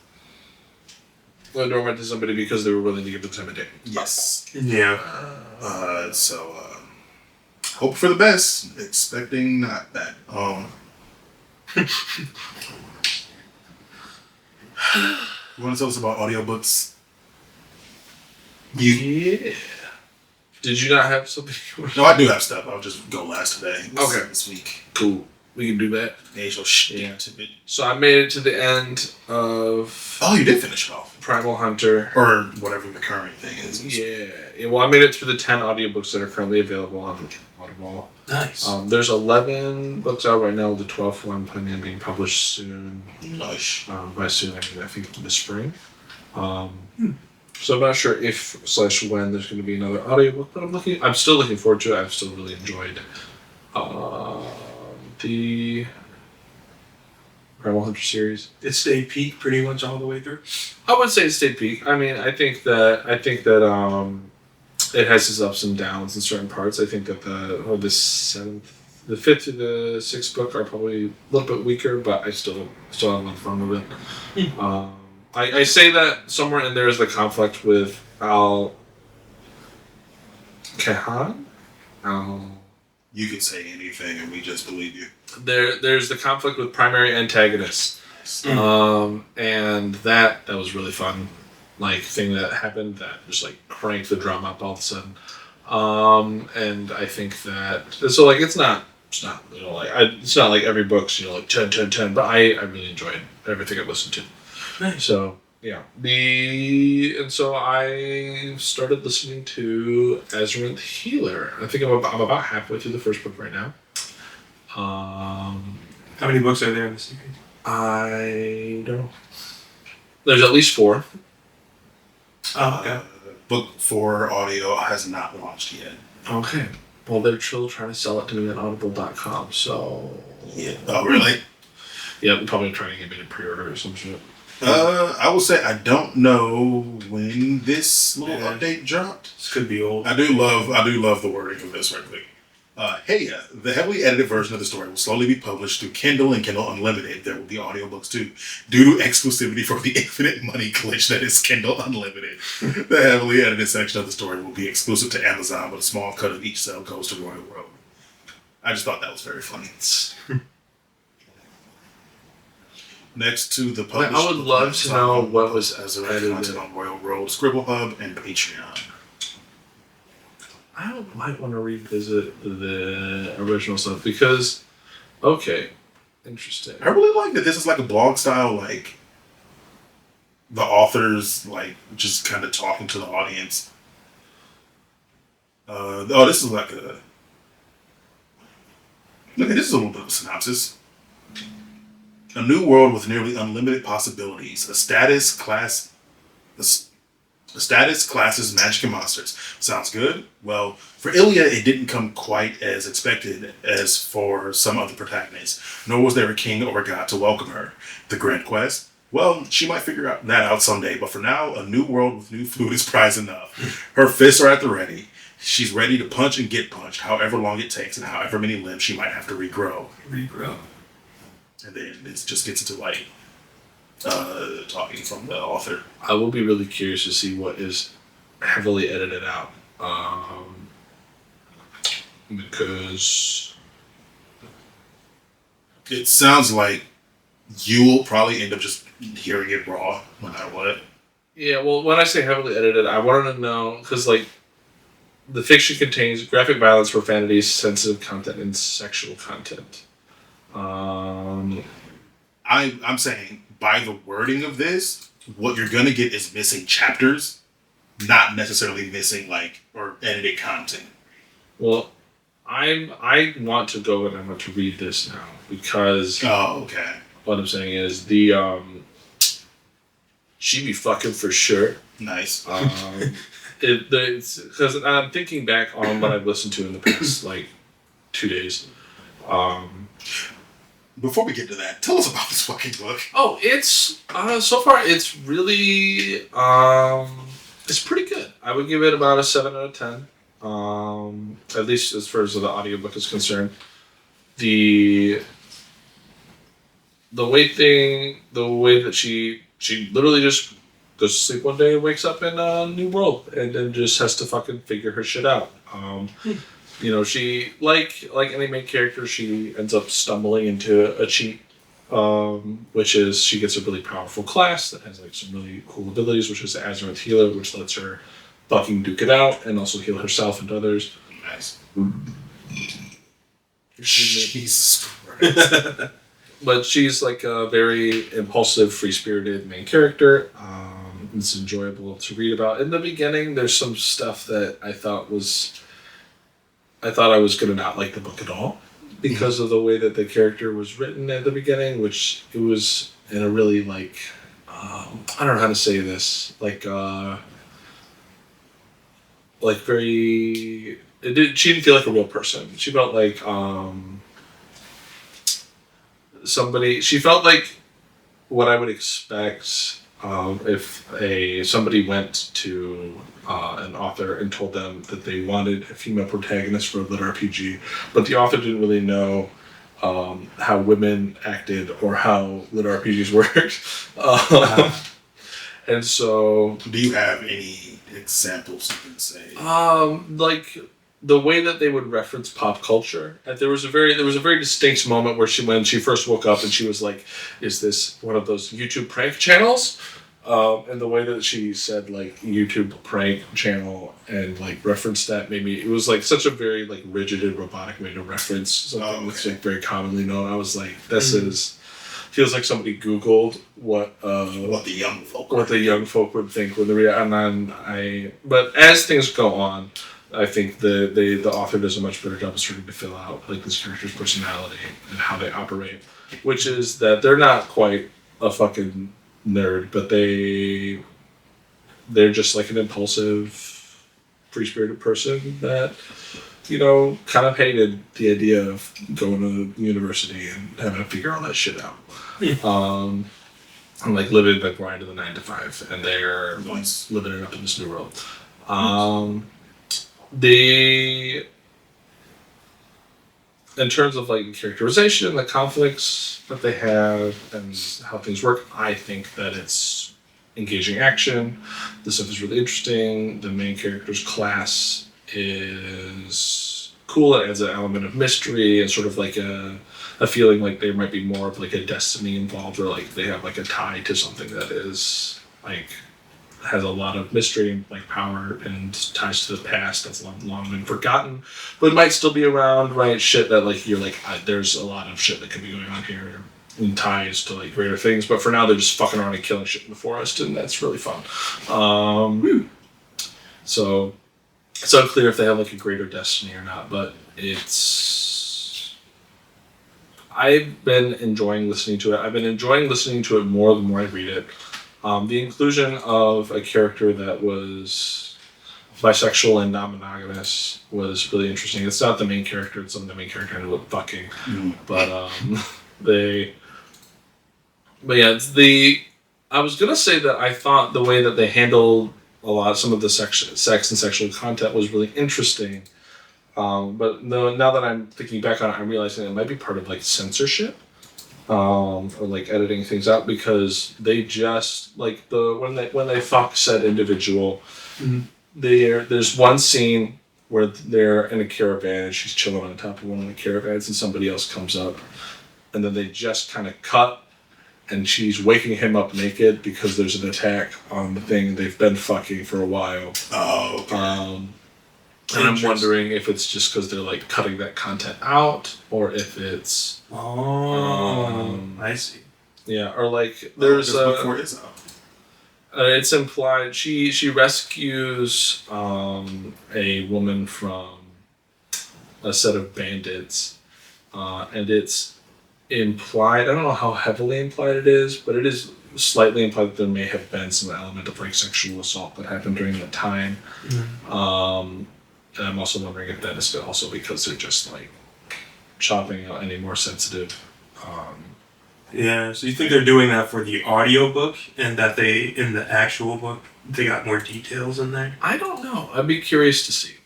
a doormat to somebody because they were willing to give them time of day. Yes. Yeah. Hope for the best, expecting not that. You want to tell us about audiobooks? Yeah. Did you not have something? No, I do have stuff. I'll just go last today. Okay. This week. Cool. We can do that. Yeah. So I made it to the end of Oh, you did finish it off. Primal Hunter. Or whatever the current thing is. Yeah. Well, I made it through the 10 audiobooks that are currently available on Audible. Nice. There's 11 books out right now. The 12th one planning on being published soon. Nice. By soon, I mean, I think this spring. So I'm not sure if / when there's going to be another audiobook, but I'm still looking forward to it. I've still really enjoyed the Primal Hunter series. It stayed peak pretty much all the way through. I would say it stayed peak. I mean, I think that it has its ups and downs in certain parts. I think that the fifth to the sixth book are probably a little bit weaker, but I still have a lot of fun with it. I say that somewhere in there is the conflict with Al Kahan. You can say anything and we just believe you. There's the conflict with primary antagonists. And that was really fun. Like thing that happened that just like cranked the drum up all of a sudden. And I think that so like it's not it's not like every book's 10 10 10, but I really enjoyed everything I listened to. Nice. So yeah, and so I started listening to Azarinth Healer. I think I'm about halfway through the first book right now. How many books are there in the series? I don't know. There's at least 4. Oh, okay. Book 4 audio has not launched yet. Okay. Well, they're still trying to sell it to me on Audible.com, so... Yeah. Oh, really? Yeah, they're probably trying to get me to pre-order or some shit. I will say I don't know when this little update dropped. This could be old. I do love the wording of this right quick. The heavily edited version of the story will slowly be published through Kindle and Kindle Unlimited. There will be audiobooks too. Due to exclusivity for the infinite money glitch that is Kindle Unlimited, the heavily edited section of the story will be exclusive to Amazon, but a small cut of each sale goes to Royal Road. I just thought that was very funny. Next to the published, I would love to know what was Azarinth content on Royal Road, Scribble Hub, and Patreon. I might want to revisit the original stuff because, okay, interesting. I really like that this is like a blog style, like the authors like just kind of talking to the audience. This is like a look. This is a little bit of a synopsis. A new world with nearly unlimited possibilities. A status, classes, magic, and monsters. Sounds good? Well, for Ilya, it didn't come quite as expected as for some other protagonists, nor was there a king or a god to welcome her. The grand quest? Well, she might figure that out someday, but for now, a new world with new food is prize enough. Her fists are at the ready. She's ready to punch and get punched, however long it takes, and however many limbs she might have to regrow. And then it just gets into like talking from the author. I will be really curious to see what is heavily edited out. Because it sounds like you'll probably end up just hearing it raw no matter what. Yeah, well, when I say heavily edited, I wanted to know, because like the fiction contains graphic violence, profanity, sensitive content, and sexual content. I'm saying by the wording of this, what you're gonna get is missing chapters, not necessarily missing or edited content. Well, I want to go and I want to read this now because okay. What I'm saying is she be fucking for sure. Nice. It's because I'm thinking back on what I've listened to in the past 2 days. Before we get to that, tell us about this fucking book. Oh, it's so far it's really it's pretty good. I would give it about a 7 out of 10. At least as far as the audiobook is concerned. The way that she literally just goes to sleep one day and wakes up in a new world and then just has to fucking figure her shit out. She like any main character, she ends up stumbling into a cheat which is she gets a really powerful class that has like some really cool abilities, which is the Azarinth healer, which lets her fucking duke it out and also heal herself and others. Nice. Jesus Christ. But she's like a very impulsive, free-spirited main character. It's enjoyable to read about. In the beginning, there's some stuff that I thought I was gonna not like the book at all because of the way that the character was written at the beginning, which it was in a really like I don't know how to say this, like very. She didn't feel like a real person. She felt like somebody. She felt like what I would expect if somebody went to an author and told them that they wanted a female protagonist for a lit RPG, but the author didn't really know how women acted or how lit RPGs worked. And so, do you have any examples you can say? Like the way that they would reference pop culture. There was a very distinct moment where when she first woke up and she was like, "Is this one of those YouTube prank channels?" And the way that she said like YouTube prank channel and like referenced that made me. It was like such a very like rigid and robotic way to reference something that's like very commonly known. I was like, feels like somebody Googled what the young folk would think when but as things go on, I think the author does a much better job of starting to fill out like this character's personality and how they operate, which is that they're not quite a fucking nerd, but they're just like an impulsive, free-spirited person that, you know, kind of hated the idea of going to university and having to figure all that shit out. And like living the grind of the 9 to 5, and they're living it up in this new world. In terms of like characterization, the conflicts that they have, and how things work, I think that it's engaging action. The stuff is really interesting. The main character's class is cool. It adds an element of mystery and sort of like a feeling like there might be more of like a destiny involved, or like they have like a tie to something that is like has a lot of mystery and like power and ties to the past that's long been forgotten, but might still be around, right? Shit that like you're like there's a lot of shit that could be going on here in ties to like greater things, but for now they're just fucking around and killing shit in the forest, and that's really fun. So it's unclear if they have like a greater destiny or not, but I've been enjoying listening to it. I've been enjoying listening to it more the more I read it. The inclusion of a character that was bisexual and non-monogamous was really interesting. It's not the main character; it's something the main character ended up fucking. But I was gonna say that I thought the way that they handled some of the sex and sexual content was really interesting. But now that I'm thinking back on it, I'm realizing it might be part of like censorship. Or like editing things out, because they just like when they fuck said individual, there's one scene where they're in a caravan and she's chilling on top of one of the caravans and somebody else comes up, and then they just kind of cut and she's waking him up naked because there's an attack on the thing they've been fucking for a while. And I'm wondering if it's just because they're like cutting that content out, or if it's I see. Yeah, or like there's before it's out. It's implied she rescues a woman from a set of bandits, and it's implied. I don't know how heavily implied it is, but it is slightly implied that there may have been some element of like sexual assault that happened during that time. And I'm also wondering if that is also because they're just like chopping out any more sensitive. Yeah, so you think they're doing that for the audiobook, and that in the actual book, they got more details in there? I don't know. I'd be curious to see.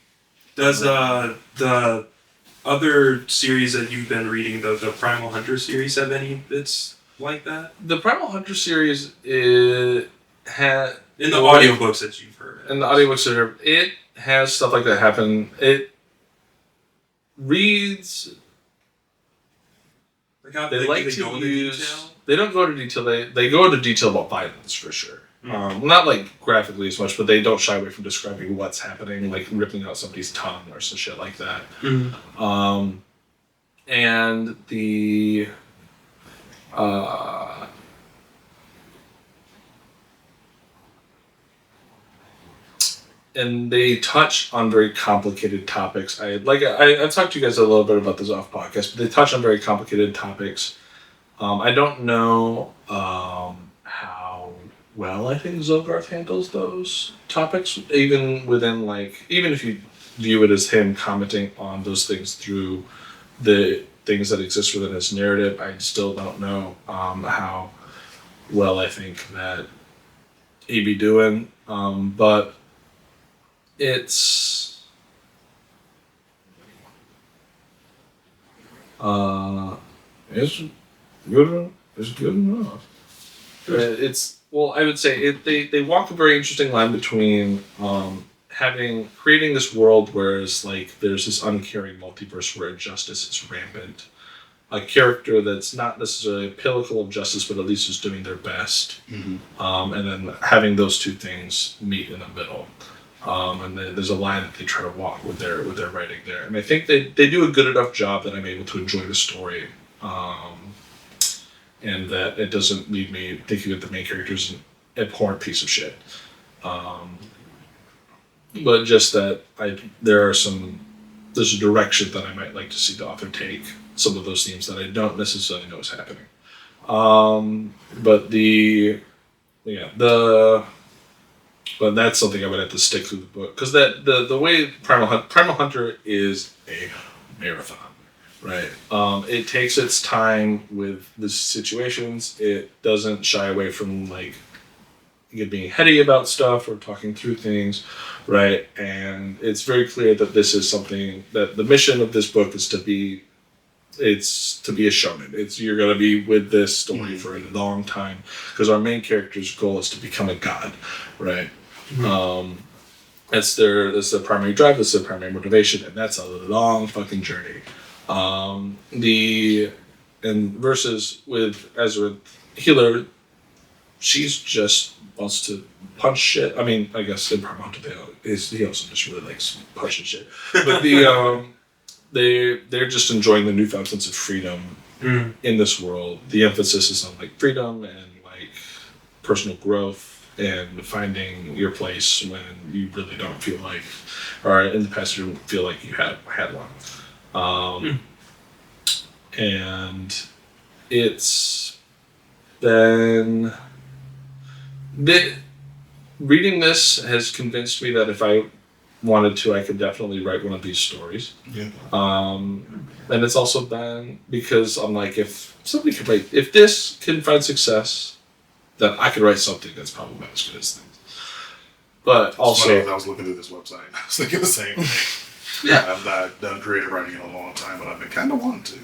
Does the other series that you've been reading, the Primal Hunter series, have any bits like that? The Primal Hunter series had in the audiobooks that you've heard. In the audiobooks that are, it has stuff like that happen. It reads Like how They do like they to go into use. detail? They don't go into detail. They go into detail about violence for sure. Not like graphically as much, but they don't shy away from describing what's happening, like ripping out somebody's tongue or some shit like that. And the and they touch on very complicated topics. I talked to you guys a little bit about this off podcast, but they touch on very complicated topics. I don't know how well I think Zolgarth handles those topics, even if you view it as him commenting on those things through the things that exist within his narrative. I still don't know how well I think that he'd be doing, but it's good. It's good enough. I would say they walk a very interesting line between creating this world where it's like there's this uncaring multiverse where injustice is rampant. A character that's not necessarily a pinnacle of justice, but at least is doing their best. And then having those two things meet in the middle. And there's a line that they try to walk with their writing there. And I think they do a good enough job that I'm able to enjoy the story. And that it doesn't leave me thinking that the main character is an abhorrent piece of shit. But just that there's a direction that I might like to see the author take some of those themes that I don't necessarily know is happening. But that's something I would have to stick through the book, because the way Primal Hunter is a marathon, right? It takes its time with the situations. It doesn't shy away from like being heady about stuff or talking through things, right? And it's very clear that this is something that the mission of this book is to be. It's to be a shonen. You're gonna be with this story for a long time, because our main character's goal is to become a god, right? That's their primary drive. That's their primary motivation, and that's a long fucking journey. Versus with Azarinth Healer, she's just wants to punch shit. I mean, I guess in Primal Hunter he also just really likes punching shit, but they're just enjoying the newfound sense of freedom in this world. The emphasis is on like freedom and like personal growth and finding your place when you really don't feel like, or in the past you didn't feel like you had one. And it's been reading this has convinced me that if I wanted to, I could definitely write one of these stories. Yeah. And it's also been because I'm like, if somebody could write, if this can find success, then I could write something that's probably not as good as things. But also, I was looking through this website. I was thinking the same thing. Yeah. I've not done creative writing in a long time, but I've been kind of wanting to.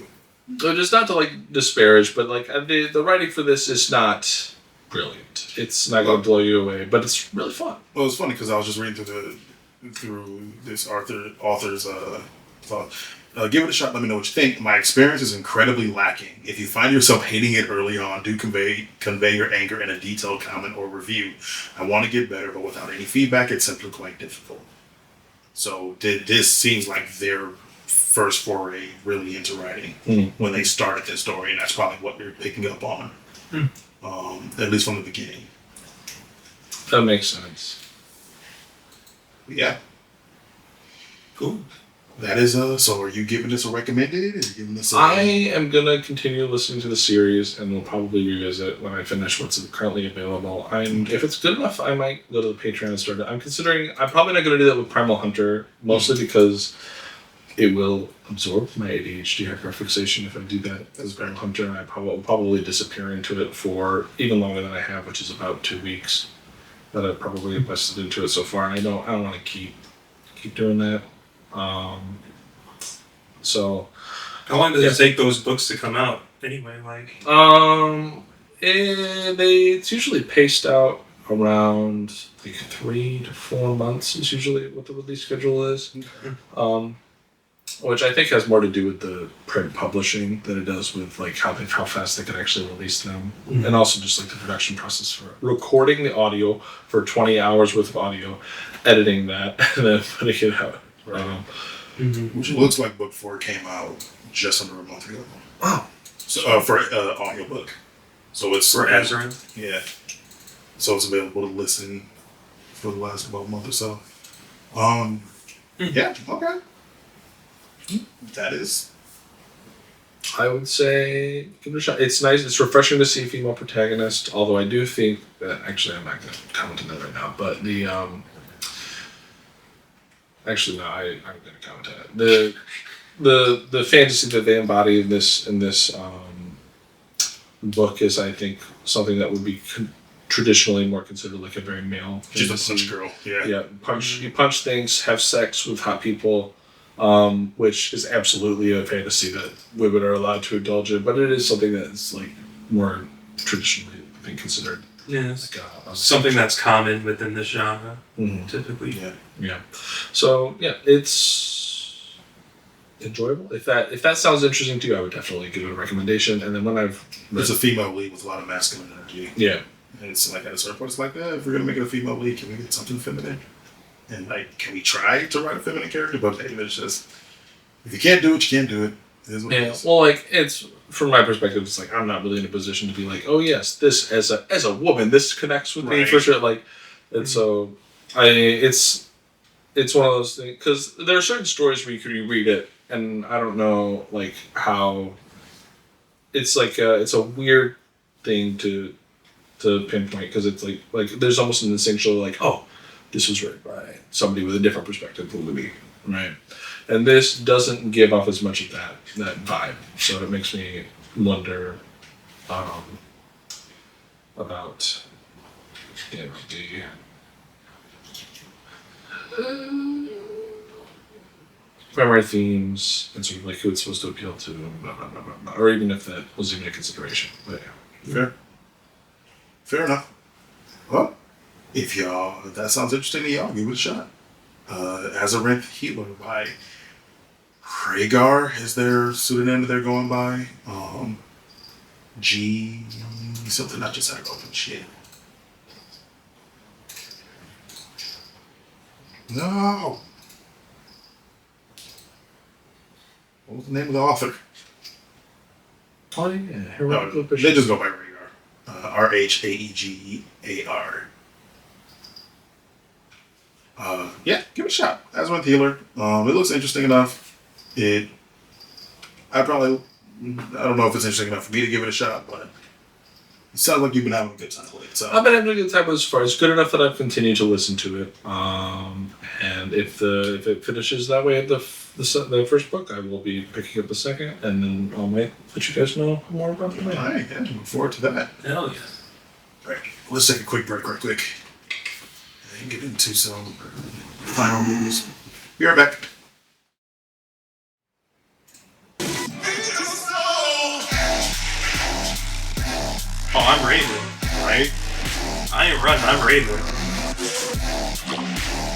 So just not to like disparage, but like the writing for this is not brilliant. It's not going to blow you away, but it's really fun. Well, it's funny because I was just reading through this author's thought. Give it a shot. Let me know what you think. My experience is incredibly lacking. If you find yourself hating it early on, do convey your anger in a detailed comment or review. I want to get better, but without any feedback, it's simply quite difficult. So this seems like their first foray really into writing when they started this story, and that's probably what they're picking up on, at least from the beginning. That makes sense. Yeah. Cool. That is so are you giving this a recommended? Or giving this I am gonna continue listening to the series, and we'll probably revisit when I finish what's currently available. If it's good enough, I might go to the Patreon and start it. I'm probably not gonna do that with Primal Hunter, mostly because it will absorb my ADHD hyperfixation if I do that as Primal Hunter, and I will probably disappear into it for even longer than I have, which is about 2 weeks that I've probably invested into it so far, and I don't want to keep doing that. So how long does it take those books to come out anyway? Like it's usually paced out around like 3 to 4 months is usually what the release schedule is. which I think has more to do with the print publishing than it does with like how fast they can actually release them, and also just like the production process for recording the audio for 20 hours worth of audio, editing that, and then putting it out. Which looks like book 4 came out just under a month ago. Oh, So for audiobook. So it's For Azarinth. Yeah. So it's available to listen for the last about month or so. Yeah, okay. That is. I would say give it a shot. It's nice. It's refreshing to see a female protagonist. Although I do think that actually I'm not going to comment on that right now. But the actually no, I'm going to comment on it. The fantasy that they embody in this book is, I think, something that would be traditionally more considered like a very male. She's a fantasy. punch girl. Yeah. Yeah, you punch things, have sex with hot people, which is absolutely a fantasy that women are allowed to indulge in, but it is something that is like more traditionally being considered. Yes. Like Something that's common within the genre, typically. Yeah. Yeah. So yeah, it's enjoyable. If that sounds interesting to you, I would definitely give it a recommendation. And then when I've It's a female lead with a lot of masculine energy. yeah. And it's like at a certain point, it's like, if we're gonna make it a female lead, can we get something feminine? And like, can we try to write a feminine character? But it's just, if you can't do it, you can't do it. It is what it Yeah, is. well, like it's from my perspective, it's like I'm not really in a position to be like, oh yes, this as a woman, this connects with me Right. for sure. Like, and so it's one of those things because there are certain stories where you could reread it, and I don't know like how it's like it's a weird thing to pinpoint because it's like there's almost an instinctual like, oh, this was written by somebody with a different perspective than me, right? And this doesn't give off as much of that vibe, so it makes me wonder about the primary themes and sort of like who it's supposed to appeal to, blah, blah, blah, blah, blah, or even if that was even a consideration. But yeah. Fair enough. Well, if that sounds interesting to y'all, give it a shot. Azarinth Healer by Rhaegar is their pseudonym that they're going by. G something, not just had it open. Shit. No. What was the name of the author? Oh yeah, No, they just go by Rhaegar. Rhaegar. Yeah, give it a shot. Azarinth Healer. It looks interesting enough. I don't know if it's interesting enough for me to give it a shot, but it sounds like you've been having a good time with it. So I've been having a good time as far as good enough that I've continued to listen to it. And if it finishes that way at the first book, I will be picking up the second, and then I'll let you guys know more about the all right, yeah, look forward to that. Hell yeah. All right, let's take a quick break right quick and get into some final movies. Be right back. Oh, I'm Raven. Right? I ain't running, I'm Raven.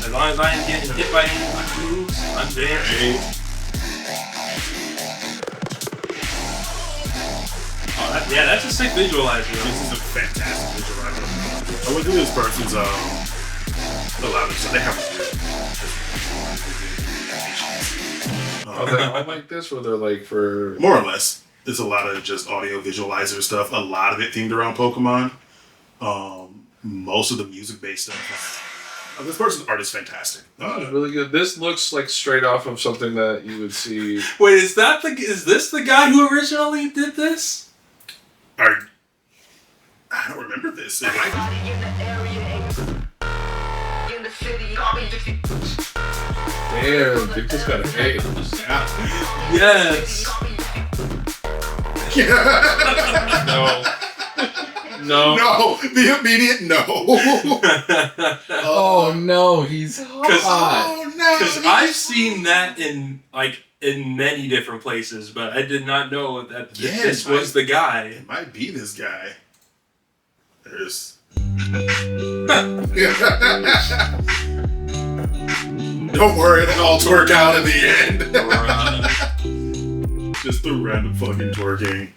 As long as I ain't getting hit by any of my moves, I'm dancing. Oh, that's a sick visualizer. This is a fantastic visualizer. I went through this person's allowed so they have Are they all like this, or they're like for more or less. It's a lot of just audio visualizer stuff. A lot of it themed around Pokemon. Most of the music based stuff. This person's art is fantastic. It's really good. This looks like straight off of something that you would see. Wait, is this the guy who originally did this? I don't remember this. It might Damn, they just got a A. Yes. No. No, the immediate no. Oh no, he's hot. Oh no. Because I've seen that in many different places, but I did not know that this was the guy. It might be this guy. There's. Don't worry, it'll all work out in the end. Just the random fucking twerking.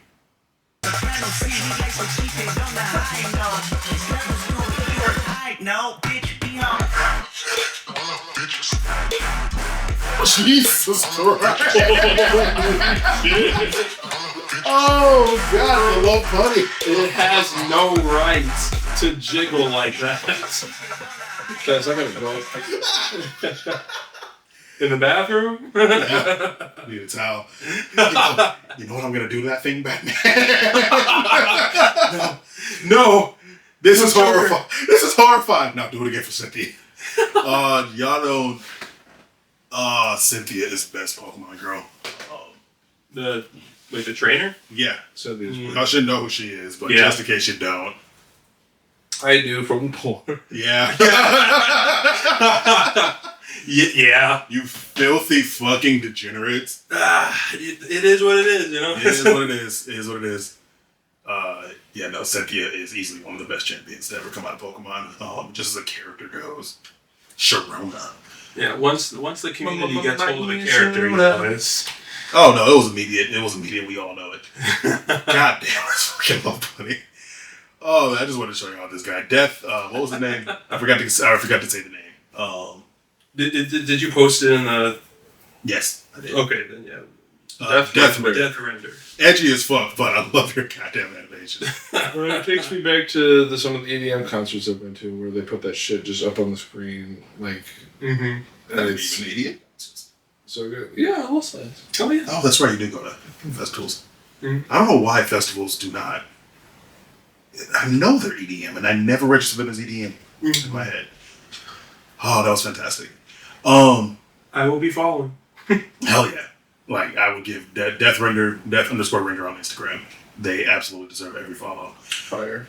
Jesus Christ. Oh God, I love Buddy. It has no right to jiggle like that. Guys, I gotta go. In the bathroom? Yeah. I need a towel. You know what I'm gonna do to that thing, Batman? No. This is horrifying. This is horrifying. Now do it again for Cynthia. Y'all don't. Cynthia is the best Pokemon girl. The trainer? Yeah. Cynthia's I should know who she is, but Yeah. just in case you don't. I do from porn. Yeah. Yeah. You filthy fucking degenerates. It is what it is, you know? It is what it is. It is what it is. Yeah, no, Cynthia is easily one of the best champions to ever come out of Pokemon. Just as a character goes. Sharona. Yeah, once the community gets hold of the character, you know, it's... Oh no, it was immediate. It was immediate. We all know it. God damn, I fucking love Bunny. Oh, I just want to show you all this guy. Death. What was his name? I forgot to say the name. Did you post it in the... Yes, I did. Okay, then yeah. Death Render. Edgy as fuck, but I love your goddamn animation. Well, it takes me back to some of the EDM concerts I've been to where they put that shit just up on the screen. Like, Mm-hmm. it's an idiot. so good. Yeah, I love that. Oh, yeah. Oh, that's right. You did go to festivals. Mhm. I don't know why festivals do not. I know they're EDM, and I never registered them as EDM in my head. Oh, that was fantastic. I will be following. Hell yeah! Like I would give Death_Render on Instagram. They absolutely deserve every follow. Fire.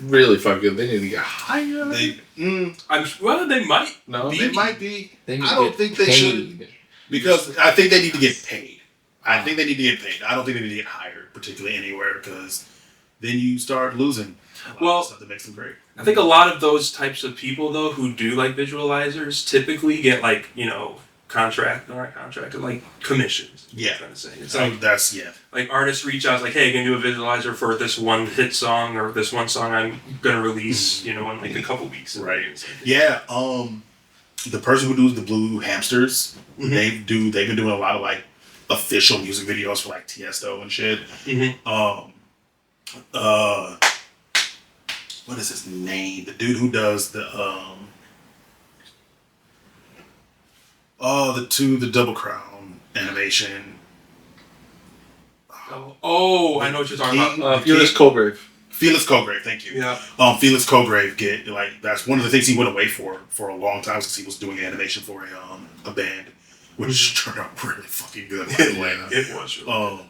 Really fucking good. They need to get higher. They might. No, They might be. They need I to don't get think they paid. should. Because I think they need to get paid. I think they need to get paid. I don't think they need to get hired, particularly anywhere, because then you start losing a lot of stuff that makes them great. I think a lot of those types of people, though, who do like visualizers, typically get like, like commissions. Yeah. I'm trying to say. It's So like, like artists reach out like, hey, can you do a visualizer for this one hit song or this one song I'm gonna release, in like a couple weeks. Right. Yeah. The person who does the Blue Hamsters, they've been doing a lot of like official music videos for like Tiesto and shit. What is his name? The dude who does the the Double Crown animation. Oh, I know what you're talking about. Felix Colgrave. Felix Colgrave, thank you. Yeah. Felix Colgrave that's one of the things he went away for a long time because he was doing animation for a band, which turned out really fucking good. By the way, it was. Really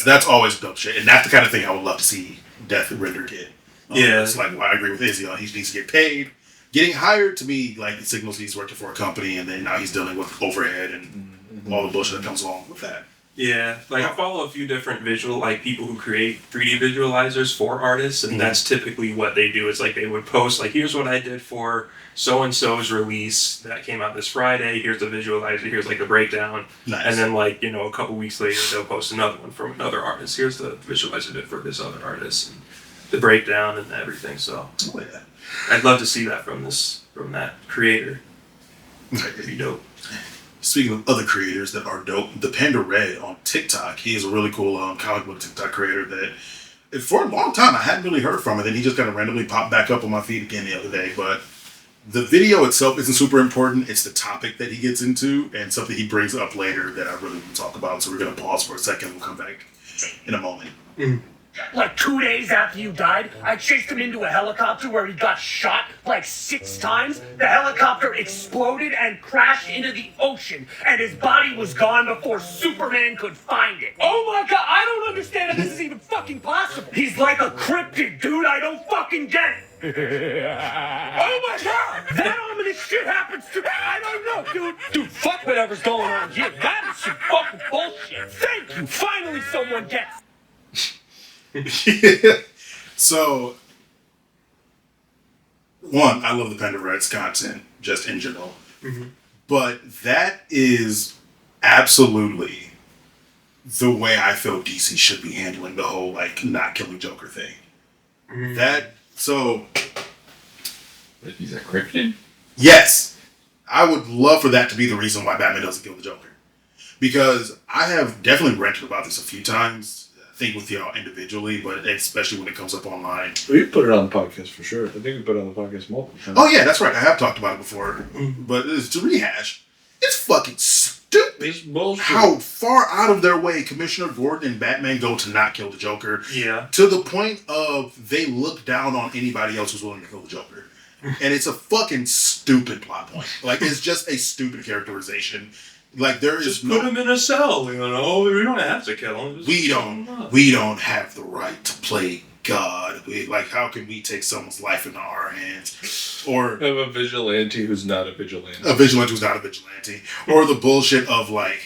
that's always dope shit, and that's the kind of thing I would love to see Death Render get. It's like I agree with Izzy. He needs to get paid. Getting hired to me like it signals he's working for a company, and then now he's dealing with overhead and all the bullshit that comes along with that. Yeah, like I follow a few different people who create 3D visualizers for artists, and that's typically what they do. Is like they would post like, here's what I did for so and so's release that came out this Friday. Here's the visualizer. Here's like the breakdown. Nice. And then like a couple weeks later they'll post another one from another artist. Here's the visualizer did for this other artist, and the breakdown and everything. So I'd love to see that from that creator. That'd be dope. Speaking of other creators that are dope, the Panda Red on TikTok, he is a really cool comic book TikTok creator that for a long time I hadn't really heard from, and then he just kind of randomly popped back up on my feed again the other day. But the video itself isn't super important. It's the topic that he gets into and something he brings up later that I really want to talk about. So we're going to pause for a second. We'll come back in a moment. Like 2 days after you died, I chased him into a helicopter where he got shot like 6 times. The helicopter exploded and crashed into the ocean, and his body was gone before Superman could find it. Oh my god, I don't understand how this is even fucking possible. He's like a cryptid, dude. I don't fucking get it. Oh my god! That ominous shit happens to me. I don't know, dude. Dude, fuck whatever's going on here. That is some fucking bullshit. Thank you. Finally someone gets So, one, I love the Panda Red's content, just in general. But that is absolutely the way I feel DC should be handling the whole like not killing Joker thing. That so. But he's a cryptid? Yes, I would love for that to be the reason why Batman doesn't kill the Joker, because I have definitely ranted about this a few times. I think with y'all individually, but especially when it comes up online. We put it on the podcast for sure. I think we put it on the podcast multiple times. Oh yeah, that's right. I have talked about it before, but it's to rehash. It's fucking stupid. It's bullshit. How far out of their way Commissioner Gordon and Batman go to not kill the Joker. Yeah. To the point of they look down on anybody else who's willing to kill the Joker. And it's a fucking stupid plot point. Like, it's just a stupid characterization. Like, there is Just put him in a cell, you know. We don't have to kill him. Just we shut him up. don't have the right to play God. Like, how can we take someone's life into our hands? Or Have a vigilante who's not a vigilante. a vigilante who's not a vigilante. Or the bullshit of, like,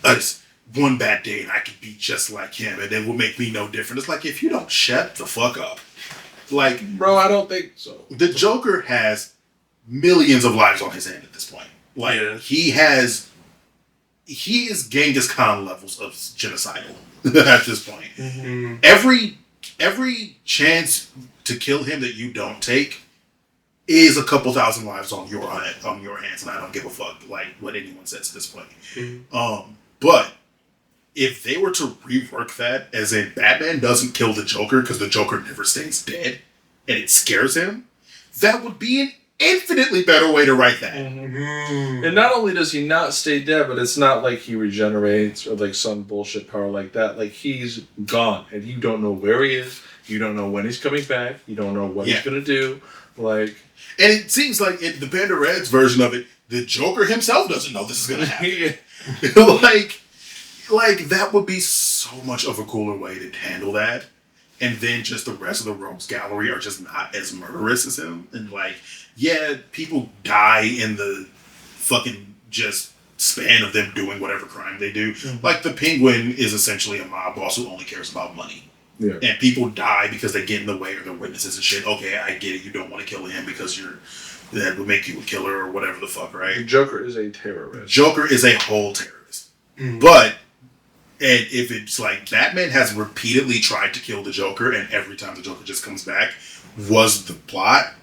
just one bad day and I could be just like him and it will make me no different. It's like, if you don't shut the fuck up. Like, Bro, I don't think so. the Joker has millions of lives on his hand at this point. Like, Yeah. he is Genghis Khan levels of genocidal at this point. Mm-hmm. Every chance to kill him that you don't take is a couple thousand lives on your hands, and I don't give a fuck like what anyone says at this point. Mm-hmm. But if they were to rework that as in Batman doesn't kill the Joker because the Joker never stays dead, and it scares him, that would be an infinitely better way to write that. And not only does he not stay dead, but it's not like he regenerates or like some bullshit power like that. Like, he's gone and you don't know where he is. You don't know when he's coming back. You don't know what he's going to do. Like, and it seems like in the Panda Red's version of it, the Joker himself doesn't know this is going to happen. like that would be so much of a cooler way to handle that. And then just the rest of the rogues gallery are just not as murderous as him. And like, yeah, people die in the fucking just span of them doing whatever crime they do. Mm-hmm. Like the Penguin is essentially a mob boss who only cares about money. yeah. And people die because they get in the way or they're witnesses and shit. Okay, I get it. You don't want to kill him because that would make you a killer or whatever the fuck, right? Joker is a terrorist. Joker is a whole terrorist. Mm. But and if it's like Batman has repeatedly tried to kill the Joker and every time the Joker just comes back was the plot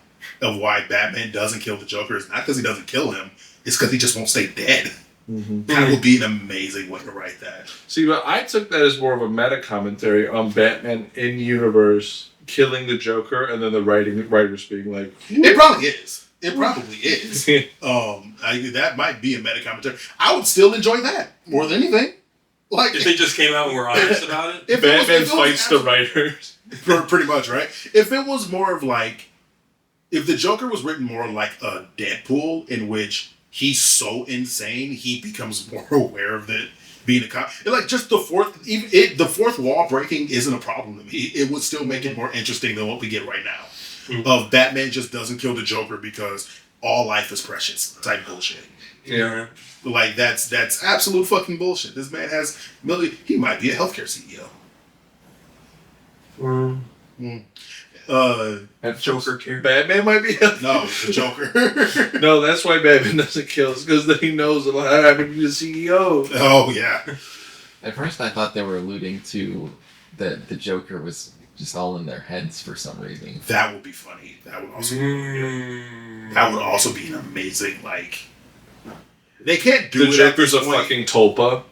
of why Batman doesn't kill the Joker. It's not because he doesn't kill him. It's because he just won't stay dead. Mm-hmm. That would be an amazing way to write that. See, but I took that as more of a meta commentary on Batman in universe killing the Joker, and then the writers being like, It probably is. It probably is. That might be a meta commentary. I would still enjoy that more than anything. Like If they just came out and were honest about it. if Batman it was fights the writers. pretty much, right? If it was more of like, if the Joker was written more like a Deadpool, in which he's so insane he becomes more aware of it being a cop. Like just the fourth wall breaking isn't a problem to me. It would still make it more interesting than what we get right now. Mm-hmm. Of Batman just doesn't kill the Joker because all life is precious type bullshit. Yeah. Like that's absolute fucking bullshit. This man has he might be a healthcare CEO. That Joker character. Batman might be. No, the Joker. No, that's why Batman doesn't kill. It's because then he knows it'll happen to the CEO. Oh yeah. At first, I thought they were alluding to that the Joker was just all in their heads for some reason. That would be funny. That would also be an amazing like. They can't do The it. Joker's at a this point. fucking tulpa.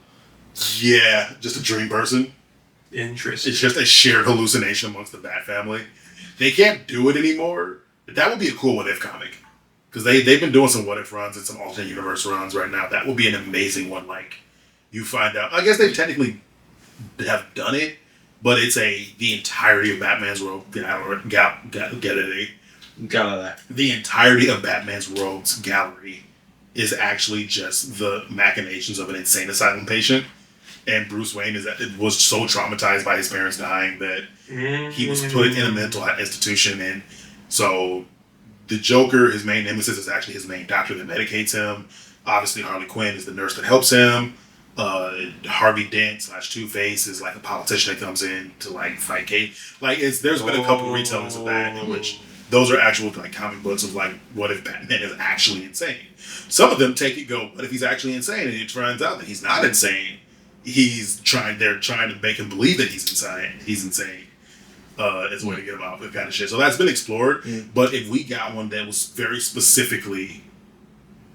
Yeah, just a dream person. Interesting. It's just a shared hallucination amongst the Bat family. They can't do it anymore. But that would be a cool what if comic. Because they've been doing some what if runs and some alternate universe runs right now. That would be an amazing one. Like, you find out. I guess they technically have done it, but it's the entirety of Batman's rogue gallery. The entirety of Batman's rogues gallery is actually just the machinations of an insane asylum patient. And Bruce Wayne was so traumatized by his parents dying that he was put in a mental institution. And so the Joker, his main nemesis, is actually his main doctor that medicates him. Obviously, Harley Quinn is the nurse that helps him. Harvey Dent / Two-Face is like a politician that comes in to like fight Kate. Like there's been a couple retellings of that in which those are actual like comic books of like what if Batman is actually insane. Some of them what if he's actually insane, and it turns out that he's not insane. they're trying to make him believe that he's insane. Is a way to get him out of that kind of shit. So that's been explored. But if we got one that was very specifically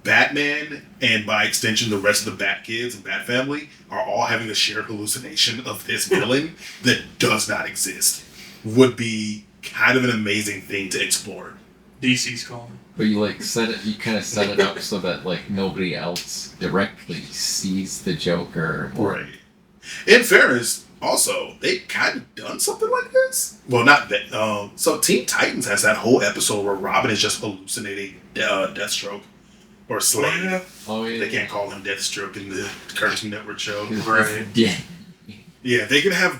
Batman, and by extension the rest of the Bat Kids and Bat Family are all having a shared hallucination of this villain that does not exist, would be kind of an amazing thing to explore. DC's calling. But you kind of set it up so that like nobody else directly sees the Joker. Right. In fairness, also, they kind of done something like this. Well, not that. So Teen Titans has that whole episode where Robin is just hallucinating Deathstroke or Slade. Oh yeah. They can't call him Deathstroke in the Cartoon Network show. Right. Yeah. Yeah, they can have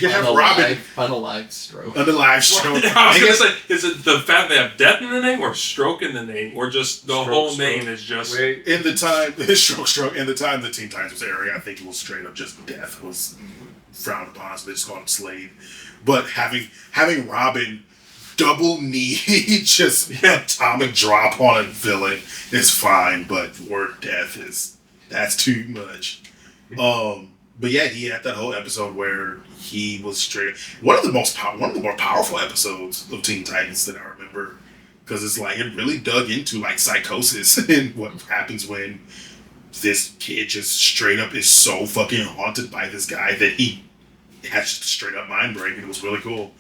Robin unalive stroke. Unalive stroke. I was gonna say, is it the fact they have death in the name, or stroke in the name, or just the whole name is just? In the time stroke. In the time the Teen Titans was airing, I think it was straight up just death was frowned upon, so they just called him Slade. But having Robin double knee just atomic drop on a villain is fine, but word death that's too much. But yeah, he had that whole episode where he was straight. One of the more powerful episodes of Teen Titans that I remember, because it's like it really dug into like psychosis and what happens when this kid just straight up is so fucking haunted by this guy that he has straight up mind break, and it was really cool.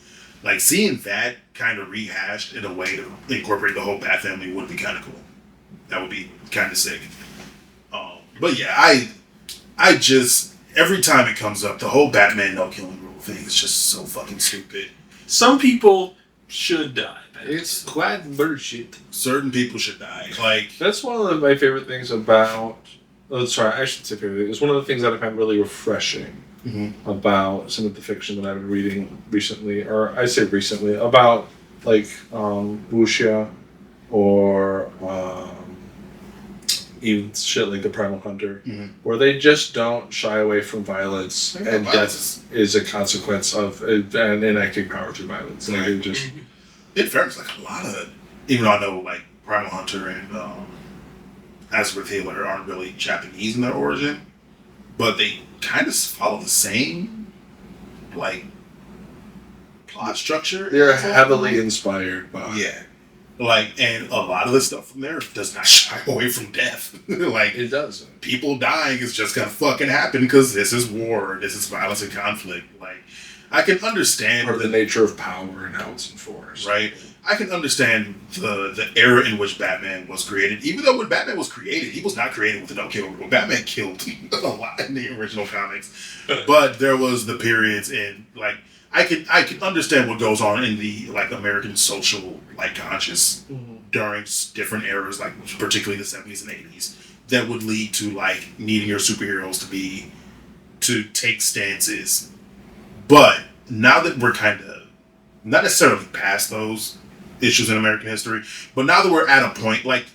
Like seeing that kind of rehashed in a way to incorporate the whole Bat Family would be kind of cool. That would be kind of sick. But yeah, I just. Every time it comes up, the whole Batman no killing rule thing is just so fucking stupid. Some people should die. It's quite bullshit. Certain people should die. Like that's one of my favorite things about. Oh, sorry, I should say favorite. It's one of the things that I find really refreshing about some of the fiction that I've been reading recently, or I say recently, about like wuxia or. Even shit like the Primal Hunter, where they just don't shy away from violence, and death is a consequence of an enacting power through violence. Like it just, in fairness, like a lot of, even though I know like Primal Hunter and Azarinth Healer aren't really Japanese in their origin, but they kind of follow the same like plot structure. They're heavily inspired by. Yeah. Like, and a lot of the stuff from there does not shy away from death. Like, it doesn't. People dying is just gonna fucking happen because this is war, this is violence and conflict. Like, I can understand the nature of power and how it's enforced. Right? I can understand the era in which Batman was created. Even though when Batman was created, he was not created with a no-kill rule. Batman killed a lot in the original comics. But there was the periods in, like, I can understand what goes on in the like American social like conscious during different eras, like particularly the 70s and 80s, that would lead to like needing your superheroes to take stances. But now that we're kind of not necessarily past those issues in American history, but now that we're at a point like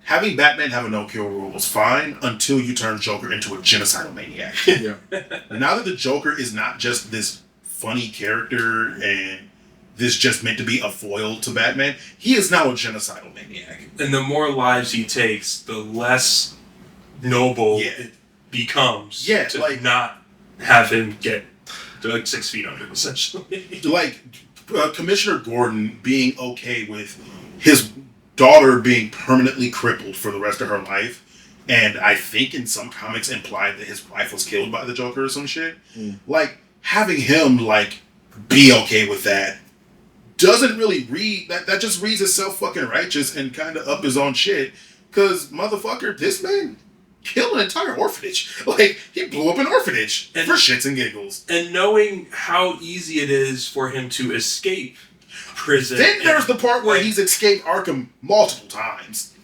having Batman have a no-kill rule was fine until you turn Joker into a genocidal maniac. Yeah. Now that the Joker is not just this funny character and this just meant to be a foil to Batman, he is now a genocidal maniac. And the more lives he takes, the less noble it becomes to like, not have him get to like 6 feet under him, essentially. Like Commissioner Gordon being okay with his daughter being permanently crippled for the rest of her life, and I think in some comics implied that his wife was killed by the Joker or some shit. Like, having him like be okay with that doesn't really read that just reads as self fucking righteous and kind of up his own shit, because motherfucker, this man killed an entire orphanage. Like, he blew up an orphanage for shits and giggles. And knowing how easy it is for him to escape prison. Then there's the part where he's escaped Arkham multiple times.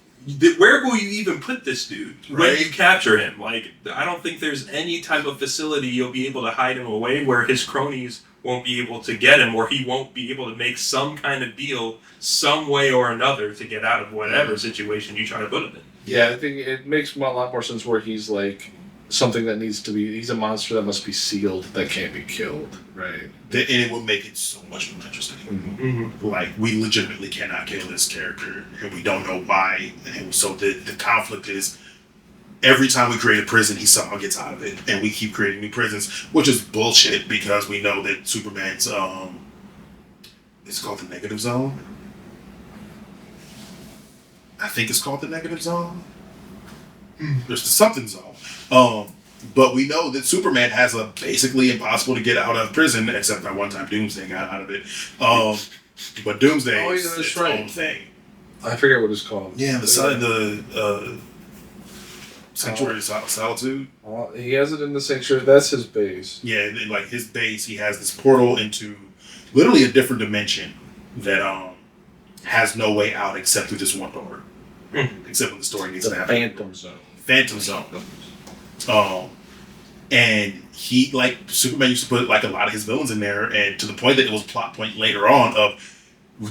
Where will you even put this dude when you capture him? Like, I don't think there's any type of facility you'll be able to hide him away where his cronies won't be able to get him, or he won't be able to make some kind of deal some way or another to get out of whatever situation you try to put him in. Yeah, I think it makes a lot more sense where he's like something that needs to be, he's a monster that must be sealed, that can't be killed, right? And it would make it so much more interesting. Like, we legitimately cannot kill this character, and we don't know why. And so the conflict is every time we create a prison, he somehow gets out of it, and we keep creating new prisons, which is bullshit because we know that Superman's it's called the negative zone. I think it's called the negative zone. There's the something zone. But we know that Superman has a basically impossible to get out of prison, except that one time Doomsday got out of it. But Doomsday is its own thing. I forget what it's called. Yeah, the Sanctuary of Solitude. He has it in the Sanctuary. That's his base. Yeah, and like his base, he has this portal into literally a different dimension that has no way out except through this one door. Except when the story needs to happen. Phantom Zone. And he, like, Superman used to put like a lot of his villains in there, and to the point that it was a plot point later on of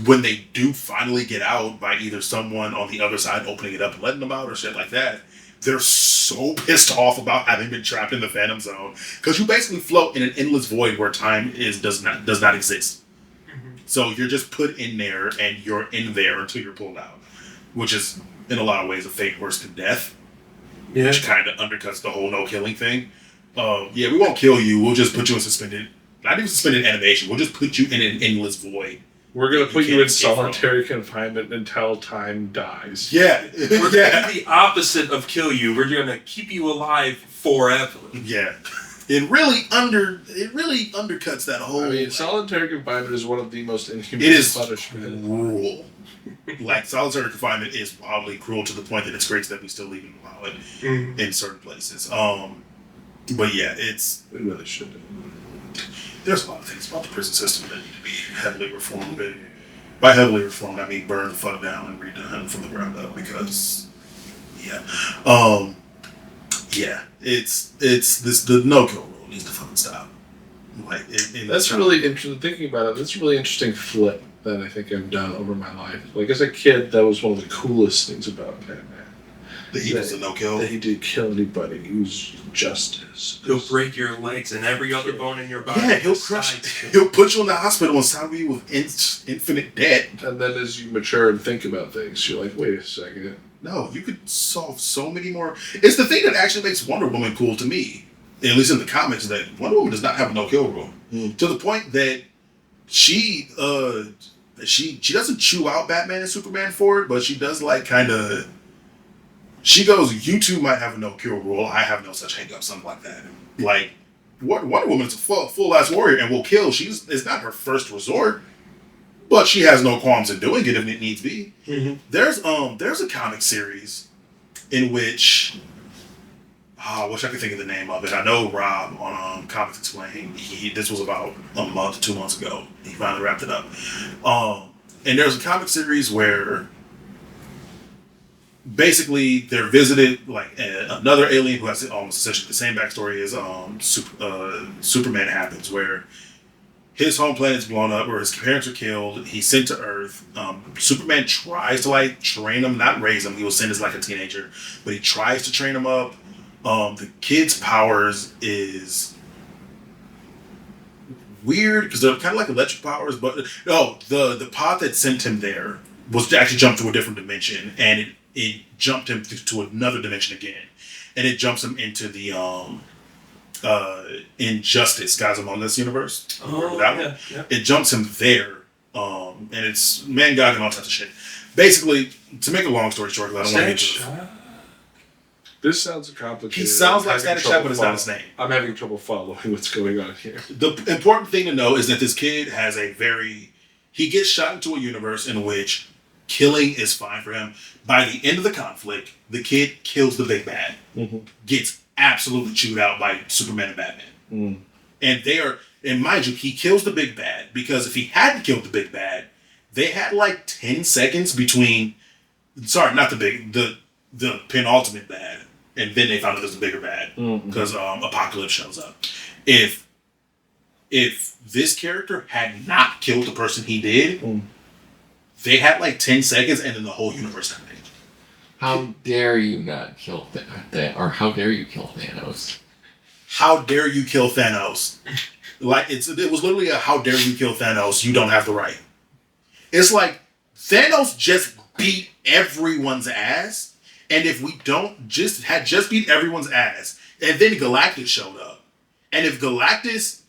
when they do finally get out by either someone on the other side opening it up and letting them out or shit like that, they're so pissed off about having been trapped in the Phantom Zone because you basically float in an endless void where time does not exist. So you're just put in there and you're in there until you're pulled out, which is in a lot of ways a fate worse than death. Yeah. Which kind of undercuts the whole no killing thing. Yeah, we won't kill you. We'll just put you in suspended, not even suspended animation. We'll just put you in an endless void. We're going to put you in solitary confinement until time dies. Yeah. We're going to do the opposite of kill you. We're going to keep you alive forever. Yeah. It really undercuts that whole... I mean, solitary confinement is one of the most inhumane punishments. Cruel. Like, solitary confinement is wildly cruel to the point that it's great that we still even allow it in certain places. But yeah, it really should. There's a lot of things about the prison system that need to be heavily reformed. But by heavily reformed, I mean burn the fuck down and redone from the ground up because, it's the no-kill rule needs to fucking stop. Like, that's really interesting. Thinking about it, that's a really interesting flip that I think I've done over my life. Like, as a kid, that was one of the coolest things about Batman. That he was a no-kill? That he didn't kill anybody. He was justice. He'll break your legs and every other bone in your body. Yeah, he'll crush. He'll put you in the hospital and saddle you with infinite debt. And then as you mature and think about things, you're like, wait a second. No, you could solve so many more. It's the thing that actually makes Wonder Woman cool to me. At least in the comics, that Wonder Woman does not have a no-kill rule. To the point that she doesn't chew out Batman and Superman for it, but she does like kind of... She goes, you two might have a no-kill rule. I have no such hang-up, something like that. Like, Wonder Woman's a full-ass warrior and will kill. It's not her first resort, but she has no qualms in doing it if it needs be. There's a comic series in which... I wish I could think of the name of it. I know Rob on Comics Explained. This was about a month, 2 months ago. He finally wrapped it up. And there's a comic series where basically they're visited like another alien who has almost essentially the same backstory as Superman happens, where his home planet's blown up, where his parents are killed. He's sent to Earth. Superman tries to like train him, not raise him. He was sent as like a teenager, but he tries to train him up. The kid's powers is weird because they're kind of like electric powers, but no, the pod that sent him there was actually jumped to a different dimension, and it jumped him to another dimension again, and it jumps him into the Injustice Guys Among Us universe. Yeah. It jumps him there, and it's Man God and all types of shit. Basically, to make a long story short, because I don't want to get into this sounds complicated. He sounds like Static Shock, but it's not his name. I'm having trouble following what's going on here. The important thing to know is that this kid has he gets shot into a universe in which killing is fine for him. By the end of the conflict, the kid kills the big bad. Gets absolutely chewed out by Superman and Batman. And mind you, he kills the big bad because if he hadn't killed the big bad, they had like 10 seconds between, the penultimate bad. And then they found out there's a bigger bad because Apocalypse shows up. If this character had not killed the person he did, they had like 10 seconds and then the whole universe ended. How dare you not kill or how dare you kill Thanos? How dare you kill Thanos? Like it was literally a how dare you kill Thanos? You don't have the right. It's like Thanos just beat everyone's ass. And if we don't just beat everyone's ass, and then Galactus showed up, and if Galactus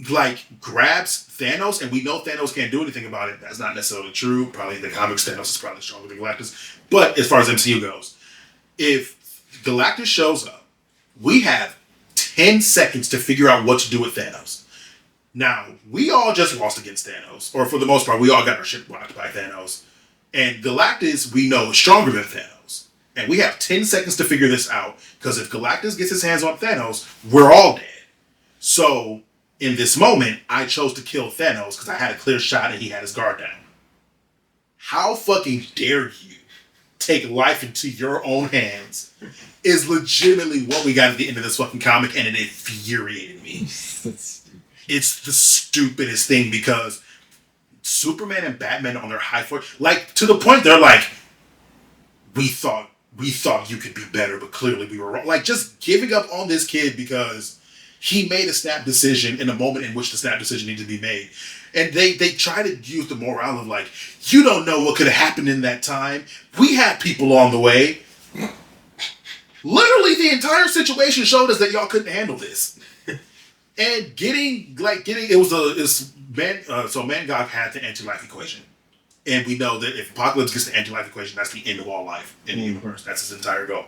like grabs Thanos, and we know Thanos can't do anything about it, that's not necessarily true. Probably in the comics, Thanos is probably stronger than Galactus. But as far as MCU goes, if Galactus shows up, we have 10 seconds to figure out what to do with Thanos. Now, we all just lost against Thanos, or for the most part, we all got our shit rocked by Thanos. And Galactus, we know, is stronger than Thanos. And we have 10 seconds to figure this out, because if Galactus gets his hands on Thanos, we're all dead. So, in this moment, I chose to kill Thanos because I had a clear shot and he had his guard down. How fucking dare you take life into your own hands is legitimately what we got at the end of this fucking comic, and it infuriated me. It's the stupidest thing, because Superman and Batman on their high force, like, to the point they're like, we thought you could be better, but clearly we were wrong. Like, just giving up on this kid because he made a snap decision in a moment in which the snap decision needed to be made. And they try to use the morale of like, you don't know what could have happened in that time. We had people on the way. Literally, the entire situation showed us that y'all couldn't handle this. And Mangog had the anti-life equation. And we know that if Apocalypse gets the anti-life equation, that's the end of all life in the universe. That's his entire goal.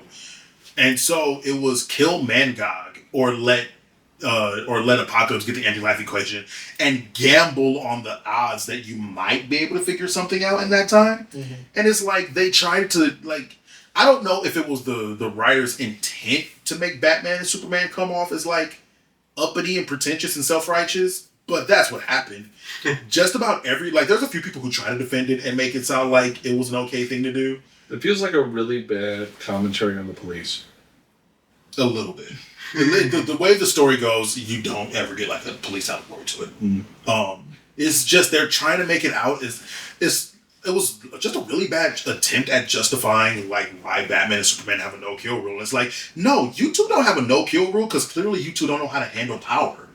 And so it was kill Mangog or let Apocalypse get the anti-life equation and gamble on the odds that you might be able to figure something out in that time. Mm-hmm. And it's like they tried to, like, I don't know if it was the writer's intent to make Batman and Superman come off as like uppity and pretentious and self-righteous, but that's what happened. Just about there's a few people who try to defend it and make it sound like it was an okay thing to do. It feels like a really bad commentary on the police. A little bit. The way the story goes, you don't ever get like a police outward to it. Mm. It's just they're trying to make it out it was just a really bad attempt at justifying like why Batman and Superman have a no-kill rule. It's like, no, you two don't have a no-kill rule because clearly you two don't know how to handle power.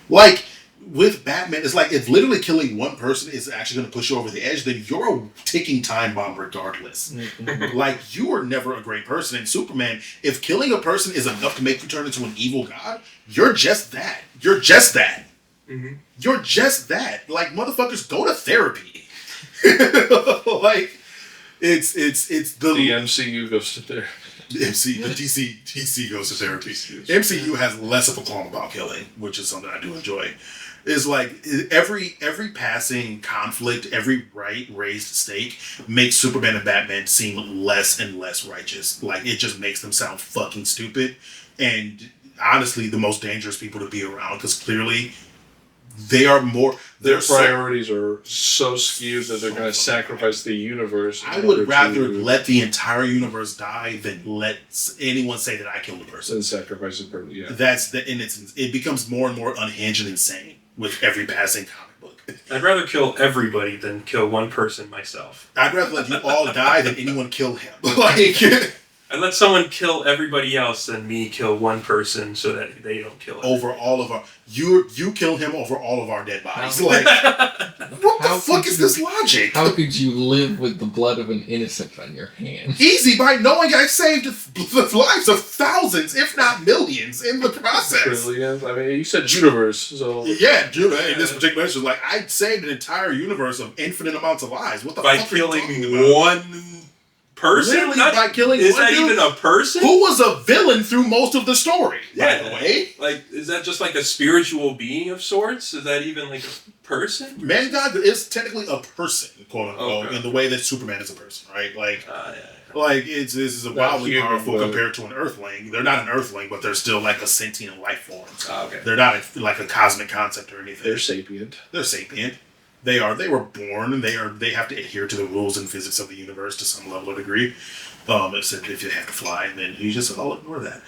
Like, with Batman, it's like if literally killing one person is actually going to push you over the edge, then you're a ticking time bomb regardless. Mm-hmm. Like, you are never a great person. And Superman, if killing a person is enough to make you turn into an evil god, you're just that. You're just that. Mm-hmm. You're just that. Like, motherfuckers, go to therapy. Like, it's the MCU goes to therapy. DC goes to therapy. MCU has less of a qualm about killing, which is something I do enjoy. Is like every passing conflict, every raised stake makes Superman and Batman seem less and less righteous. Like, it just makes them sound fucking stupid, and honestly, the most dangerous people to be around, because clearly their priorities are so skewed that they're going to sacrifice the universe. I would rather let the entire universe die than let anyone say that I killed a person. And sacrifice a person, yeah. It becomes more and more unhinged and insane with every passing comic book. I'd rather kill everybody than kill one person myself. I'd rather let you all die than anyone kill him. Like, I'd let someone kill everybody else than me kill one person so that they don't kill him. Over all of our... You kill him over all of our dead bodies. Like, what the fuck is this logic? How could you live with the blood of an innocent on your hands? Easy, by knowing I saved the lives of thousands, if not millions, in the process. Trillions? I mean, you said universe, so... Yeah, in this particular instance, like, I saved an entire universe of infinite amounts of lives. What the fuck are you talking about? One person? Literally by killing is one that dude even a person? who was a villain through most of the story, by the way. Like, is that just like a spiritual being of sorts? Is that even like a person? Mangog is technically a person, quote unquote, in the way that Superman is a person, right? Like, like this is a wildly powerful compared to an Earthling. They're not an Earthling, but they're still like a sentient life form. So they're not like a cosmic concept or anything. They're sapient. They're sapient. They were born, and they have to adhere to the rules and physics of the universe to some level or degree. Except if you have to fly, and then you just all ignore that.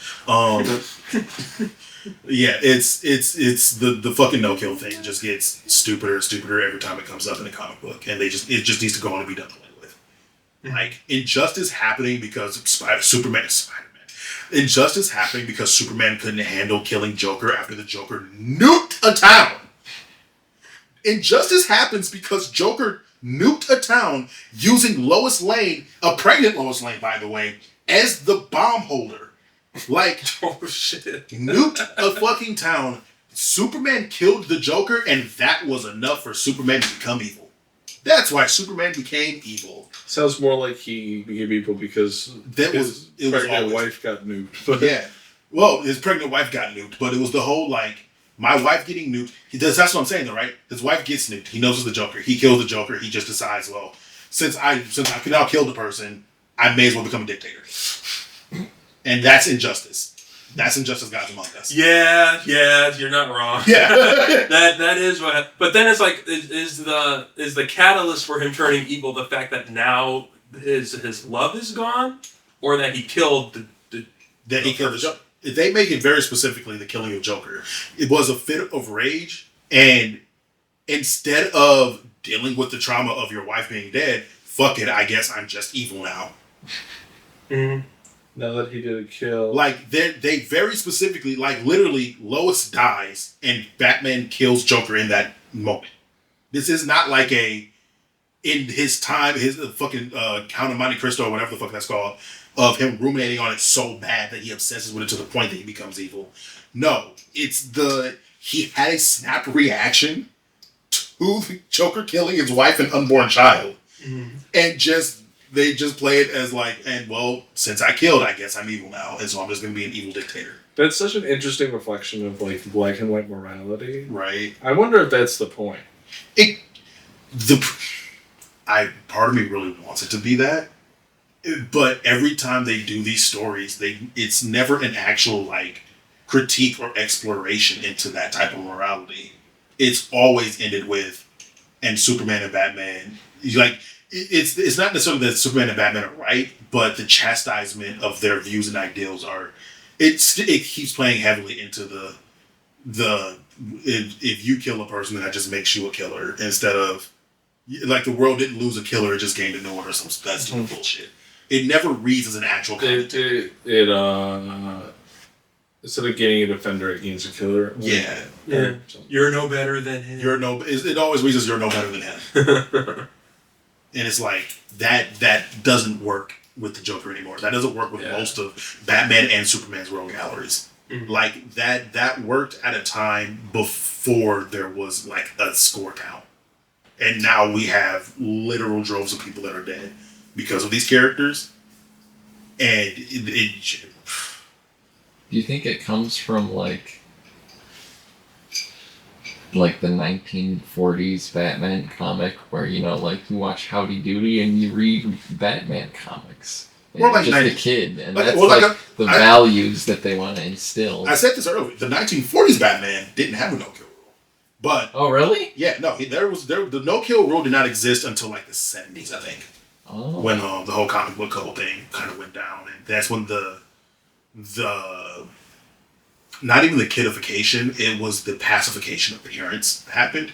Yeah, it's the fucking no-kill thing just gets stupider and stupider every time it comes up in a comic book, and it just needs to go on and be done away with. Like, injustice happening because Spider-Man. Injustice happening because Superman couldn't handle killing Joker after the Joker nuked a town. Injustice happens because Joker nuked a town using Lois Lane, a pregnant Lois Lane, by the way, as the bomb holder. Like, Oh shit. nuked a fucking town. Superman killed the Joker, and that was enough for Superman to become evil. That's why Superman became evil. Sounds more like he became evil because his pregnant wife got nuked. But Yeah. Well, his pregnant wife got nuked, but it was the whole, like, my wife getting nuked. That's what I'm saying, though, right? His wife gets nuked. He knows it's the Joker. He kills the Joker. He just decides, well, since I can now kill the person, I may as well become a dictator. And that's injustice. That's injustice, Gods Among Us. Yeah, you're not wrong. Yeah. that is what. But then it's like, is the catalyst for him turning evil the fact that now his love is gone, or that he killed That he killed the Joker. They make it very specifically the killing of Joker. It was a fit of rage, and instead of dealing with the trauma of your wife being dead, fuck it, I guess I'm just evil now. Mm-hmm. now that he did a kill, Like, they very specifically, like, literally, Lois dies, and Batman kills Joker in that moment. This is not like in his time, his fucking Count of Monte Cristo, or whatever the fuck that's called, of him ruminating on it so bad that he obsesses with it to the point that he becomes evil. No, it's he had a snap reaction to the Joker killing his wife and unborn child. Mm-hmm. And they just play it as like, and well, since I killed, I guess I'm evil now, and so I'm just going to be an evil dictator. that's such an interesting reflection of like black and white morality. Right. I wonder if that's the point. Part of me really wants it to be that. But every time they do these stories, it's never an actual like critique or exploration into that type of morality. It's always ended with, and Superman and Batman, like it's not necessarily that Superman and Batman are right, but the chastisement of their views and ideals it keeps playing heavily into the if you kill a person, then that just makes you a killer, instead of like the world didn't lose a killer, it just gained a new one or some that's bullshit. It never reads as an actual commentary. Instead of gaining a defender, it gains a killer. Yeah. You're no better than him. It always reads as you're no better than him. And it's like that doesn't work with the Joker anymore. That doesn't work with most of Batman and Superman's rogue galleries. Mm-hmm. Like that worked at a time before there was like a score count. And now we have literal droves of people that are dead because of these characters. And Do you think it comes from like the 1940s Batman comic where, you know, like you watch Howdy Doody and you read Batman comics? Or like just a kid, and like, that's well, like the values that they want to instill. I said this earlier. The 1940s Batman didn't have a no-kill rule. But oh, really? Yeah, no. The no-kill rule did not exist until like the 70s, I think. Oh. When the whole comic book thing kind of went down, and that's when the not even the kidification, it was the pacification of parents happened.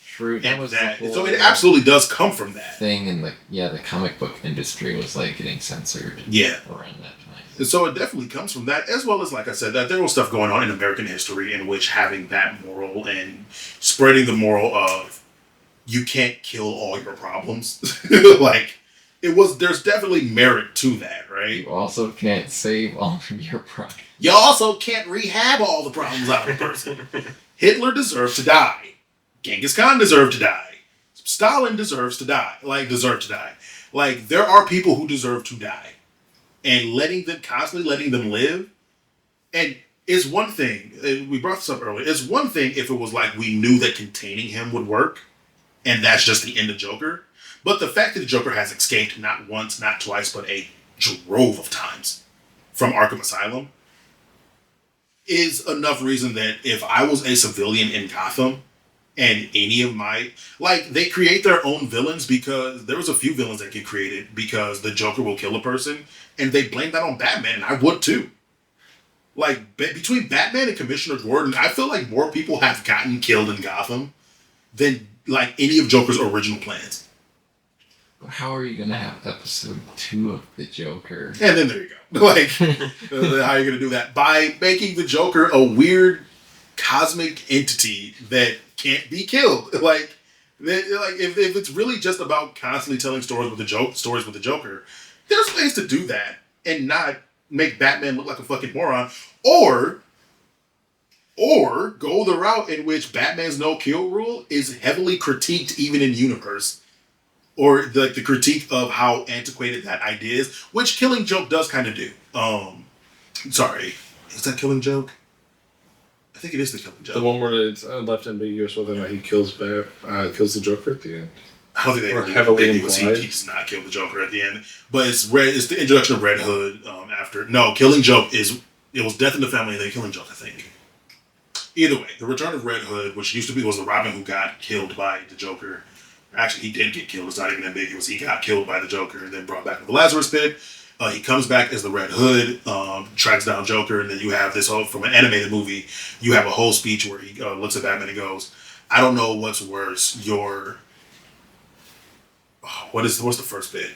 True. That was so it absolutely does come from that thing, and the comic book industry was like getting censored. Yeah. Around that time. And so it definitely comes from that, as well as, like I said, that there was stuff going on in American history in which having that moral and spreading the moral of you can't kill all your problems, like there's definitely merit to that, right? You also can't save all of your problems. You also can't rehab all the problems out of a person. Hitler deserved to die. Genghis Khan deserved to die. Stalin deserves to die. Like, there are people who deserve to die. And constantly letting them live, and it's one thing, we brought this up earlier, it's one thing if it was like we knew that containing him would work, and that's just the end of Joker. But the fact that the Joker has escaped not once, not twice, but a drove of times from Arkham Asylum is enough reason that if I was a civilian in Gotham and any of my... Like, they create their own villains because there was a few villains that get created because the Joker will kill a person, and they blame that on Batman, and I would too. Like, between Batman and Commissioner Gordon, I feel like more people have gotten killed in Gotham than, like, any of Joker's original plans. How are you going to have episode 2 of the Joker? And then there you go. Like, how are you going to do that? By making the Joker a weird cosmic entity that can't be killed. Like if it's really just about constantly telling stories with the Joker, there's ways to do that and not make Batman look like a fucking moron, or go the route in which Batman's no-kill rule is heavily critiqued even in universe. Or the critique of how antiquated that idea is, which Killing Joke does kind of do. Sorry. Is that Killing Joke? I think it is the Killing Joke. The one where it's left ambiguous whether or not he kills the Joker at the end. I don't think they Or really heavily he implied. does not kill the Joker at the end. But it's the introduction of Red Hood after. No, Killing Joke it was Death in the Family and then Killing Joke, I think. Either way, the return of Red Hood, which used to be was the Robin who got killed by the Joker. Actually, he did get killed. It's not even ambiguous. He got killed by the Joker and then brought back to the Lazarus Pit. He comes back as the Red Hood, tracks down Joker, and then you have this whole, from an animated movie, you have a whole speech where he looks at Batman and goes, I don't know what's worse, what's the first bit?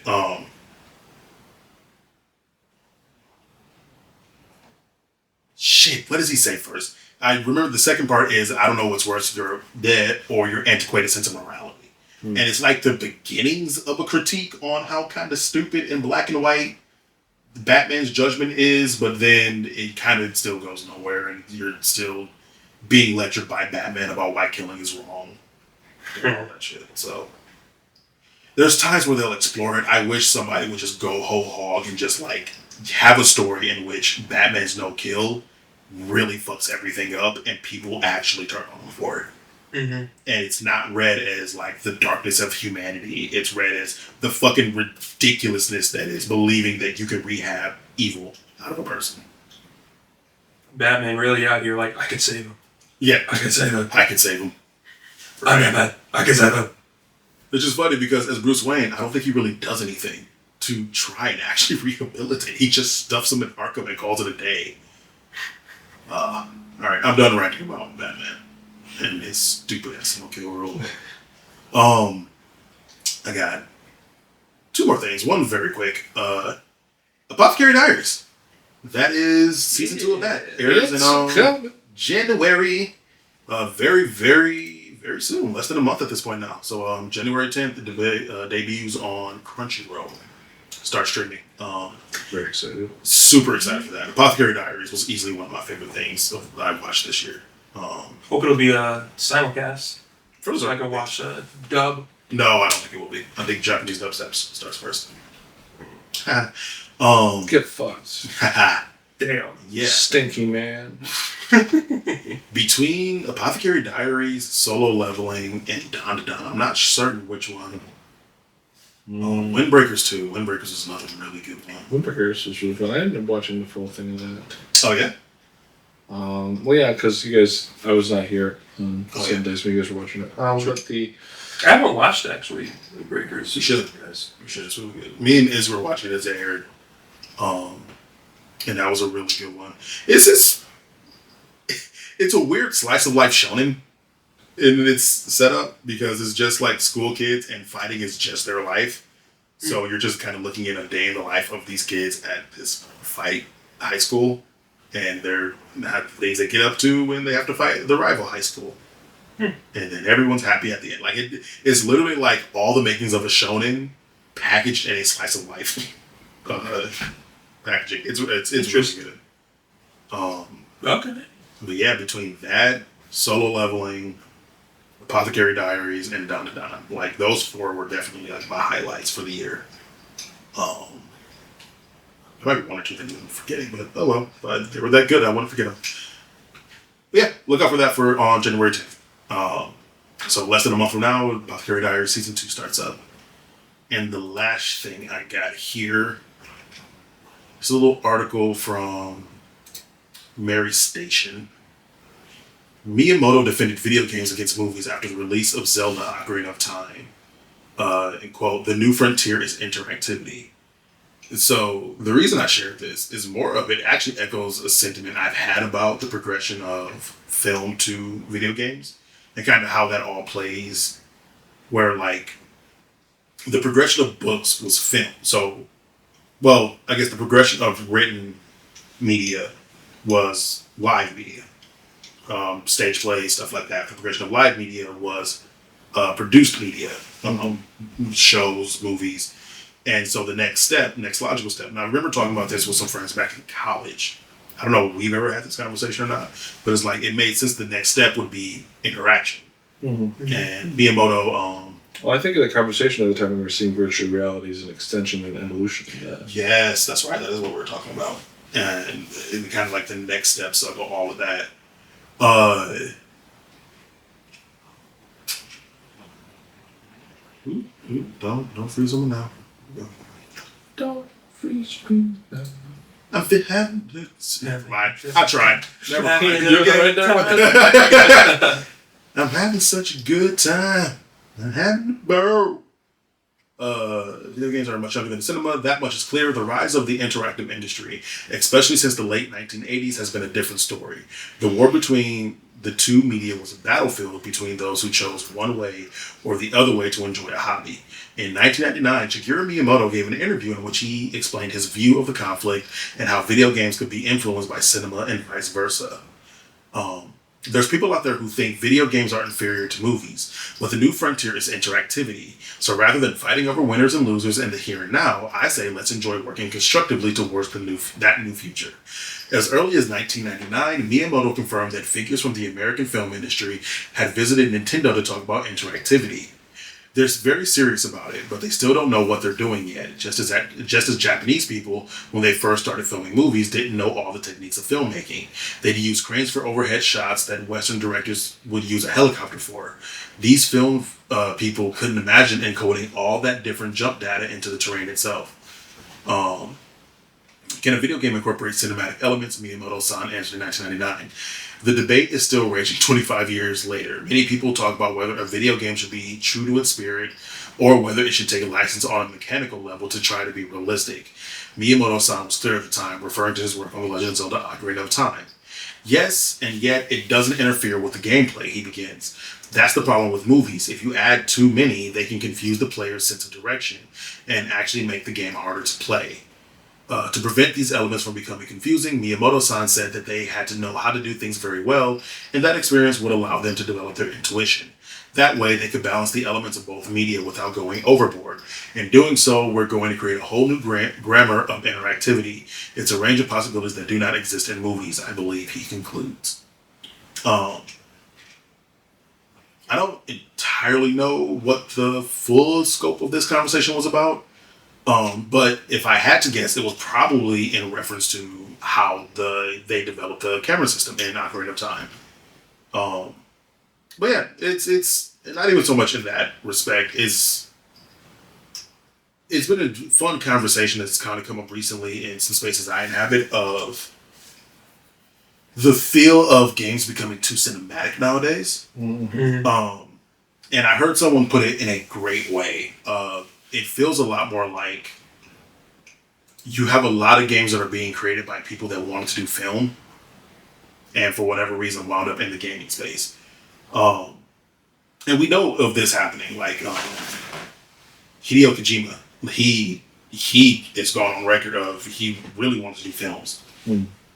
Shit, what does he say first? I remember the second part is, I don't know what's worse, your dead or your antiquated sense of morality. And it's like the beginnings of a critique on how kind of stupid and black and white Batman's judgment is, but then it kind of still goes nowhere, and you're still being lectured by Batman about why killing is wrong and all that shit. So there's times where they'll explore it. I wish somebody would just go whole hog and just like have a story in which Batman's no kill really fucks everything up, and people actually turn on him for it. Mm-hmm. And it's not read as like the darkness of humanity. It's read as the fucking ridiculousness that is believing that you can rehab evil out of a person. Batman really out here like, I could save him. Yeah, I could save him. I can save him. I'm Batman. I could save him. Which is funny because as Bruce Wayne, I don't think he really does anything to try and actually rehabilitate. He just stuffs him in Arkham and calls it a day. All right, I'm done ranting about Batman and his stupid ass no-kill rule. I got two more things. One very quick. Apothecary Diaries. That is season 2 of that. Airs in January. Very, very, very soon. Less than a month at this point now. So January 10th, it debuts on Crunchyroll. Start streaming. Very excited. Super excited for that. Apothecary Diaries was easily one of my favorite things that I watched this year. Hope it'll be a simulcast. So I can watch a dub. No, I don't think it will be. I think Japanese dubstep starts first. Get fucked. Damn. Yeah. Stinky man. Between Apothecary Diaries, Solo Leveling, and Don to Don, I'm not certain which one. Windbreakers 2. Windbreakers is another really good one. Windbreakers was really fun. I ended up watching the full thing of that. Oh, yeah? Well, yeah, because you guys, I was not here on the same yeah. days when you guys were watching it. But the I haven't watched actually Windbreakers. You should. Guys. You should. It's really good. Me and Iz were watching it as it aired. And that was a really good one. It's a weird slice of life shonen in its setup because it's just like school kids and fighting is just their life. So you're just kind of looking at a day in the life of these kids at this fight high school, and they're not things they get up to when they have to fight the rival high school. And then everyone's happy at the end. Like it's literally like all the makings of a shonen packaged in a slice of life packaging. It's really good. Okay. But yeah, between that, Solo Leveling, Apothecary Diaries, and Don to Don, like those 4 were definitely like my highlights for the year. There might be 1 or 2 things I'm forgetting, but oh well. But they were that good, I wouldn't forget them. But yeah, look out for that on January 10th. So less than a month from now, Apothecary Diaries season 2 starts up. And the last thing I got here is a little article from Mary Station. Miyamoto defended video games against movies after the release of Zelda Ocarina of Time. And quote, the new frontier is interactivity. So the reason I shared this is more of it actually echoes a sentiment I've had about the progression of film to video games and kind of how that all plays, where like the progression of books was film. So, well, I guess the progression of written media was live media, stage plays, stuff like that. The progression of live media was produced media, shows, movies. And so the next logical step. Now I remember talking about this with some friends back in college. I don't know if we've ever had this conversation or not, but it's like it made sense. The next step would be interaction. Mm-hmm. And Miyamoto. Well, I think in the conversation at the time we were seeing virtual reality as an extension and evolution of that. Yes, that's right. That is what we were talking about. And it kind of like the next steps of all of that. Don't freeze them now. Don't freeze me now. I'm fit having this. Never mind. I tried. Never mind. I'm having such a good time. I'm having a bro. Video games are much younger than cinema. That much is clear. The rise of the interactive industry, especially since the late 1980s, has been a different story. The war between the two media was a battlefield between those who chose one way or the other way to enjoy a hobby. In 1999, Shigeru Miyamoto gave an interview in which he explained his view of the conflict and how video games could be influenced by cinema and vice versa. There's people out there who think video games are inferior to movies, but the new frontier is interactivity. So rather than fighting over winners and losers in the here and now, I say let's enjoy working constructively towards that new future. As early as 1999, Miyamoto confirmed that figures from the American film industry had visited Nintendo to talk about interactivity. They're very serious about it, but they still don't know what they're doing yet, just as Japanese people, when they first started filming movies, didn't know all the techniques of filmmaking. They'd use cranes for overhead shots that Western directors would use a helicopter for. These film people couldn't imagine encoding all that different jump data into the terrain itself. Can a video game incorporate cinematic elements? Miyamoto-san answered in 1999. The debate is still raging 25 years later. Many people talk about whether a video game should be true to its spirit or whether it should take a license on a mechanical level to try to be realistic. Miyamoto-san was clear at the time, referring to his work on The Legend of Zelda: Ocarina of Time. Yes, and yet it doesn't interfere with the gameplay, he begins. That's the problem with movies. If you add too many, they can confuse the player's sense of direction and actually make the game harder to play. To prevent these elements from becoming confusing, Miyamoto-san said that they had to know how to do things very well, and that experience would allow them to develop their intuition. That way, they could balance the elements of both media without going overboard. In doing so, we're going to create a whole new grammar of interactivity. It's a range of possibilities that do not exist in movies, I believe, he concludes. I don't entirely know what the full scope of this conversation was about. But if I had to guess, it was probably in reference to how they developed the camera system in Ocarina of Time. But yeah, it's not even so much in that respect. It's been a fun conversation that's kind of come up recently in some spaces I inhabit of the feel of games becoming too cinematic nowadays. Mm-hmm. And I heard someone put it in a great way. It feels a lot more like you have a lot of games that are being created by people that wanted to do film and for whatever reason wound up in the gaming space. And we know of this happening. Like Hideo Kojima, he is gone on record of he really wanted to do films.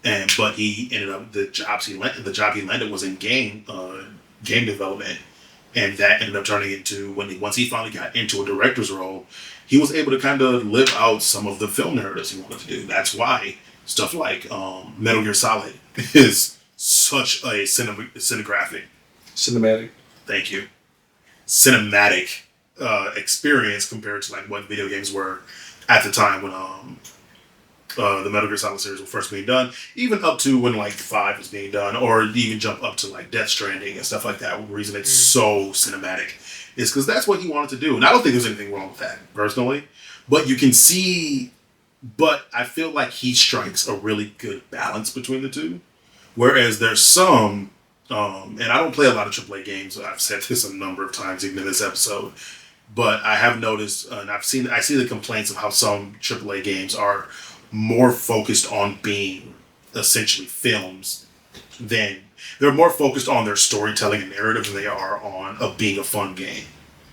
But he ended up the job he landed was in game development. And that ended up turning into, once he finally got into a director's role, he was able to kind of live out some of the film narratives he wanted to do. That's why stuff like Metal Gear Solid is such a cinematic. Thank you. Cinematic experience compared to like what video games were at the time when the Metal Gear Solid series was first being done, even up to when like 5 was being done, or even jump up to like Death Stranding and stuff like that. The reason it's so cinematic is because that's what he wanted to do. And I don't think there's anything wrong with that, personally. But you can see, but I feel like he strikes a really good balance between the two. Whereas there's some, and I don't play a lot of AAA games, I've said this a number of times even in this episode, but I have noticed, and I see the complaints of how some AAA games are more focused on being essentially films than they're more focused on their storytelling and narrative than they are on being a fun game.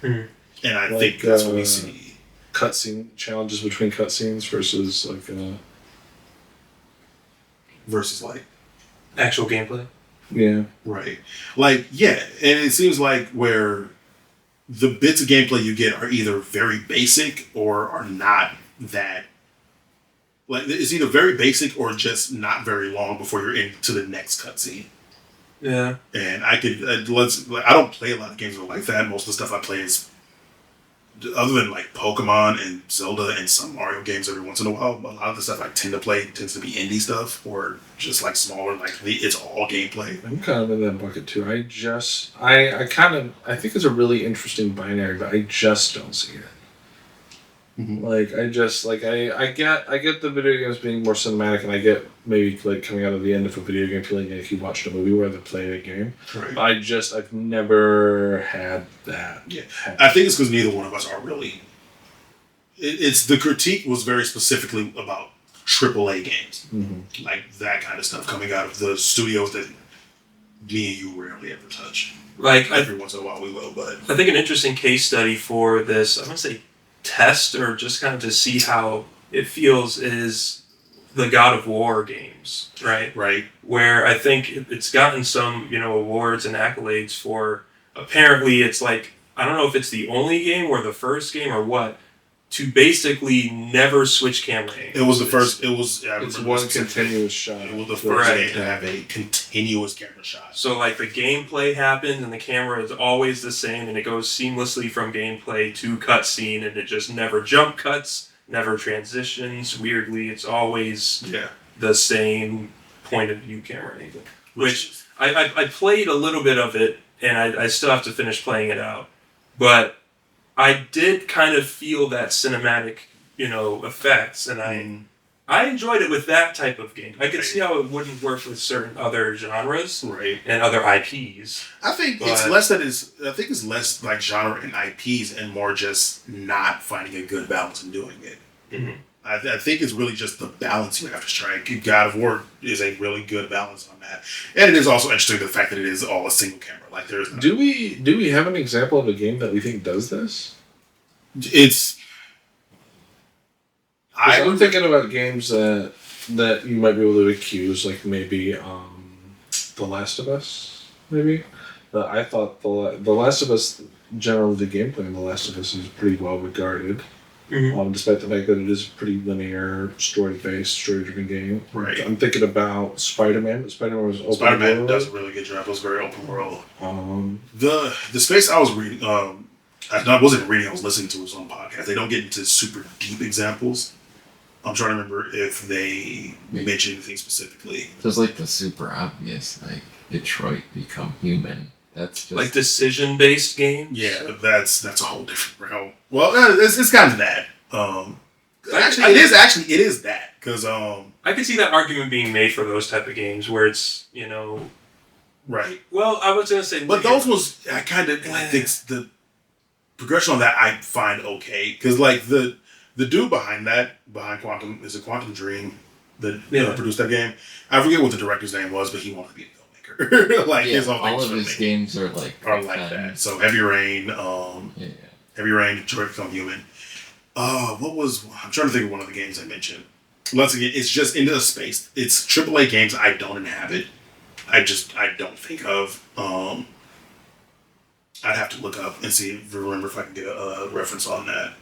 Mm-hmm. And I think that's what we see. Cutscene challenges between cutscenes versus like actual gameplay. Yeah. Right. Like, yeah, and it seems like where the bits of gameplay you get are either very basic or are not that. Like, it's either very basic or just not very long before you're into the next cutscene. Yeah. And I don't play a lot of games like that. Most of the stuff I play is, other than like Pokemon and Zelda and some Mario games every once in a while, a lot of the stuff I tend to play tends to be indie stuff or just like smaller, like it's all gameplay. I'm kind of in that bucket too. I think it's a really interesting binary, but I just don't see it. Mm-hmm. Like I get the video games being more cinematic, and I get maybe like coming out of the end of a video game feeling like you watched a movie rather than playing a game. Right. I've never had that. Yeah, I think it's because neither one of us are really. It's the critique was very specifically about AAA games, like that kind of stuff coming out of the studios that me and you rarely ever touch. Like Every once in a while we will, but I think an interesting case study for this, I'm gonna say test or just kind of to see how it feels is the God of War games, right? Right. Where I think it's gotten some, awards and accolades for, apparently it's like, I don't know if it's the only game or the first game or what, to basically never switch camera angles. It was the first. It's one continuous shot. It was the first Right. game to have a continuous camera shot. So like the gameplay happens and the camera is always the same and it goes seamlessly from gameplay to cutscene and it just never jump cuts, never transitions. Weirdly, it's always the same point of view camera angle. Which I played a little bit of it and I still have to finish playing it out. But I did kind of feel that cinematic, effects, and I enjoyed it with that type of game. I could see how it wouldn't work with certain other genres and other IPs. I think it's less like genre and IPs and more just not finding a good balance in doing it. Mm-hmm. I think it's really just the balance you have to strike. God of War is a really good balance on that, and it is also interesting the fact that it is all a single camera. Like there's Do we have an example of a game that we think does this? I'm thinking about games that you might be able to accuse, like maybe The Last of Us, maybe. I thought The Last of Us, generally the gameplay in The Last of Us is pretty well regarded. Mm-hmm. Despite the fact that it is a pretty linear, story-based, story-driven game. Right. I'm thinking about Spider-Man. Spider-Man was open Spider-Man world. does a really good job. It was very open world. The space I was reading, I wasn't reading. I was listening to his own podcast. They don't get into super deep examples. I'm trying to remember if they mentioned anything specifically. There's like the super obvious, like Detroit Become Human. That's just Like decision-based games? Yeah, that's a whole different realm. Well, it's kind of that. It is that because I could see that argument being made for those type of games where it's, right. Well, I was going to say... But those was, I kind of, I think the progression on that I find okay. Because, like, the dude behind Quantum, is it Quantum Dream that produced that game? I forget what the director's name was, but he wanted to be a filmmaker. Like, his own all of his games are like that. So, Heavy Rain, Heavy Rain, Detroit Become Human. I'm trying to think of one of the games I mentioned. Once again, it's just into the space. It's AAA games I don't inhabit. I don't think of. I'd have to look up and remember if I can get a reference on that.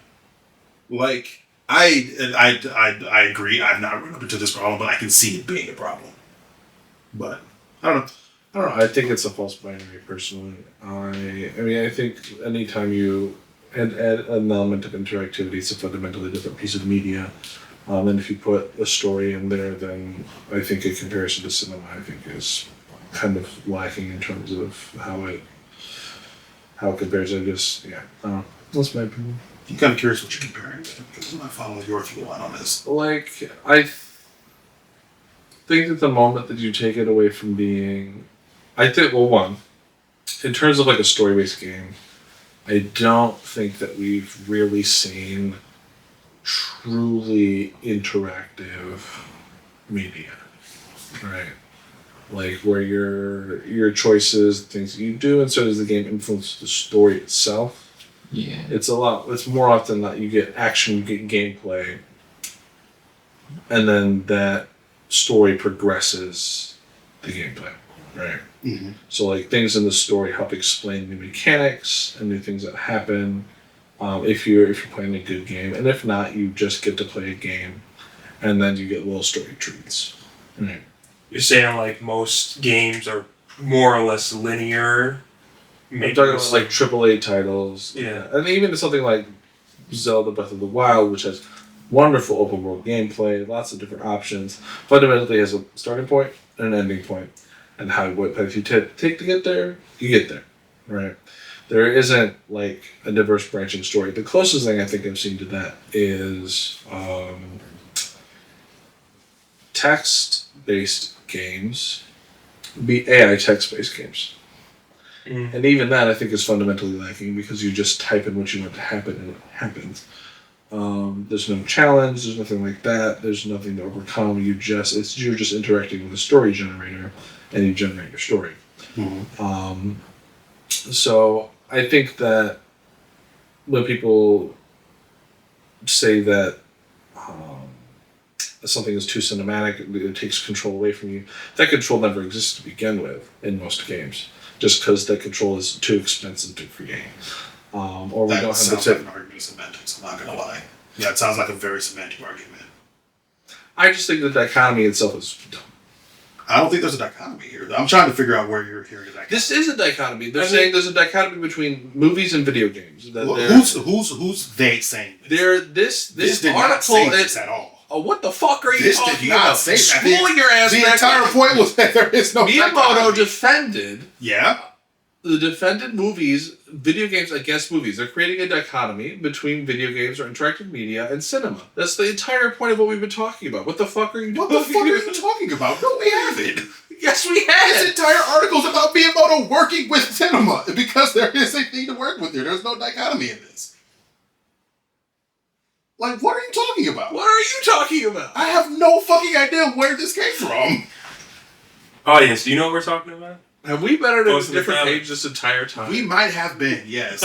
Like, I agree. I've not run up into this problem, but I can see it being a problem. But I don't know. I think it's a false binary, personally. I think anytime you add an element of interactivity, it's a fundamentally different piece of media. And if you put a story in there, then I think a comparison to cinema, is kind of lacking in terms of how it compares. That's my opinion. I'm kind of curious what you're comparing to, because I'm not following your through line on this. Like, I think that the moment that you take it away from being... one, in terms of like a story-based game, I don't think that we've really seen truly interactive media, right? Like where your choices, things that you do, and so does the game influence the story itself. Yeah. It's more often that you get action, you get gameplay, and then that story progresses the gameplay. right? Mm-hmm. So like things in the story help explain new mechanics and new things that happen. If you're playing a good game, and if not, you just get to play a game, and then you get little story treats. Right. You're saying like most games are more or less linear. I'm talking about like AAA titles. Yeah. And even something like Zelda Breath of the Wild, which has wonderful open world gameplay, lots of different options, fundamentally has a starting point and an ending point. And what path you take to get there, you get there. Right? There isn't like a diverse branching story. The closest thing I think I've seen to that is text-based games, AI text-based games. And even that, I think, is fundamentally lacking because you just type in what you want to happen and it happens. There's no challenge. There's nothing like that. There's nothing to overcome. You're just interacting with a story generator, and you generate your story. Mm-hmm. So I think that when people say that something is too cinematic, it takes control away from you, that control never exists to begin with in most games. Just because that control is too expensive to create. Or we don't have sounds like an argument of semantics, I'm not going to lie. Yeah, it sounds like a very semantic argument. I just think the dichotomy itself is dumb. I don't think there's a dichotomy here. I'm trying to figure out where you're hearing a dichotomy. This is a dichotomy. They're saying there's a dichotomy between movies and video games. That Who's they saying this? This did article not say this at all. Oh, what the fuck are you This talking did not about? say that. Schooling your ass The back entire up. point was that there is no Miyamoto dichotomy. defended Yeah. defended video games against movies. They're creating a dichotomy between video games or interactive media and cinema. That's the entire point of what we've been talking about. What the fuck are you What doing? the fuck are you talking about? No, we haven't. Yes, we have. This entire article is about Miyamoto working with cinema because there is a thing to work with here. There's no dichotomy in this. Like, what are you talking about? What are you talking about? I have no fucking idea where this came from. Audience, do you know what we're talking about? Have we been on Close a to the different family. page this entire time? We might have been, yes.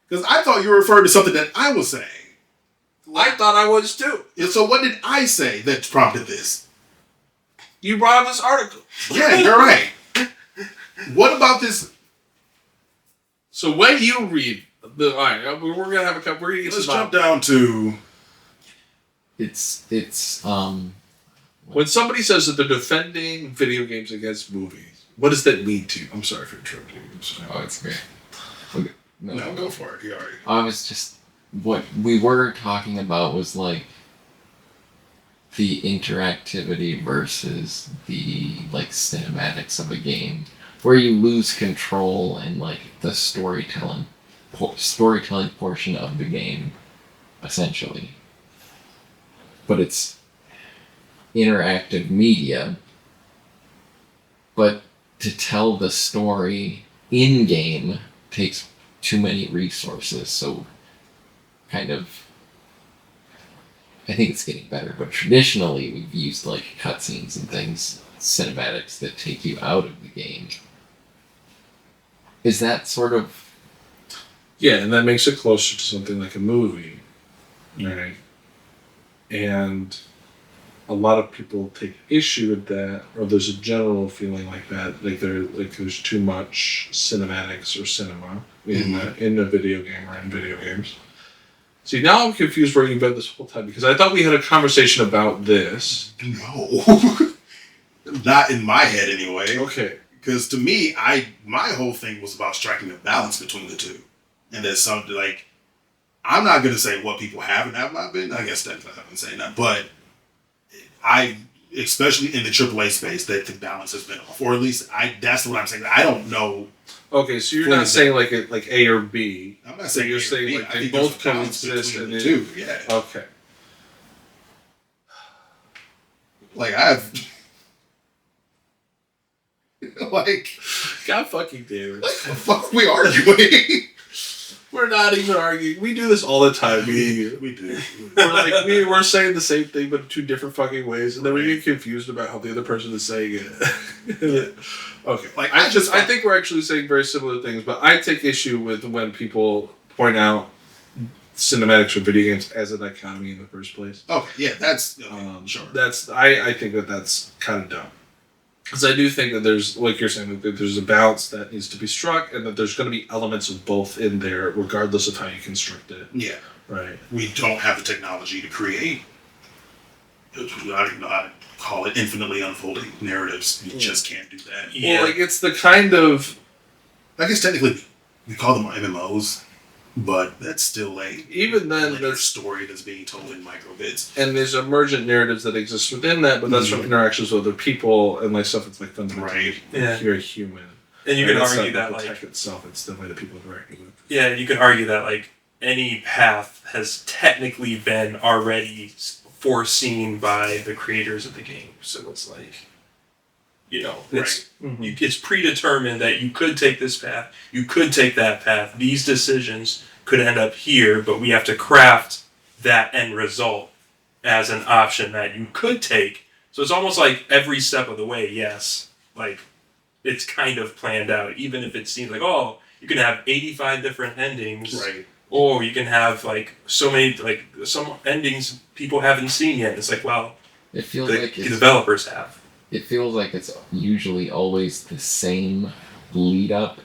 Because I thought you were referring to something that I was saying. I thought I was too. And so what did I say that prompted this? You brought up this article. Yeah, you're right. What about this? So when you read all right, we're gonna have a couple. We're gonna get Let's to jump down to It's when somebody says that they're defending video games against movies. What does that mean to you? I'm sorry for interrupting you. oh, it's great. Okay. no, go for it. You already. I was just what we were talking about was like the interactivity versus the like cinematics of a game, where you lose control and like the storytelling portion of the game, essentially. But it's interactive media. But to tell the story in game takes too many resources, so kind of I think it's getting better, but traditionally we've used like cutscenes and things, cinematics that take you out of the game. Is that sort of Yeah, and that makes it closer to something like a movie, right? And a lot of people take issue with that, or there's a general feeling like that, like there's too much cinematics or cinema in a video game or in video games. See, now I'm confused where you've been this whole time because I thought we had a conversation about this. No. Not in my head anyway. Okay. Because to me, my whole thing was about striking a balance between the two. And there's something like, I'm not going to say what people have and have not been. I guess that's I've been saying that. But especially in the AAA space, that the balance has been off. Or at least, that's what I'm saying. I don't know. Okay, so you're not saying like A or B. I'm not saying you're A or saying B. like I they think there's both a balance coexist between and the they two. Yeah. Okay. Like, like, God fucking damn it. what the fuck are we arguing? We're not even arguing. We do this all the time, me and you. We do. We're like we're saying the same thing but two different fucking ways, and then we get confused about how the other person is saying it. Okay. Like, I think we're actually saying very similar things, but I take issue with when people point out cinematics or video games as a dichotomy in the first place. Okay, yeah, that's sure. I think that's kind of dumb. Because I do think that there's, like you're saying, that there's a balance that needs to be struck, and that there's going to be elements of both in there, regardless of how you construct it. Yeah. Right. We don't have the technology to create, I don't know how to call it, infinitely unfolding narratives. You just can't do that. Yeah. Well, like, it's the kind of... I guess technically we call them MMOs, but that's still even then, linear story that's being told in micro bits. And there's emergent narratives that exist within that, but that's from interactions with other people and like stuff that's like fundamentally Right. Yeah. you're a human. And you can it's argue not that the like tech itself, it's the way that people interact with it. yeah, you can argue that like any path has technically been already foreseen by the creators of the game. So it's like, you know, it's predetermined that you could take this path, you could take that path. These decisions could end up here, but we have to craft that end result as an option that you could take. So it's almost like every step of the way, yes, like it's kind of planned out, even if it seems like, oh, you can have 85 different endings. Right. Or you can have like so many, like some endings people haven't seen yet. It's like, well, It feels the like it's, developers have. it feels like it's usually always the same lead up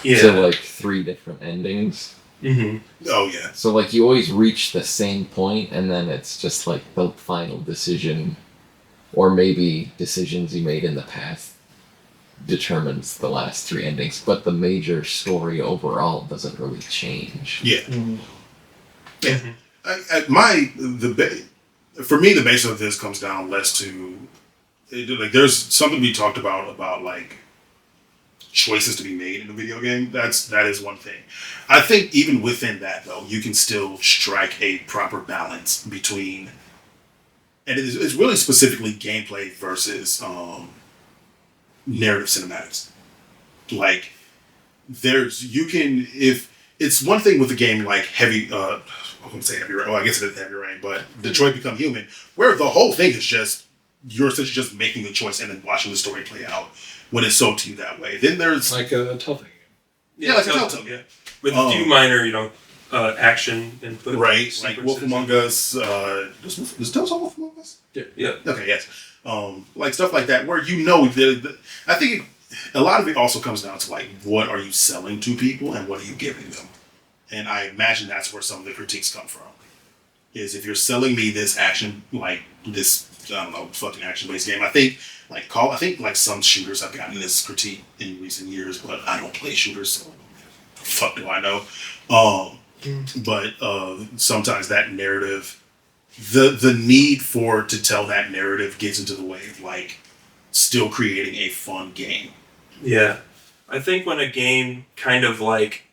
Yeah. to like 3 different endings. Mm-hmm. Oh yeah. So like you always reach the same point, and then it's just like the final decision, or maybe decisions you made in the past determines the last 3 endings, but the major story overall doesn't really change. Yeah. Mm-hmm. Yeah. For me, the base of this comes down less to like there's something we talked about like choices to be made in a video game. That is one thing. I think even within that though, you can still strike a proper balance between, and it's really specifically gameplay versus narrative cinematics. Like if it's one thing with a game like Heavy I wouldn't say Heavy Rain. Well, I guess it is Heavy Rain, but Detroit Become Human, where the whole thing is just you're essentially just making a choice and then watching the story play out when it's sold to you that way. Then there's Like a Telltale game. yeah, like a Telltale. Yeah. With a few minor, action input. Right, like Wolf sequences. Among Us. Is Telltale Wolf Among Us? Yeah. Okay, yes. Like stuff like that, where you know, I think a lot of it also comes down to like, what are you selling to people and what are you giving them? And I imagine that's where some of the critiques come from. Is if you're selling me this action, like this, I don't know, fucking action-based game. I think like some shooters have gotten this critique in recent years, but I don't play shooters, so the fuck do I know? But sometimes that narrative, the need to tell that narrative gets into the way of like still creating a fun game. Yeah. I think when a game kind of like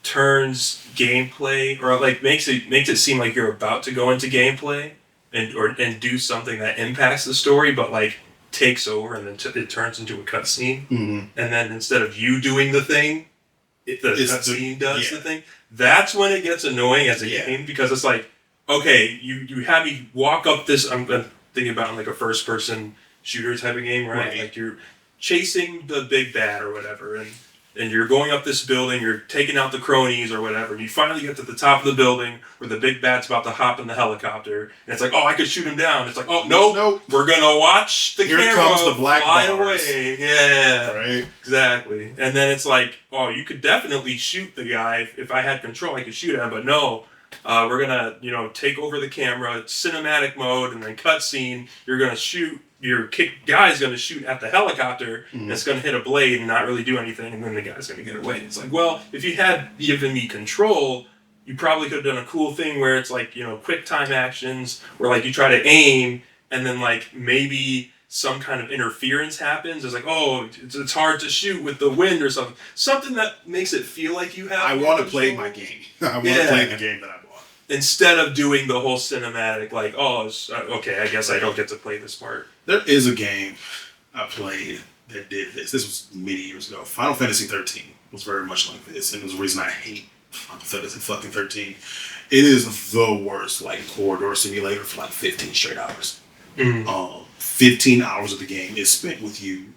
turns gameplay or like makes it seem like you're about to go into gameplay and do something that impacts the story, but like takes over and then it turns into a cutscene, and then instead of you doing the thing, the cutscene does the thing. That's when it gets annoying as a game, because it's like, okay, you have me walk up this. I'm thinking about like a first person shooter type of game, right? Like you're chasing the big bad or whatever, and you're going up this building, you're taking out the cronies or whatever, and you finally get to the top of the building where the big bad's about to hop in the helicopter, and it's like, oh, I could shoot him down. It's like, oh, no, we're gonna watch the camera comes the black fly bars. away. Yeah, Right. exactly. And then it's like, oh, you could definitely shoot the guy. If I had control, I could shoot him, but no. We're gonna, take over the camera, cinematic mode, and then cutscene. You're gonna shoot. Your guy's gonna shoot at the helicopter, and it's gonna hit a blade and not really do anything, and then the guy's gonna get away. It's like, well, if you had given me control, you probably could have done a cool thing where it's like, quick time actions, where like you try to aim, and then like maybe some kind of interference happens. It's like, oh, it's hard to shoot with the wind or something. Something that makes it feel like you have. I want to play my game. I want to play the game that I bought. Instead of doing the whole cinematic, like, oh, okay, I guess I don't get to play this part. There is a game I played that did this. This was many years ago. Final Fantasy 13 was very much like this, and it was the reason I hate Final Fantasy fucking 13. It is the worst, like, corridor simulator for like 15 straight hours. 15 hours of the game is spent with you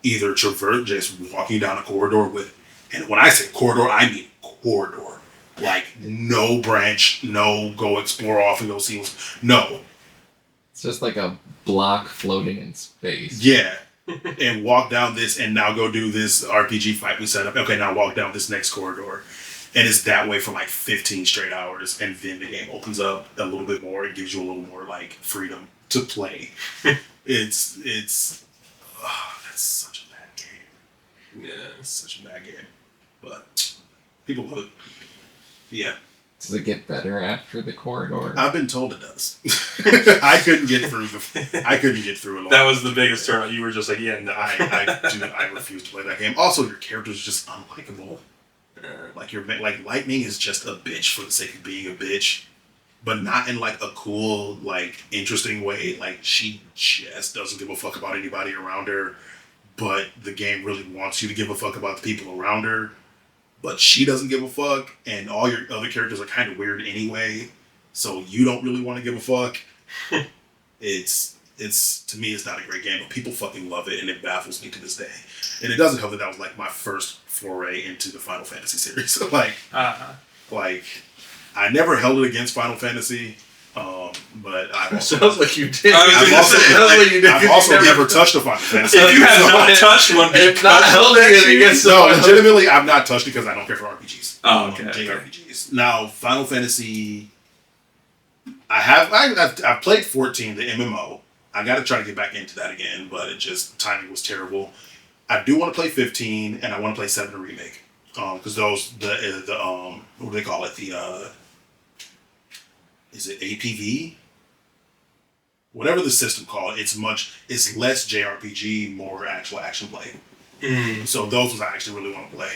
either just walking down a corridor with, and when I say corridor, I mean corridor. Like, no branch, no go explore off and go see what's... No. It's just like a block floating in space. Yeah. and walk down this and now go do this RPG fight we set up. Okay, now walk down this next corridor. And it's that way for like 15 straight hours. And then the game opens up a little bit more. It gives you a little more like freedom to play. It's that's such a bad game. Yeah, it's such a bad game. But people love it. Yeah. Does it get better after the corridor? I've been told it does. I couldn't get through it. That was the biggest turnout. You were just like, yeah, no. I refuse to play that game. Also, your character's just unlikable. Like Lightning is just a bitch for the sake of being a bitch, but not in like a cool, like interesting way. Like she just doesn't give a fuck about anybody around her, but the game really wants you to give a fuck about the people around her. But she doesn't give a fuck, and all your other characters are kind of weird anyway, so you don't really want to give a fuck. It's to me, it's not a great game, but people fucking love it, and it baffles me to this day. And it doesn't help that was like my first foray into the Final Fantasy series. So like I never held it against Final Fantasy, but I've also Sounds like you did. I've also never touched a Final Fantasy. If you have not touched one, If not held it against No, legitimately, I've not touched it because I don't care for RPGs. Oh, okay. JRPGs. Now, Final Fantasy, I've played 14, the MMO. I got to try to get back into that again, but timing was terrible. I do want to play 15, and I want to play 7 the remake. Because what do they call it? Is it APV? Whatever the system called, it's less JRPG, more actual action play. So those ones I actually really want to play.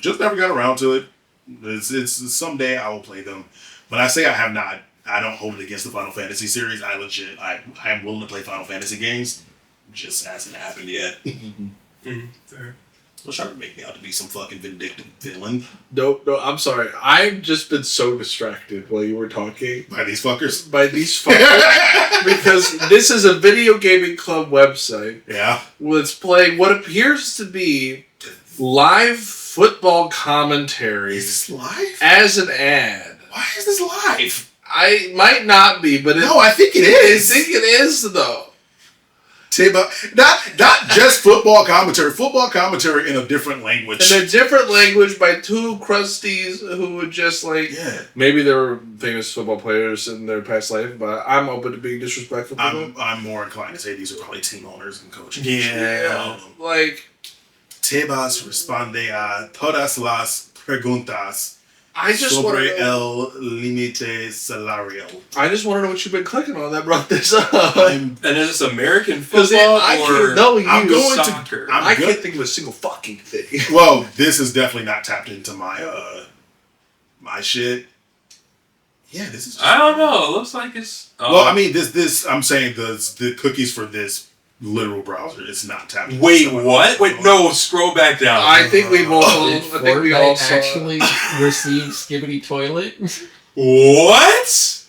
Just never got around to it. It's someday I will play them. But I say I have not. I don't hold it against the Final Fantasy series. I am willing to play Final Fantasy games. Just hasn't happened yet. Fair. Don't try to make me out to be some fucking vindictive villain. No, I'm sorry. I've just been so distracted while you were talking. By these fuckers? By these fuckers. Because this is a video gaming club website. Yeah. That's playing what appears to be live football commentary. Is this live? As an ad. Why is this live? I might not be, but No, I think it is. I think it is, though. Not just football commentary in a different language. In a different language by two crusties who would just maybe they were famous football players in their past life, but I'm open to being disrespectful to them. I'm more inclined to say these are probably team owners and coaches. Yeah. Tebas responde a todas las preguntas I just want sobre to el límite salarial. I just want to know what you've been clicking on that brought this up. And is this American football or I'm going soccer? I can't think of a single fucking thing. Well, this is definitely not tapped into my my shit. Yeah, this is. I don't know. It looks like it's. Well, I mean, this. I'm saying the cookies for this literal browser is not tapped. Wait, what? Wait, no. Scroll back down. I think we both. Did I think we all Fortnite actually receive Skibbity Toilet? What?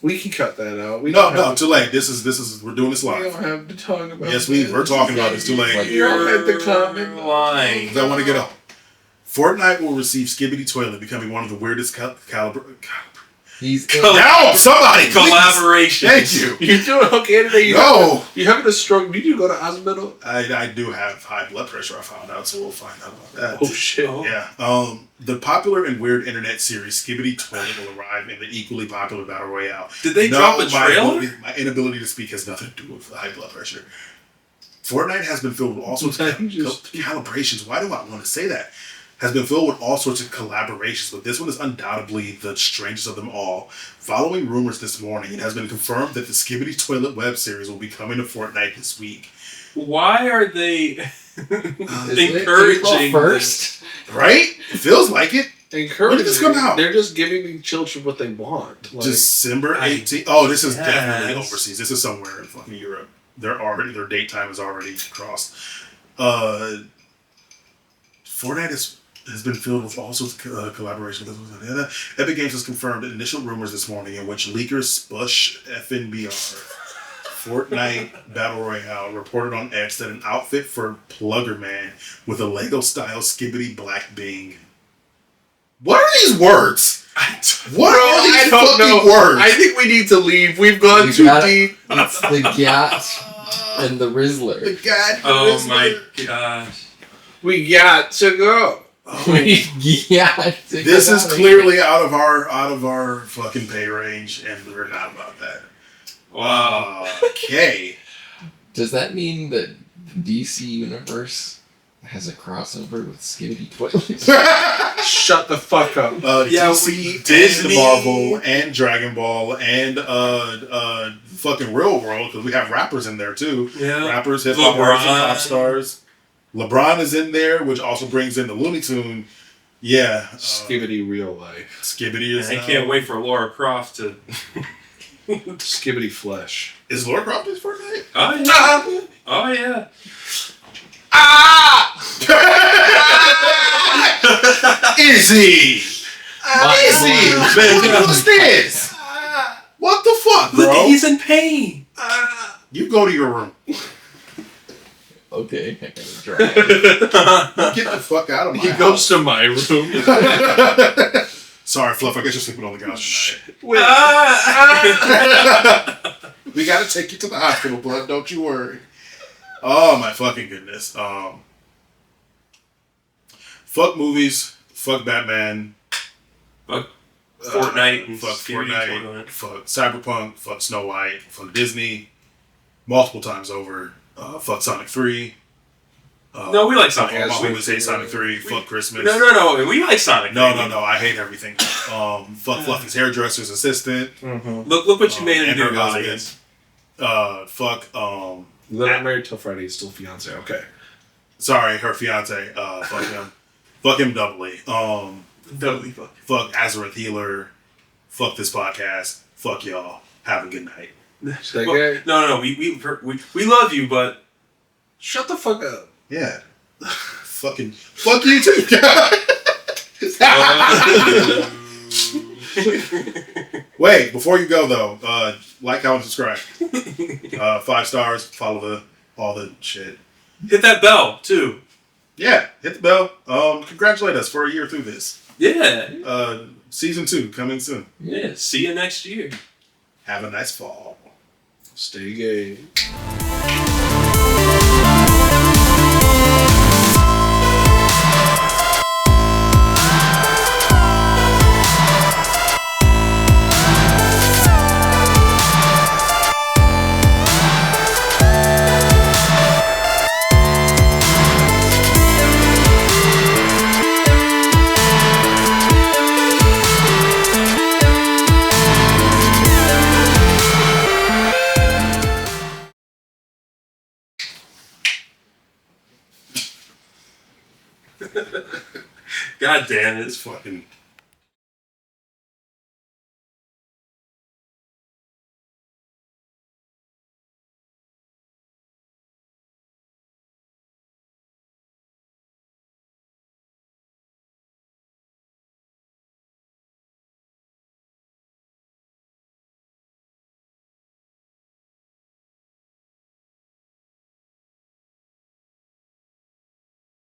We can cut that out. No, too late. This is. We're doing this We live. don't have to talk about. Yes, we're talking about this. Too late. You're at the comment line. I want to get up. Fortnite will receive Skibbity Toilet, becoming one of the weirdest He's Help! Somebody! Collaboration. Thank you. You're doing okay today. You're having a stroke. Did you go to hospital? I do have high blood pressure. I found out, so we'll find out about that. Oh shit! Yeah. The popular and weird internet series Skibbity Toilet will arrive in the equally popular Battle Royale. Did they drop a trailer? My inability to speak has nothing to do with high blood pressure. Fortnite has been filled with all sorts of calibrations. Why do I want to say that? Has been filled with all sorts of collaborations, but this one is undoubtedly the strangest of them all. Following rumors this morning, it has been confirmed that the Skibbity Toilet web series will be coming to Fortnite this week. Why are they encouraging first? Right? It feels like it. Encouraging. When did this come out? They're just giving the children what they want. December 18th. Oh, this is definitely overseas. This is somewhere in fucking Europe. Their date time is already crossed. Fortnite has been filled with all sorts of collaboration. Epic Games has confirmed initial rumors this morning in which leakers Spush FNBR Fortnite Battle Royale reported on X that an outfit for Plugger Man with a Lego-style Skibbity Black Bing. What are these words? What are these fucking words? I think we need to leave. We've gone too deep. It's the and the Rizzler. The God. Oh my gosh. We got to go. Yeah. This is clearly out of our fucking pay range, and we're not about that. Wow. Okay. Does that mean that the DC universe has a crossover with Skibidi Toilets? Shut the fuck up. Yeah, DC, Disney. and Marvel, and Dragon Ball, and fucking Real World, because we have rappers in there too. Yeah. Rappers, hip hop artists, LeBron. pop stars. LeBron is in there, which also brings in the Looney Tune. Yeah. Skibbity real life. Skibbity is. I can't wait for Laura Croft to. Skibbity flesh. Is Laura Croft his first name? Oh yeah. Oh yeah. Izzy! Izzy! Man, What's this? What the fuck, Look, bro? he's in pain. You go to your room. Okay, I gotta try. Get the fuck out of my He house. goes to my room. Sorry, Fluff. I guess you're sleeping on the couch tonight. Wait. We gotta take you to the hospital, blood. Don't you worry. Oh my fucking goodness. Fuck movies. Fuck Batman. Fuck Fortnite and Fuck Skibbity Fortnite. Toilet. Fuck Cyberpunk. Fuck Snow White. Fuck Disney. Multiple times over. Fuck Sonic 3. No, we like Sonic. I always say Sonic 3. Fuck Christmas. No. We like Sonic. No. I hate everything. Fuck Fluffy's hairdresser's assistant. Look what you made him and do, her guys. husband. Fuck. Not married till Friday, he's still fiance. Okay. Sorry, her fiance. Fuck him. Fuck him doubly. Doubly fuck. Fuck Azarinth Healer. Fuck this podcast. Fuck y'all. Have a good night. That Well, guy. no. We love you, but Shut the fuck up. Yeah. Fucking. Fuck you too. Wait, before you go though, like, comment, subscribe. 5 stars. Follow all the shit. hit that bell too. Yeah, hit the bell. Congratulate us for a year through this. Yeah. Season 2 coming soon. Yeah. See you next year. Have a nice fall. Stay gay. God damn it. It's fucking